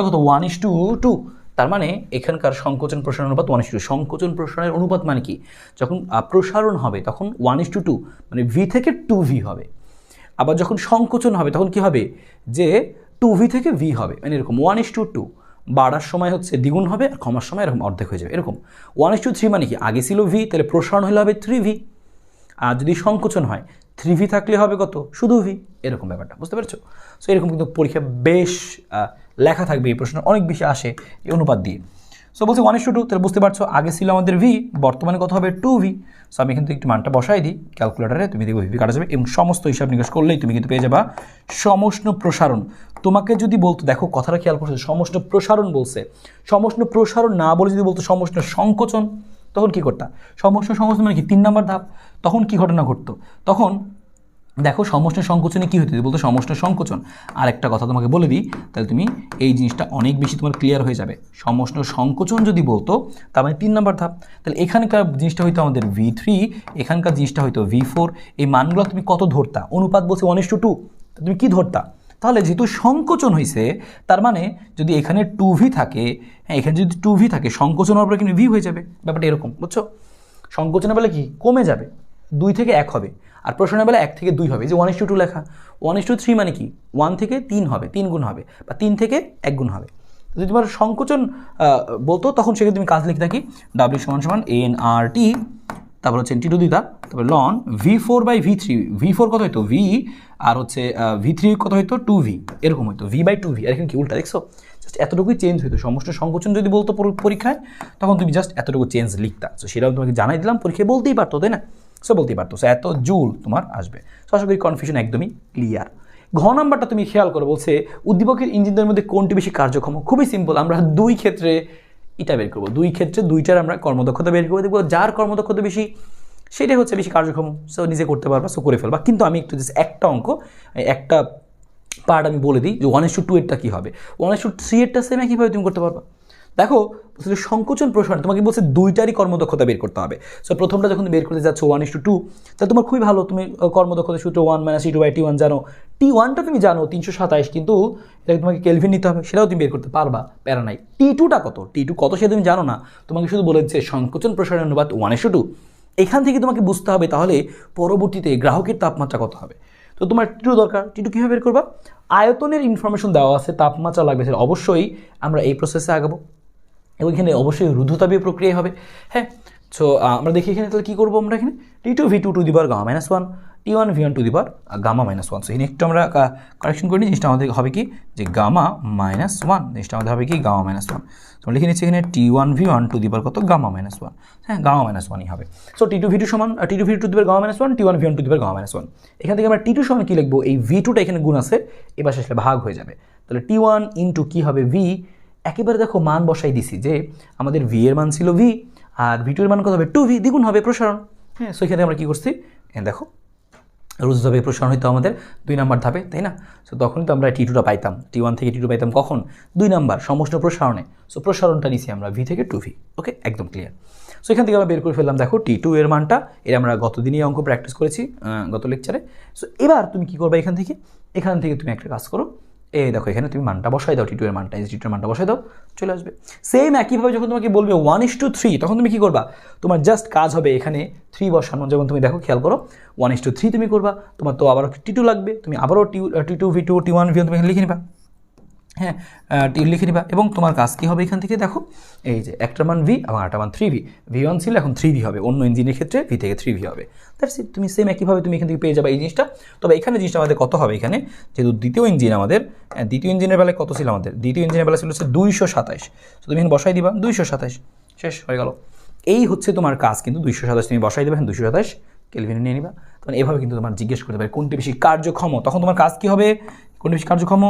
কত 1:2, তার মানে এখানকার সংকোচন প্রসারণ অনুপাত 1:2। সংকোচন প্রসারণের অনুপাত মানে কি, যখন প্রসারণ হবে তখন 1:2 মানে ভি থেকে 2v হবে। আবার যখন সংকোচন হবে তখন কি হবে, যে 2v থেকে v হবে, মানে এরকম 1:2। বাড়ার সময় হচ্ছে দ্বিগুণ হবে আর কমার সময় এরকম অর্ধেক হয়ে যাবে। এরকম 1:3 মানে কি, আগে ছিল v, তাহলে প্রসারণ হলে হবে 3v। আর যদি সংকোচন হয় 3v থাকলে হবে কত, শুধু v। এরকম ব্যাপারটা বুঝতে পারছো। সো এরকম কিন্তু পরীক্ষা বেশ লেখা থাকবে, এই প্রশ্ন অনেক বেশি আসে এই অনুপাত দিয়ে। সো বলছে 1:2, তাহলে বুঝতে পারছো আগে ছিল আমাদের v, বর্তমানে কত হবে 2v। সো আমি কিন্তু একটু মানটা বসাই দিই ক্যালকুলেটারে, তুমি দেখবে v কাটা যাবে এবং সমস্ত হিসাব নিকাশ করলেই তুমি কিন্তু পেয়ে যাবা সমষ্ণ প্রসারণ। তোমাকে যদি বলতো, দেখো কথাটা খেয়াল করছো, সমষ্ণ প্রসারণ বলছে, সমষ্ণ প্রসারণ না বলে যদি বলতো সমষ্ণ সংকোচন, তখন কি করতা, সমষ্ণ সংকোচন মানে কি 3 নম্বর ধাপ, তখন কি ঘটনা ঘটতো, তখন দেখো সমষ্ণ সংকোচনে কী হতো, বলতো সমষ্ণ সংকোচন। আর একটা কথা তোমাকে বলে দিই, তাহলে তুমি এই জিনিসটা অনেক বেশি তোমার ক্লিয়ার হয়ে যাবে। সমষ্ণ সংকোচন যদি বলতো তার মানে 3 নম্বর ধাপ, তাহলে এখানকার জিনিসটা হয়তো আমাদের v3, এখানকার জিনিসটা হয়তো v4। এই মানগুলো তুমি কত ধরতা, অনুপাত বলছে 1:2, তুমি কি ধরতা, তাহলে যেহেতু সংকোচন হয়েছে তার মানে যদি এখানে 2v থাকে, হ্যাঁ এখানে যদি 2v থাকে, সংকোচন হওয়ার পরে কিন্তু v হয়ে যাবে, ব্যাপারটা এরকম বুঝছো। সংকোচনের বেলা কি কমে যাবে, 2 থেকে 1 হবে, আর প্রসারণের বেলা 1 থেকে 2 হবে। যে 1:2 লেখা, 1:3 মানে কি 1 থেকে 3 হবে, 3 গুণ হবে, বা 3 থেকে 1 গুণ হবে। যদি তোমার সংকোচন বলতো তখন সেখানে তুমি কাজ লিখে থাকি w = nRT, তারপর হচ্ছে t টু দি পাওয়ার, তারপর ln v4/v3, v4 কত হইতো v, আর হচ্ছে v3 কত হইতো 2v, এরকম হইতো v/2v। আর এখানে কি উল্টা দেখছো, জাস্ট এতটুকুই চেঞ্জ হইতো। সমষ্ণ সংকোচন যদি বলতো পরীক্ষায় তখন তুমি জাস্ট এতটুকু চেঞ্জ লিখতা। সো সেটাও তোমাকে জানাই দিলাম, পরীক্ষায় বলতেই পারতো, তাই না। সো বলতেই পারতো, সো এত জুল তোমার আসবে। সো আশা করি কনফিউশন একদমই ক্লিয়ার। ঘ নাম্বারটা তুমি খেয়াল করো, বলছে উদ্দীপকের ইঞ্জিনদের মধ্যে কোনটি বেশি কার্যক্ষম। খুবই সিম্পল, আমরা 2 ক্ষেত্রে এটা বের করবো, 2 ক্ষেত্রে 2টার আমরা কর্মদক্ষতা বের করে দেবো, যার কর্মদক্ষতা বেশি সেটাই হচ্ছে বেশি কার্যক্ষম। সো নিজে করতে পারবা, সো করে ফেলবা। কিন্তু আমি একটু একটা অঙ্ক, একটা পার্ট আমি বলে দিই যে 1:2 এরটা কী হবে, 1:3 এরটা সেম কীভাবে তুমি করতে পারবা। দেখো সংকোচন প্রসারণ তোমাকে বলছে 2টারই কর্মদক্ষতা বের করতে হবে। সো প্রথমটা যখন বের করতে যাচ্ছ 1:2, তাহলে তোমার খুবই ভালো, তুমি কর্মদক্ষতা সূত্র 1 - E2/T1 জানো, T1টা তুমি জানো 327, কিন্তু এটাকে তোমাকে কেলভিন নিতে হবে, সেটাও তুমি বের করতে পারবা, প্যারা নাই। T2টা কত, T2 কত সেটা তুমি জানো না, তোমাকে শুধু বলেছে সংকোচন প্রসারণ অনুপাত 1:2। এখান থেকে তোমাকে বুঝতে হবে তাহলে পরবর্তীতে গ্রাহকের তাপমাত্রা কত হবে। তো তোমার T2 দরকার, T2 কীভাবে বের করবা, আয়তনের ইনফরমেশন দেওয়া আছে, তাপমাত্রা লাগবে, সেটা অবশ্যই আমরা এই প্রসেসে আগাবো এবং এখানে অবশ্যই রুদ্ধতাপীয় প্রক্রিয়া হবে। হ্যাঁ, সো আমরা দেখি এখানে তাহলে কী করবো, আমরা এখানে T2v2 to the power Γ-1, T1v1 to the power Γ-1। So এখানে একটু আমরা কারেকশন করে নিই, জিনিসটা আমাদের হবে কি যে Γ-1, জিনিসটা আমাদের হবে কি Γ-1। তোমরা লিখে নিচ্ছি এখানে T1v1 টু দি পাওয়ার কত Γ-1, হ্যাঁ Γ-1ই হবে। সো T2v2 সমান T2v2 to the power Γ-1, T1v1 to the power Γ-1। এখান থেকে আমরা T2 সমান কী লিখবো, এই v2টা এখানে গুণ আছে, এবার শেষে ভাগ হয়ে যাবে, তাহলে T1 ইন্টু কী হবে v, একেবারে দেখো মান বসাই দিছি যে আমাদের v এর মান ছিল v, আর v2 এর মান কত হবে 2v, দ্বিগুণ হবে প্রসারণ। হ্যাঁ, সো এখানে আমরা কী করছি, দেখো রুদ্ধতাপীয় প্রসারণ হইতো আমাদের 2 নম্বর ধাপে, তাই না। সো তখনই তো আমরা T2টা পাইতাম, T1 থেকে T2 পাইতাম কখন, 2 নম্বর সমষ্ণ প্রসারণে। সো প্রসারণটা নিছি আমরা v থেকে 2v। ওকে, একদম ক্লিয়ার। সো এখান থেকে আমরা বের করে ফেললাম, দেখো T2 এর মানটা, এর আমরা গতদিনই অঙ্ক প্র্যাকটিস করেছি গত লেকচারে। সো এবার তুমি কী করবে, এখান থেকে তুমি একটা কাজ করো, এই দেখো এখানে তুমি মানটা বসাই দাও, T2 এর মানটা, এই T2 এর মানটা বসাই দাও, চলে আসবে। সেম একইভাবে যখন তোমাকে বলবে 1:3, তখন তুমি কী করবা, তোমার জাস্ট কাজ হবে এখানে 3 বসানো। যেমন তুমি দেখো খেয়াল করো 1:3 তুমি করবা, তোমার তো আবারও T2 লাগবে, তুমি আবারও T2v2 T1v1 তুমি এখানে লিখে নিবা, হ্যাঁ লিখে নিবা। এবং তোমার কাজ কী হবে, এখান থেকে দেখো এই যে একটার মান v এবং আরেকটার মান 3v, v1 ছিল এখন 3v হবে, অন্য ইঞ্জিনের ক্ষেত্রে v থেকে 3v হবে। দ্যাটস ইট, তুমি সেম একইভাবে তুমি এখান থেকে পেয়ে যাবে এই জিনিসটা। তবে এখানে জিনিসটা আমাদের কত হবে, এখানে যেহেতু দ্বিতীয় ইঞ্জিন আমাদের, দ্বিতীয় ইঞ্জিনের বেলায় কত ছিল আমাদের, দ্বিতীয় ইঞ্জিনের বেলা ছিল হচ্ছে 227। তো তুমি এখানে বসাই দিবা 227, শেষ হয়ে গেল। এই হচ্ছে তোমার কাজ, কিন্তু 227 তুমি বসাই দেবে, 227 কেলভিনে নিয়ে নিবা। তখন এভাবে কিন্তু তোমার জিজ্ঞেস করতে পারে কোনটি বেশি কার্যক্ষম, তখন তোমার কাজ কী হবে, কোনটি বেশি কার্যক্ষম,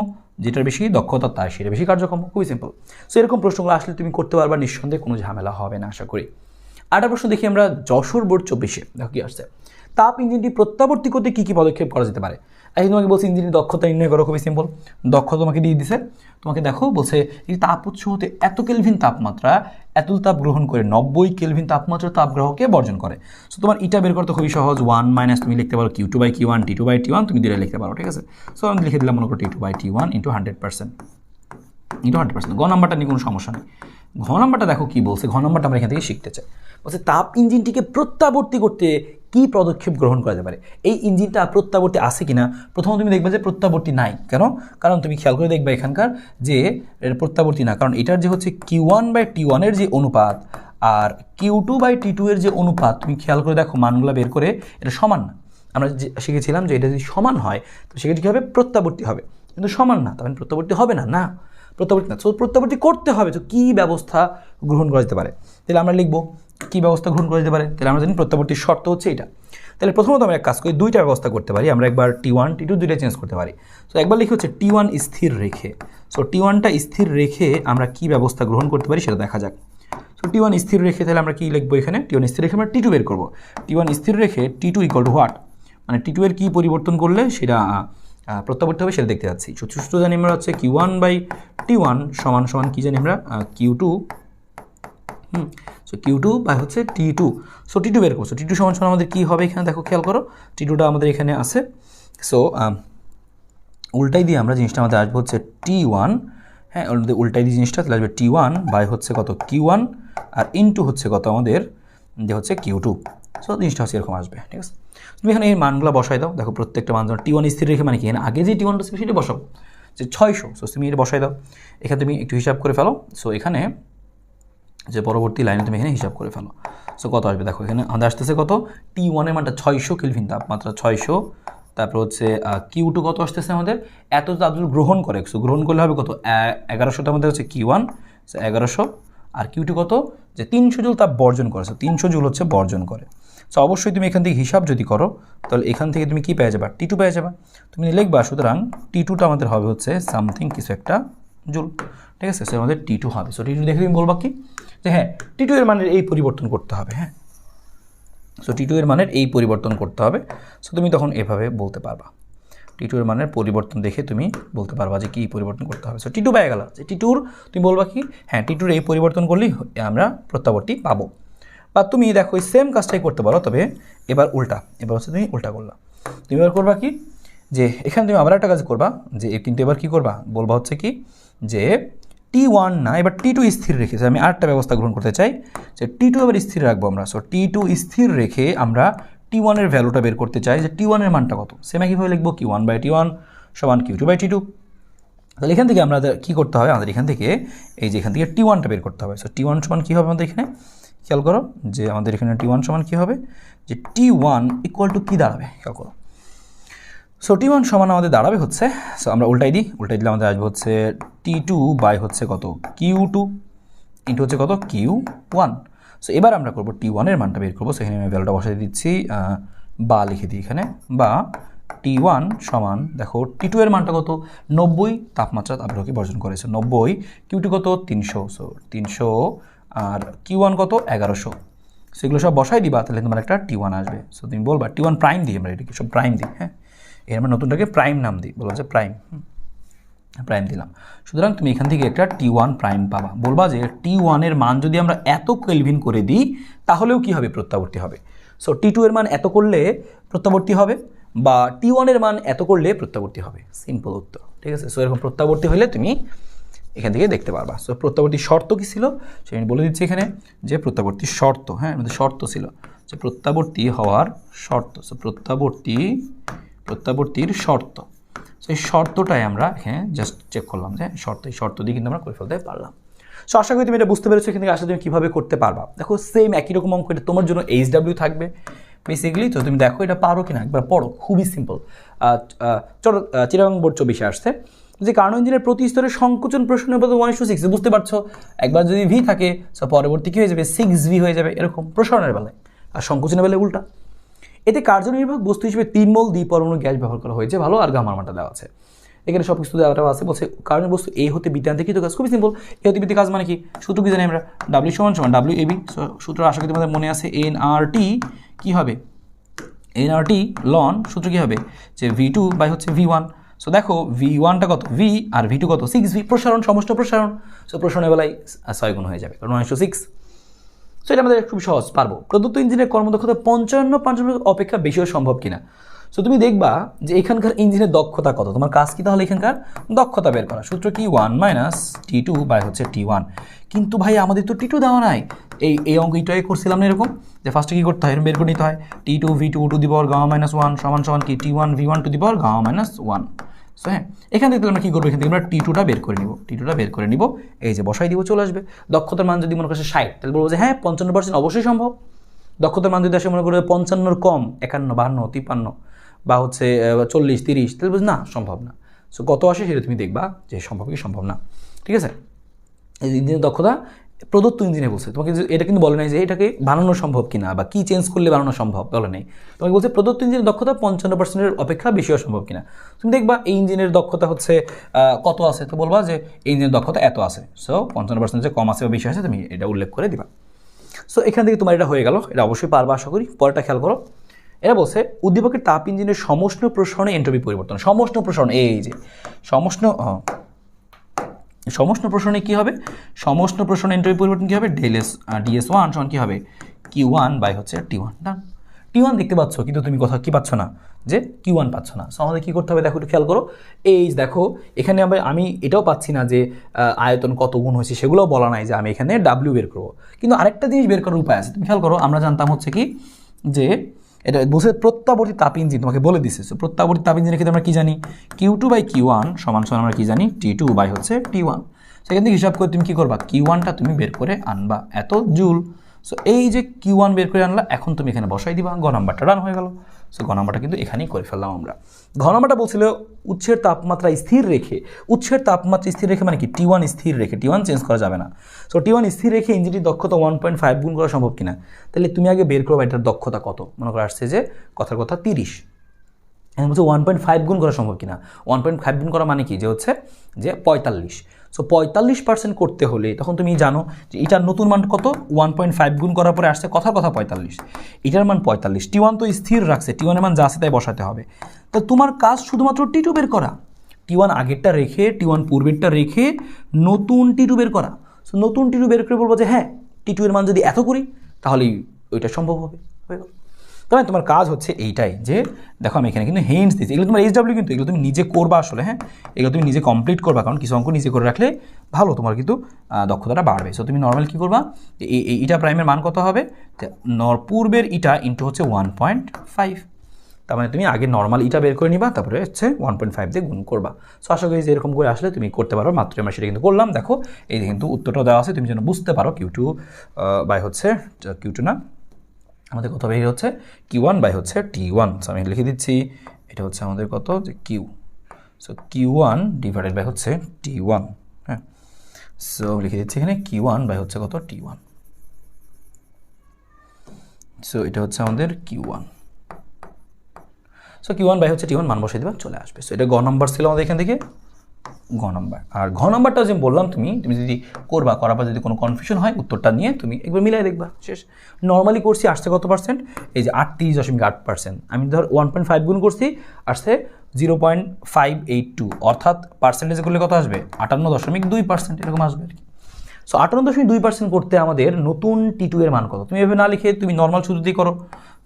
যেটার বেশি দক্ষতা তার সেটা বেশি কার্যক্ষম, খুবই সিম্পল। সো এরকম প্রশ্নগুলো আসলে তুমি করতে পারবা, নিঃসন্দেহে কোনো ঝামেলা হবে না আশা করি। আরেকটা প্রশ্ন দেখি আমরা, যশোর বোর্ড 24-এ দেখো কি আসছে, তাপ ইঞ্জিনটি প্রত্যাবর্তী করতে কী কী পদক্ষেপ করা যেতে পারে। এই তোমাকে বলছে ইঞ্জিনের দক্ষতা নির্ণয় করো, খুবই সিম্পল। দক্ষতা তোমাকে দিয়ে দিছে, তোমাকে দেখো বলছে এই তাপ উৎস হতে এত কেলভিন তাপমাত্রা এতল তাপ গ্রহণ করে 90 কেলভিন তাপমাত্রার তাপগ্রাহকে বর্জন করে। সো তোমার এটা বের করতে খুবই সহজ, 1 - তুমি লিখতে পারো Q2/Q1, T2/T1, তুমি দিলে লিখতে পারো, ঠিক আছে। সো আমি লিখে দিলাম মনে করো T2/T1 × 100%। এটা 100%। ঘ নাম্বারটা নিয়ে কোনো সমস্যা নেই। ঘ নাম্বারটা দেখো কী বলছে, ঘ নাম্বারটা আমরা এখান থেকে শিখতে চাই। বলছে তাপ ইঞ্জিনটিকে প্রত্যাবর্তী করতে কী পদক্ষেপ গ্রহণ করা যেতে পারে। এই ইঞ্জিনটা প্রত্যাবর্তী আছে কিনা, প্রথমত তুমি দেখবে যে প্রত্যাবর্তী নাই। কেন? কারণ তুমি খেয়াল করে দেখবে এখানকার যে এর প্রত্যাবর্তী না, কারণ এটার যে হচ্ছে Q1/T1 এর যে অনুপাত আর Q2/T2 এর যে অনুপাত, তুমি খেয়াল করে দেখো মানগুলো বের করে এটা সমান না। আমরা শিখেছিলাম যে এটা যদি সমান হয় তো সেক্ষেত্রে কী হবে, প্রত্যাবর্তী হবে, কিন্তু সমান না, তখন প্রত্যাবর্তী হবে না। না, প্রত্যাবর্তী না, তো প্রত্যাবর্তী করতে হবে। তো কী ব্যবস্থা গ্রহণ করা যেতে পারে, তাহলে আমরা লিখবো কী ব্যবস্থা গ্রহণ করা যেতে পারে। তাহলে আমরা জানি প্রত্যাবর্তীর শর্ত হচ্ছে এটা। তাহলে প্রথমত আমরা এক কাজ করি, দুইটা ব্যবস্থা করতে পারি আমরা, একবার T1 T2 দুইটা চেঞ্জ করতে পারি। তো একবার লিখি হচ্ছে T1 স্থির রেখে। সো T1টা স্থির রেখে আমরা কী ব্যবস্থা গ্রহণ করতে পারি সেটা দেখা যাক। সো T1 স্থির রেখে তাহলে আমরা কী লিখবো এখানে, T1 স্থির রেখে আমরা T2 বের করবো। T1 স্থির রেখে T2 ইকুয়াল টু হোয়াট, মানে T2 এর কী পরিবর্তন করলে সেটা প্রত্যাবর্তী হবে সেটা দেখতে যাচ্ছি। সূত্র জানি আমরা হচ্ছে Q1/T1 সমান সমান কী জানি আমরা, Q2 সো Q2 বাই হচ্ছে T2। সো T2 বের করছো, T2 সমান সমান আমাদের কী হবে এখানে দেখো খেয়াল করো, T2টা আমাদের এখানে আছে। সো উল্টাই দিয়ে আমরা জিনিসটা আমাদের আসবে হচ্ছে T1, হ্যাঁ উল্টাই দিয়ে জিনিসটা তাহলে আসবে T1 বাই হচ্ছে কত Q1 আর ইনটু হচ্ছে কত আমাদের যে হচ্ছে Q2। সো জিনিসটা হচ্ছে এরকম আসবে, ঠিক আছে। তুমি এখানে এই মানগুলো বসাই দাও, দেখো প্রত্যেকটা মান যেমন T1 স্থির রেখে মানে কি, এখানে আগে যে T1 ছিল সেটা বসাবো যে 600। সো তুমি এটা বসাই দাও, এখানে তুমি একটু হিসাব করে ফেলো। সো এখানে যে পরবর্তী লাইনে তুমি এখানে হিসাব করে ফেলো। সো কত আসবে দেখো, এখানে আমাদের আসতেছে কত, T1 এর মানটা 600 কেলভিন তাপমাত্রা 600, তারপর হচ্ছে Q2 কত আসতেছে আমাদের, এত তাপমাত্রা গ্রহণ করে। সো গ্রহণ করলে হবে কত, 1100 আমাদের হচ্ছে Q1 1100, আর Q2 কত, যে 300 জুল তাপ বর্জন করে। সো 300 জুল হচ্ছে বর্জন করে। সো অবশ্যই তুমি এখান থেকে হিসাব যদি করো তাহলে এখান থেকে তুমি কী পেয়ে যাবা, T2 পেয়ে যাবা। তুমি লিখবা সুতরাং T2টা আমাদের হবে হচ্ছে সামথিং কিছু একটা জুল, ঠিক আছে। সো আমাদের T2 হবে। সো T2 দেখে তুমি বলবা কি যে হ্যাঁ T2 এর মানের এই পরিবর্তন করতে হবে, হ্যাঁ। সো T2 এর মানের এই পরিবর্তন করতে হবে। সো তুমি তখন এভাবে বলতে পারবা, T2 এর মানের পরিবর্তন দেখে তুমি বলতে পারবা যে কী পরিবর্তন করতে হবে। সো T2 পেয়ে গেল, যে T2 তুমি বলবা কি, হ্যাঁ T2 এই পরিবর্তন করলেই আমরা প্রত্যাবর্তী পাবো। বা তুমি দেখো এই সেম কাজটাই করতে পারো, তবে এবার উল্টা, এবার হচ্ছে তুমি উল্টা করলা। তুমি এবার করবা কি, যে এখানে তুমি আবার একটা কাজ করবা, যে কিন্তু এবার কি করবা, বলবা হচ্ছে কি যে T1 না, এবার T2 স্থির রেখেছে। আমি আরেকটা ব্যবস্থা গ্রহণ করতে চাই যে T2 এবার স্থির রাখবো আমরা। সো T2 স্থির রেখে আমরা T1 এর ভ্যালুটা বের করতে চাই, যে T1 এর মানটা কত। সেম একইভাবে লিখবো Q1/T1 সমান Q2/T2। তাহলে এখান থেকে আমাদের কী করতে হবে, আমাদের এখান থেকে এই যে এখান থেকে T1টা বের করতে হবে। সো T1 সমান কী হবে আমাদের এখানে, খেয়াল করো যে আমাদের এখানে T1 সমান কী হবে, যে T1 ইকুয়াল টু কী দাঁড়াবে, খেয়াল করো। সো T1 সমান আমাদের দাঁড়াবে হচ্ছে, সো আমরা উল্টাই দিলে আমাদের আসবে হচ্ছে T2 বাই হচ্ছে কত Q2 ইন্টু হচ্ছে কত Q1। সো এবার আমরা করবো T1 এর মানটা বের করবো। সেখানে আমি ভ্যালুটা বসাই দিচ্ছি, বা লিখে দিই এখানে, বা T1 সমান দেখো T2 এর মানটা কত, 90 তাপমাত্রা আবরণী বর্জন করেছে 90, Q2 কত 300, সো 300 আর Q1 কত 1100। সেগুলো সব বসাই দিবা, তাহলে তোমার একটা T1 আসবে। সো তুমি বলবা T1 প্রাইম দিই, আমরা এটাকে সব প্রাইম দিই, হ্যাঁ এর আমরা নতুনটাকে প্রাইম নাম দিই, বলবো যে প্রাইম, প্রাইম দিলাম। সুতরাং তুমি এখান থেকে একটা T1 প্রাইম পাবা। বলবা যে T1 এর মান যদি আমরা এত কেলভিন করে দিই তাহলেও কি হবে, প্রত্যাবর্তী হবে। সো T2 এর মান এত করলে প্রত্যাবর্তী হবে, বা T1 এর মান এত করলে প্রত্যাবর্তী হবে, সিম্পল উত্তর, ঠিক আছে। সো এরকম প্রত্যাবর্তী হলে তুমি এখান থেকে দেখতে পারবা। সো প্রত্যাবর্তী শর্ত কী ছিল সেটা আমি বলে দিচ্ছি এখানে, যে প্রত্যাবর্তী শর্ত, হ্যাঁ আমাদের শর্ত ছিল যে প্রত্যাবর্তী হওয়ার শর্ত। সো প্রত্যাবর্তীর শর্ত। সো এই শর্তটাই আমরা এখানে জাস্ট চেক করলাম, যে এই শর্ত দিয়ে কিন্তু আমরা করে ফেলতে পারলাম। সো আশা করি তুমি এটা বুঝতে পেরেছো, এখান থেকে আসলে তুমি কীভাবে করতে পারবা। দেখো সেম একই রকম অঙ্ক, এটা তোমার জন্য HW থাকবে বেসিক্যালি। তো তুমি দেখো এটা পারো কিনা, একবার পড়ো, খুবই সিম্পল। চলো চিটাগাং বোর্ড 24 আসছে, যে কার্নো ইঞ্জিনের প্রতি স্তরে সংকোচন প্রশ্নের পদ্ধতি 1:6, বুঝতে পারছো। একবার যদি V থাকে সো পরবর্তী কী হয়ে যাবে, 6V হয়ে যাবে, এরকম প্রসারণের বেলায়। আর সংকোচনের বেলায় উল্টা। এতে কার্যনির্বাহক বস্তু হিসেবে 3 মোল দ্বিপরমাণু গ্যাস ব্যবহার করা হয়েছে, ভালো, আর গামার মানটা দেওয়া আছে। এখানে সব কিছু দেওয়াটা আছে, বলছে কার্বনিক বস্তু A হতে B তে কৃত কাজ, খুবই সিম্পল। A হতে B তে কাজ মানে কি, সূত্র কি জানি আমরা, W সমান WAB। সূত্র আশা করি তোমাদের মনে আছে, nRT কি হবে, nRT লন সূত্র কি হবে, যে V2 বাই হচ্ছে V1। সো দেখো V1টা কত V, আর V2 কত 6V, প্রসারণ সমস্ত প্রসারণ। সো প্রসারণের বেলায় 6 গুণ হয়ে যাবে, কারণ 1:6। সো এটা আমাদের খুব সহজ, পারবো। প্রদত্ত ইঞ্জিনের কর্মদক্ষতা 55 অপেক্ষা বেশি হওয়া সম্ভব কিনা। সো তুমি দেখবা যে এখানকার ইঞ্জিনের দক্ষতা কত, তোমার কাজ কি তাহলে এখানকার দক্ষতা বের করা। সূত্র কি 1 মাইনাস T2 বাই হচ্ছে T1। কিন্তু ভাই আমাদের তো T2 দেওয়া নাই, এই অঙ্ক এটাই করছিলাম না এরকম যে ফার্স্টে কী করতে হয়, এরকম বের করে নিতে হয় T2 V2 to the power gamma minus 1 সমান সমান কি T1 V1 to the power gamma minus 1। So হ্যাঁ, এখান থেকে আমরা কী করবো, এখান থেকে আমরা T2টা বের করে নিব, T2টা বের করে নিব, এই যে বসাই দিব, চলে আসবে। দক্ষতার মান যদি মনে করছে 60, তাহলে বলবো যে হ্যাঁ 55% অবশ্যই সম্ভব। দক্ষতার মান যদি আসে মনে করে 55-র কম, 51, 52, 53 বা হচ্ছে 40, 30, তাহলে বলছি না সম্ভব না। সো কত আসে সেটা তুমি দেখবা যে সম্ভব কি সম্ভব না। ঠিক আছে, এই ইঞ্জিনের দক্ষতা প্রদত্ত ইঞ্জিনে বলছে, তোমাকে এটা কিন্তু বলে নাই যে এটাকে বানানো সম্ভব কিনা বা কি চেঞ্জ করলে বানানো সম্ভব, বলে নাই। তোমাকে বলছে প্রদত্ত ইঞ্জিনের দক্ষতা 55%-এর অপেক্ষা বেশি হওয়া সম্ভব কিনা। তুমি দেখবা এই ইঞ্জিনের দক্ষতা হচ্ছে কত আছে, তো বলবা যে এই ইঞ্জিনের দক্ষতা এত আছে। সো 55% যে কম আছে বা বেশি আছে তুমি এটা উল্লেখ করে দিবা। সো এখান থেকে তোমার এটা হয়ে গেল, এটা অবশ্যই পারবা আশা করি। পরেরটা খেয়াল করো, এরা বলছে উদ্দীপকের তাপ ইঞ্জিনের সমষ্ণ প্রসারণে এন্ট্রপি পরিবর্তন। সমষ্ণ প্রসারণ, এই যে সমষ্ণ প্রসারণে কী হবে, সমষ্ণ প্রসারণে এন্ট্রপি পরিবর্তন কী হবে, DS1 সমান কী হবে Q1 বাই হচ্ছে T1। না T1 দেখতে পাচ্ছ, কিন্তু তুমি কোথাও কী পাচ্ছ না, যে Q1 পাচ্ছ না। সো আমাদের কী করতে হবে দেখো, একটু খেয়াল করো, এই দেখো এখানে আমি এটাও পাচ্ছি না যে আয়তন কত গুণ হয়েছে, সেগুলোও বলা নাই যে আমি এখানে W বের করবো। কিন্তু আরেকটা জিনিস বের করার উপায় আছে, তুমি খেয়াল করো, আমরা জানতাম হচ্ছে কি যে এটা বসে প্রত্যাবর্তী তাপ ইঞ্জিন তোমাকে বলে দিচ্ছে। সো প্রত্যাবর্তী তাপ ইঞ্জিনের ক্ষেত্রে আমরা কী জানি, Q2 বাই Q1 সমান সমান আমরা কী জানি T2 বাই হচ্ছে T1। সেখান থেকে হিসাব করে তুমি কী করবা, Q1টা তুমি বের করে আনবা এত জুল। সো এই যে Q1 বের করে আনলা, এখন তুমি এখানে বসাই দিবা, গ নাম্বারটা রান হয়ে গেল। সো গ নাম্বারটা কিন্তু এখানেই করে ফেললাম আমরা। ঘ নাম্বারটা বলছিল উৎসের তাপমাত্রা স্থির রেখে, উৎসের তাপমাত্রা স্থির রেখে মানে কি T1 স্থির রেখে, T1 চেঞ্জ করা যাবে না। সো T1 স্থির রেখে ইঞ্জিনটির দক্ষতা 1.5 গুণ করা সম্ভব কিনা। তাহলে তুমি আগে বের করো এটার দক্ষতা কত, মনে করে আসছে যে কথার কথা 30, এখন বলছে 1.5 গুণ করা সম্ভব কিনা। 1.5 গুণ করা মানে কি, যে হচ্ছে যে 45। সো 45% করতে হলে তখন তুমি জানো যে এটার নতুন মান কত, 1.5 গুণ করার পরে আসছে কথার কথা 45, এটার মান 45। T1 তো স্থির রাখছে, T1 এর মান যা আছে তাই বসাতে হবে। তো তোমার কাজ শুধুমাত্র T2 বের করা, T1 আগেরটা রেখে, T1 পূর্বেরটা রেখে নতুন T2 বের করা। সো নতুন T2 বের করে বলবো যে হ্যাঁ T2 এর মান যদি এত করি তাহলেই ওইটা সম্ভব হবে, হয়ে গেল। তবে তোমার কাজ হচ্ছে এইটাই, যে দেখো আমি এখানে কিন্তু হিন্টস দিচ্ছি, এগুলো তোমার HW, কিন্তু এগুলো তুমি নিজে করবা আসলে। হ্যাঁ, এগুলো তুমি নিজে কমপ্লিট করবা, কারণ কিছু অঙ্ক নিজে করে রাখলে ভালো, তোমার কিন্তু দক্ষতাটা বাড়বে। সো তুমি নর্মাল কী করবা, এই ইটা প্রাইমের মান কত হবে, পূর্বের ইটা ইন্টু হচ্ছে 1.5। তার মানে তুমি আগে নর্মাল ইটা বের করে নিবা, তারপরে হচ্ছে 1.5 দিয়ে গুণ করবা। সো আশা করি যে এরকম করে আসলে তুমি করতে পারো। মাত্র আমরা সেটা কিন্তু করলাম, দেখো এই কিন্তু উত্তরটাও দেওয়া আছে, তুমি যেন বুঝতে পারো Q2 বাই হচ্ছে Q2 না, আমাদের কত বের হচ্ছে Q1 বাই হচ্ছে T1। সো আমি লিখে দিচ্ছি, এটা হচ্ছে আমাদের কত, যে Q। So Q1 divided by হচ্ছে T1। হ্যাঁ, সো লিখে দিচ্ছি এখানে Q1 বাই হচ্ছে কত T1। সো এটা হচ্ছে আমাদের Q1। সো Q1 বাই হচ্ছে T1 মান বসে দিবা, চলে আসবে। সো এটা গ নাম্বার ছিল আমাদের এখান থেকে, ঘ নাম্বার। আর ঘ নাম্বারটা যে বললাম, তুমি যদি করার পর যদি কোনো কনফিউশন হয়, উত্তরটা নিয়ে তুমি একবার মিলাই দেখবা, শেষ। নর্মালি করছি আসছে কত পার্সেন্ট, এই যে 38.8%। আমি ধর 1.5 গুণ করছি, আসছে 0.582, অর্থাৎ পার্সেন্টেজ করলে কত আসবে, 58.2%, এরকম আসবে আর কি। সো 58.2% করতে আমাদের নতুন T2 এর মান কত, তুমি এভাবে না লিখে তুমি নর্মাল সূত্র দিয়ে করো,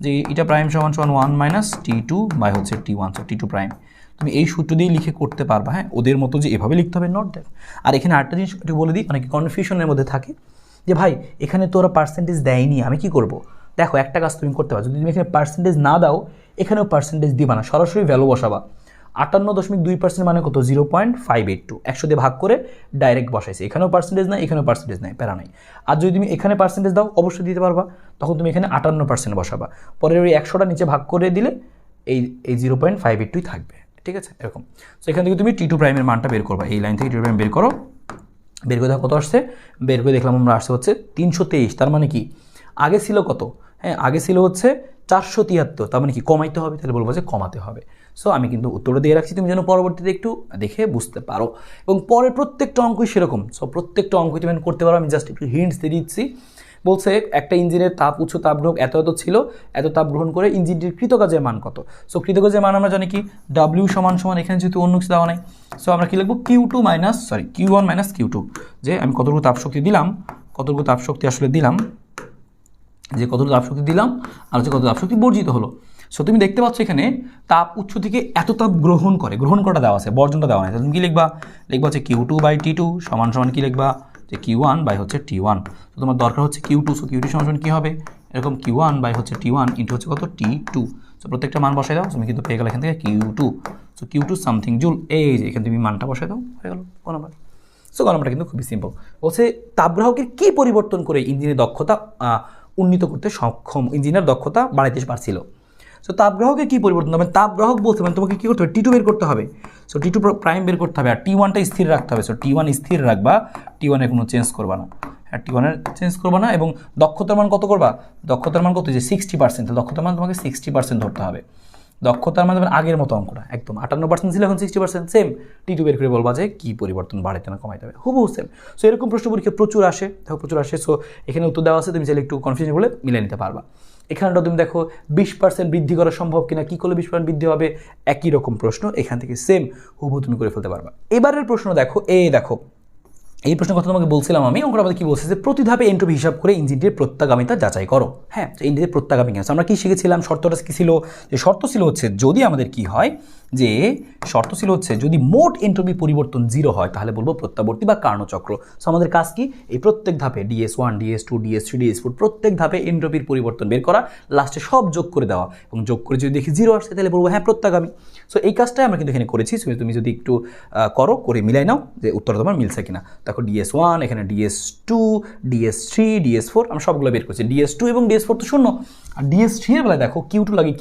যে এটা প্রাইম সমান সমান 1 মাইনাস T2 বাই হচ্ছে T1। সো T2 প্রাইম তুমি এই সূত্র দিয়ে লিখে করতে পারবা। হ্যাঁ, ওদের মতো যে এভাবে লিখতে হবে, নট দ্যাট। আর এখানে আরেকটা জিনিস একটু বলে দিই, অনেকে কনফিউশনের মধ্যে থাকে যে ভাই এখানে তো ওরা পার্সেন্টেজ দেয়নি, আমি কি করব। দেখো একটা কাজ তুমি করতে পারো, যদি তুমি এখানে পার্সেন্টেজ না দাও, এখানেও পার্সেন্টেজ দিবা না, সরাসরি ভ্যালু বসাবা। 58.2% মানে কত, 0.582, 100 দিয়ে ভাগ করে ডাইরেক্ট বসাইছে, এখানেও পার্সেন্টেজ নাই, এখানেও পার্সেন্টেজ নাই, প্যারা নাই। আর যদি তুমি এখানে পার্সেন্টেজ দাও, অবশ্যই দিতে পারবা, তখন তুমি এখানে 58% বসাবা, পরের ওই 100টা নিচে ভাগ করে দিলে এই 0.582 থাকবে, ঠিক আছে, এরকম। সো এখান থেকে তুমি T2 প্রাইমের মানটা বের করবা, এই লাইন থেকে T2 প্রাইম বের করো, বের করে দেখো কত আসছে, বের করে দেখলাম আমরা আসছে হচ্ছে 323। তার মানে কি আগে ছিল কত, হ্যাঁ আগে ছিল হচ্ছে 473, তার মানে কি কমাইতে হবে, তাহলে বলবো যে কমাতে হবে। সো আমি কিন্তু উত্তরটা দিয়ে রাখছি, তুমি যেন পরবর্তীতে একটু দেখে বুঝতে পারো, এবং পরের প্রত্যেকটা অঙ্কই সেরকম। সো প্রত্যেকটা অঙ্কই তুমি করতে পারো, আমি জাস্ট একটু হিন্টস দিয়ে দিচ্ছি। বলছে একটা ইঞ্জিনের তাপ উচ্চ তাপ গ্রহক এত ছিল, এত তাপ গ্রহণ করে ইঞ্জিনটির কৃতকাজের মান কত। সো কৃতকাজের মান আমরা জানি কি, W সমান সমান, এখানে যেহেতু অন্য কিছু দেওয়া নাই, সো আমরা কি লিখবো Q1 মাইনাস Q2, যে আমি কতটুকু তাপশক্তি দিলাম, কতটুকু তাপশক্তি আসলে দিলাম, যে কতটুকু তাপশক্তি দিলাম আর হচ্ছে কত তাপশক্তি বর্জিত হলো। সো তুমি দেখতে পাচ্ছ এখানে তাপ উৎস থেকে এত তাপ গ্রহণ করাটা দেওয়া আছে, বর্জনটা দেওয়া নেই। তুমি কি লিখবা হচ্ছে Q2/T2 সমান সমান কি লিখবা যে Q1/T1। তো তোমার দরকার হচ্ছে Q2, সো Q2 সমান সমান কী হবে এরকম Q1/T1 ইন্টু হচ্ছে কত T2। সো প্রত্যেকটা মান বসাই দাও, তুমি কিন্তু পেয়ে গেলে এখান থেকে Q2। So Q2 something joule, এই যে এখানে তুমি মানটা বসাই দাও, হয়ে গেল ক নাম্বার। সো ক নাম্বারটা কিন্তু খুবই সিম্পল। বলছে তাপগ্রাহকের কী পরিবর্তন করে ইঞ্জিনের দক্ষতা উন্নীত করতে সক্ষম, ইঞ্জিনের দক্ষতা বাড়াইতে পারছিল। সো তাপগ্রাহকে কী পরিবর্তন হবে, তাপগ্রাহক বলতে মানে তোমাকে কী করতে হবে, T2 বের করতে হবে। সো T2 প্রাইম বের করতে হবে, আর T1টা স্থির রাখতে হবে। সো T1 স্থির রাখবা, T1-এর কোনো চেঞ্জ করবা না, হ্যাঁ T1-এর চেঞ্জ করবা না। এবং দক্ষতার মান কত করবা, দক্ষতার মান কত, যে 60%, দক্ষতার মান তোমাকে 60% ধরতে হবে। দক্ষতার মান আগের মতো অঙ্কটা একদম 58% ছিল, এখন 60%, সেম। T2 বের করে বলবা যে কী পরিবর্তন বাড়াইতে না কমাইতে হবে, হুবহু সেম। সো এরকম প্রশ্ন পরীক্ষা প্রচুর আসে, দেখো প্রচুর আসে। সো এখানে উত্তর দেওয়া আছে, তুমি চাইলে একটু কনফিউশন বলে মিলিয়ে নিতে পারবা। এখানটা তুমি দেখো 20% বৃদ্ধি করা সম্ভব কিনা, কী করলে 20% বৃদ্ধি হবে, একই রকম প্রশ্ন এখান থেকে সেম হুবহু তুমি করে ফেলতে পারবা। এবারের প্রশ্ন দেখো, দেখো এই প্রশ্নের কথা তোমাকে বলছিলাম আমি, অঙ্কটা আমাদের কী বলছে যে প্রতি ধাপে এন্ট্রপি হিসাব করে ইঞ্জিনটির প্রত্যাগামিতা যাচাই করো। হ্যাঁ, ইঞ্জিনের প্রত্যাগামী কেন আমরা কী শিখেছিলাম, শর্তটা কী ছিল, যে শর্ত ছিল হচ্ছে যদি আমাদের কি হয়, যে শর্ত ছিল হচ্ছে যদি মোট এন্ট্রপি পরিবর্তন 0 হয় তাহলে বলবো প্রত্যাবর্তী বা কার্ণচক্র। সো আমাদের কাজ কি, এই প্রত্যেক ধাপে DS1, DS2, DS3, DS4 প্রত্যেক ধাপে এন্ট্রপির পরিবর্তন বের করা, লাস্টে সব যোগ করে দেওয়া, এবং যোগ করে যদি দেখি 0 আসছে তাহলে বলবো হ্যাঁ প্রত্যাগামী। সো এই কাজটাই আমরা কিন্তু এখানে করেছি। তুমি যদি একটু করে মিলাই নাও যে উত্তরটা তোমার মিলছে কিনা। দেখো DS1, এখানে DS2, DS3, DS4 আমরা সবগুলো বের করছি। DS2 এবং DS4 তো শূন্য, আর DS3 এর বেলায় দেখো Q2 লাগে,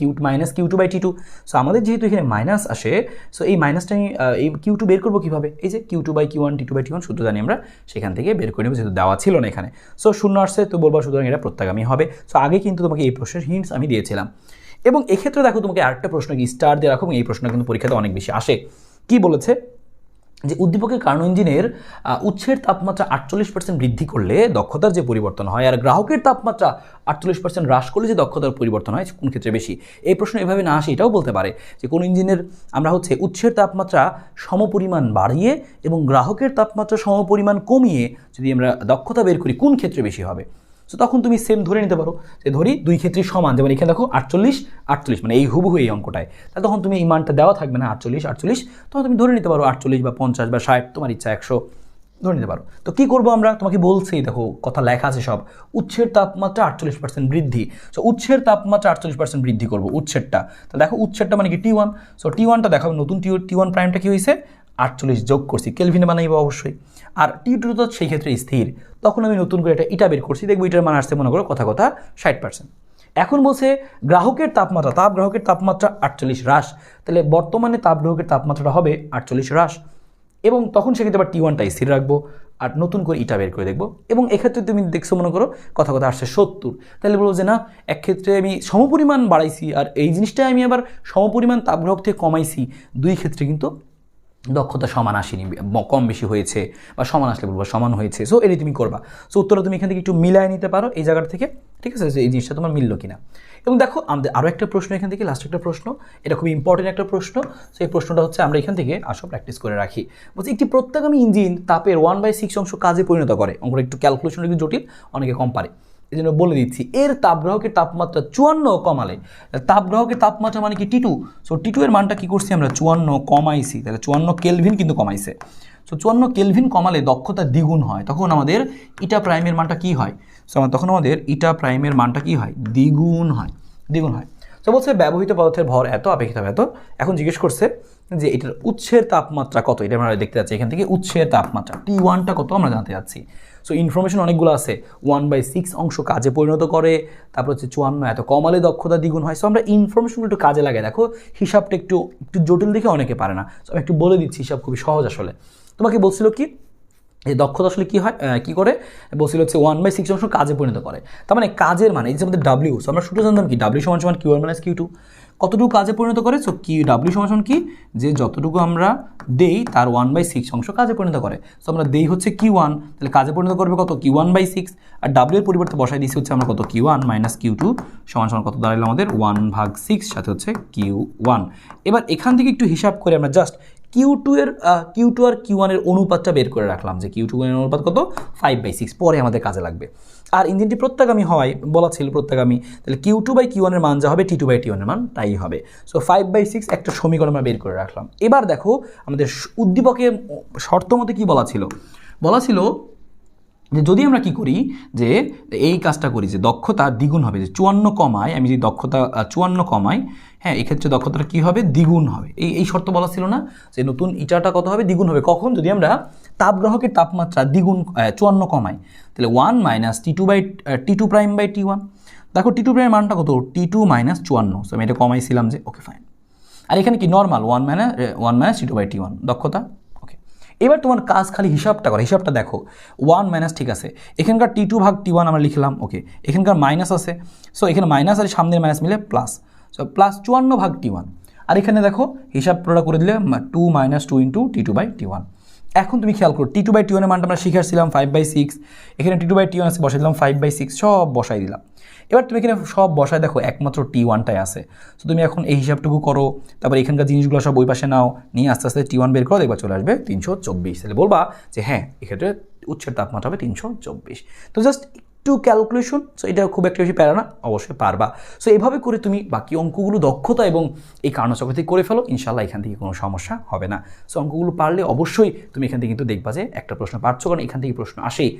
Q2/T2। সো আমাদের যেহেতু এখানে মাইনাস আসে, সো এই মাইনাসটা এই Q2 বের করবো কীভাবে, এই যে Q2/Q1, T2/T1 সূত্র জানি আমরা, সেখান থেকে বের করে নেব, যেহেতু দেওয়া ছিল না এখানে। সো শূন্য আসছে, তো বলবো সুতরাং এটা প্রত্যাগামী হবে। সো আগে কিন্তু তোমাকে এই প্রশ্নের হিন্টস আমি দিয়েছিলাম। এবং এক্ষেত্রে দেখো তোমাকে আরেকটা প্রশ্ন কি স্টার দিয়ে রাখো, এবং এই প্রশ্ন কিন্তু পরীক্ষাতে অনেক বেশি আসে। কি বলেছে, যে উদ্দীপকের কার্নো ইঞ্জিনের উৎসের তাপমাত্রা 48% বৃদ্ধি করলে দক্ষতার যে পরিবর্তন হয়, আর গ্রাহকের তাপমাত্রা 48% হ্রাস করলে যে দক্ষতার পরিবর্তন হয় কোন ক্ষেত্রে বেশি। এই প্রশ্ন এভাবে না আসে, এটাও বলতে পারে যে কোন ইঞ্জিনের আমরা হচ্ছে উৎসের তাপমাত্রা সমপরিমাণ বাড়িয়ে এবং গ্রাহকের তাপমাত্রা সমপরিমাণ কমিয়ে যদি আমরা দক্ষতা বের করি কোন ক্ষেত্রে বেশি হবে। সো তখন তুমি সেম ধরে নিতে পারো, যে ধরি দুই ক্ষেত্রেই সমান, যেমন এখানে দেখো 48 মানে এই হুবহু এই অঙ্কটায়, তাহলে তখন তুমি এই মানটা দেওয়া থাকবে না 48, তখন তুমি ধরে নিতে পারো 48 বা 50 বা 60, তোমার ইচ্ছা 100 ধরে নিতে পারো। তো কী করবো আমরা, তোমাকে বলছি দেখো কথা লেখা আছে সব, উৎসের তাপমাত্রা 48% বৃদ্ধি। সো উৎসের তাপমাত্রা 48% বৃদ্ধি করবো উৎসেরটা। তো দেখো উৎসেরটা মানে কি T1। সো T1টা দেখো নতুন T1 প্রাইমটা কি হয়েছে 48 যোগ করছি, কেলভিনে বানাইবো অবশ্যই। আর T2 তো সেই ক্ষেত্রে স্থির, তখন আমি নতুন করে এটা বের করছি, দেখবো এটার মান আসছে মনে করো কথা 60%। এখন বলছে গ্রাহকের তাপমাত্রা, গ্রাহকের তাপমাত্রা 48 হ্রাস, তাহলে বর্তমানে গ্রাহকের তাপমাত্রাটা হবে 48 হ্রাস, এবং তখন সেক্ষেত্রে আবার T1টাই স্থির রাখবো, আর নতুন করে ইটা বের করে দেখবো। এবং এক্ষেত্রে তুমি দেখছো মনে করো কথা আসছে 70, তাহলে বলবো যে না, এক ক্ষেত্রে আমি সমপরিমাণ বাড়াইছি, আর এই জিনিসটাই আমি আবার সমপরিমাণ তাপগ্রাহক থেকে কমাইছি, দুই ক্ষেত্রে কিন্তু দক্ষতা সমান আসেনি, কম বেশি হয়েছে, বা সমান আসলে বলবো সমান হয়েছে। সো এটাই তুমি করবা। সো উত্তরটা তুমি এখান থেকে একটু মিলাই নিতে পারো এই জায়গাটা থেকে, ঠিক আছে, যে এই জিনিসটা তোমার মিললো কিনা। এবং দেখো আমাদের আরও একটা প্রশ্ন এখান থেকে, লাস্ট একটা প্রশ্ন, এটা খুবই ইম্পর্টেন্ট একটা প্রশ্ন। সো এই প্রশ্নটা হচ্ছে আমরা এখান থেকে আসো প্র্যাকটিস করে রাখি। বলছি একটি প্রত্যাগামী ইঞ্জিন তাপের 1/6 অংশ কাজে পরিণত করে। অঙ্কটা একটু ক্যালকুলেশন একটু জটিল, অনেকে কম পারে, এই জন্য বলে দিচ্ছি। এর তাপগ্রাহকের তাপমাত্রা 54 কমালে, তাপগ্রাহকের তাপমাত্রা মানে কি T2। সো T2 এর মানটা কী করছি আমরা 54 কমাইছি, তাহলে 54 কেলভিন কিন্তু কমাইছে। সো 54 কেলভিন কমালে দক্ষতা দ্বিগুণ হয়, তখন আমাদের ইটা প্রাইমের মানটা কি হয়, তখন আমাদের ইটা প্রাইমের মানটা কি হয়, দ্বিগুণ হয়। তো বলছে ব্যবহৃত পদার্থের ভর এত, আপেক্ষিক এত। এখন জিজ্ঞেস করছে যে এটার উৎসের তাপমাত্রা কত, এটা আমরা দেখতে যাচ্ছি এখান থেকে। উৎসের তাপমাত্রা T1টা কত আমরা জানতে যাচ্ছি। সো ইনফরমেশন অনেকগুলো আছে, 1/6 অংশ কাজে পরিণত করে, তারপর হচ্ছে 54 এত কমালে দক্ষতা দ্বিগুণ হয়। সো আমরা ইনফরমেশনগুলো একটু কাজে লাগাই। দেখো হিসাবটা একটু জটিল দেখে অনেকে পারে না, সো আমি একটু বলে দিচ্ছি, হিসাব খুবই সহজ আসলে। তোমাকে বলছিল কি এই দক্ষতা আসলে কী হয়, কী করে বলছিল হচ্ছে 1/6 অংশ কাজে পরিণত করে, তার মানে কাজের মানে এই যে আমাদের W। সো আমরা সূত্র জানতাম কি W = Q1 - Q2, কতটুকু কাজে পরিণত করে। সো W = কি, যে যতটুকু আমরা দেই তার 1/6 অংশ কাজে পরিণত করে। সো আমরা দেই হচ্ছে Q1, তাহলে কাজে পরিণত করবে কত, Q1/6, আর W এর পরিবর্তে বসাই দিয়েছি হচ্ছে আমরা কত, Q1 - Q2 = কত দাঁড়ালো আমাদের 1/6, সাথে হচ্ছে Q1। এবার এখান থেকে একটু হিসাব করে আমরা জাস্ট Q2 আর Q1 এর অনুপাতটা বের করে রাখলাম, যে Q2 এর অনুপাত কত, 5/6, পরে আমাদের কাজে লাগবে। আর ইঞ্জিনটি প্রত্যাগামী হওয়ায় বলা ছিল প্রত্যাগামী, তাহলে Q2/Q1 এর মান যা হবে T2/T1 এর মান তাই হবে। সো 5/6 একটা সমীকরণ আমরা বের করে রাখলাম। এবার দেখো আমাদের উদ্দীপকের শর্ত মতে কী বলা ছিল, বলা ছিল যে যদি আমরা কি করি যে এই কাজটা করি যে দক্ষতা দ্বিগুণ হবে, যে 54 কমায়, আমি যদি দক্ষতা 54 কমাই, হ্যাঁ এক্ষেত্রে দক্ষতাটা কী হবে, দ্বিগুণ হবে। এই শর্ত বলা ছিল না যে নতুন ইটাটা কত হবে, দ্বিগুণ হবে। কখন? যদি আমরা তাপগ্রাহকের তাপমাত্রা দ্বিগুণ 54 কমাই, তাহলে 1 - T2'/T1। দেখো T2' এর মানটা কত, T2 - 54। সো আমি এটা কমাইছিলাম যে, ওকে ফাইন। আর এখানে কি নর্মাল 1 - T2/T1 দক্ষতা। এবার তোমার কাজ খালি হিসাবটা করো, হিসাবটা দেখো 1 মাইনাস, ঠিক আছে, এখানকার T2/T1 আমরা লিখলাম, ওকে, এখানকার মাইনাস আছে, সো এখানে মাইনাস আর সামনের মাইনাস মিলে প্লাস, সো প্লাস 54/T1। আর এখানে দেখো হিসাব পুরোটা করে দিলে 2 - 2 × T2/T1। এখন তুমি খেয়াল করো T2/T1 এর মানটা আমরা শিখাচ্ছিলাম 5/6, এখানে T2/T1 আছে, বসাই দিলাম 5/6, সব বসাই দিলাম। এবার তুমি এখানে সব বসায় দেখো একমাত্র T1টাই আছে। তো তুমি এখন এই হিসাবটুকু করো, তারপর এখানকার জিনিসগুলো সব ওই পাশে নাও, নিয়ে আস্তে আস্তে T1 বের করো, দেখবা চলে আসবে 324। তাহলে বলবা যে হ্যাঁ এক্ষেত্রে উচ্ছের তাপমাত্রা হবে 324। তো জাস্ট একটু ক্যালকুলেশন, সো এটা খুব একটা বেশি প্যারা না, অবশ্যই পারবা। সো এইভাবে করে তুমি বাকি অঙ্কগুলো দক্ষতা এবং এই কার্ণচক্র থেকে করে ফেলো, ইনশাল্লাহ এখান থেকে কোনো সমস্যা হবে না। সো অঙ্কগুলো পারলে অবশ্যই তুমি এখান থেকে কিন্তু দেখবা যে একটা প্রশ্ন পারছো, কারণ এখান থেকে প্রশ্ন আসেই।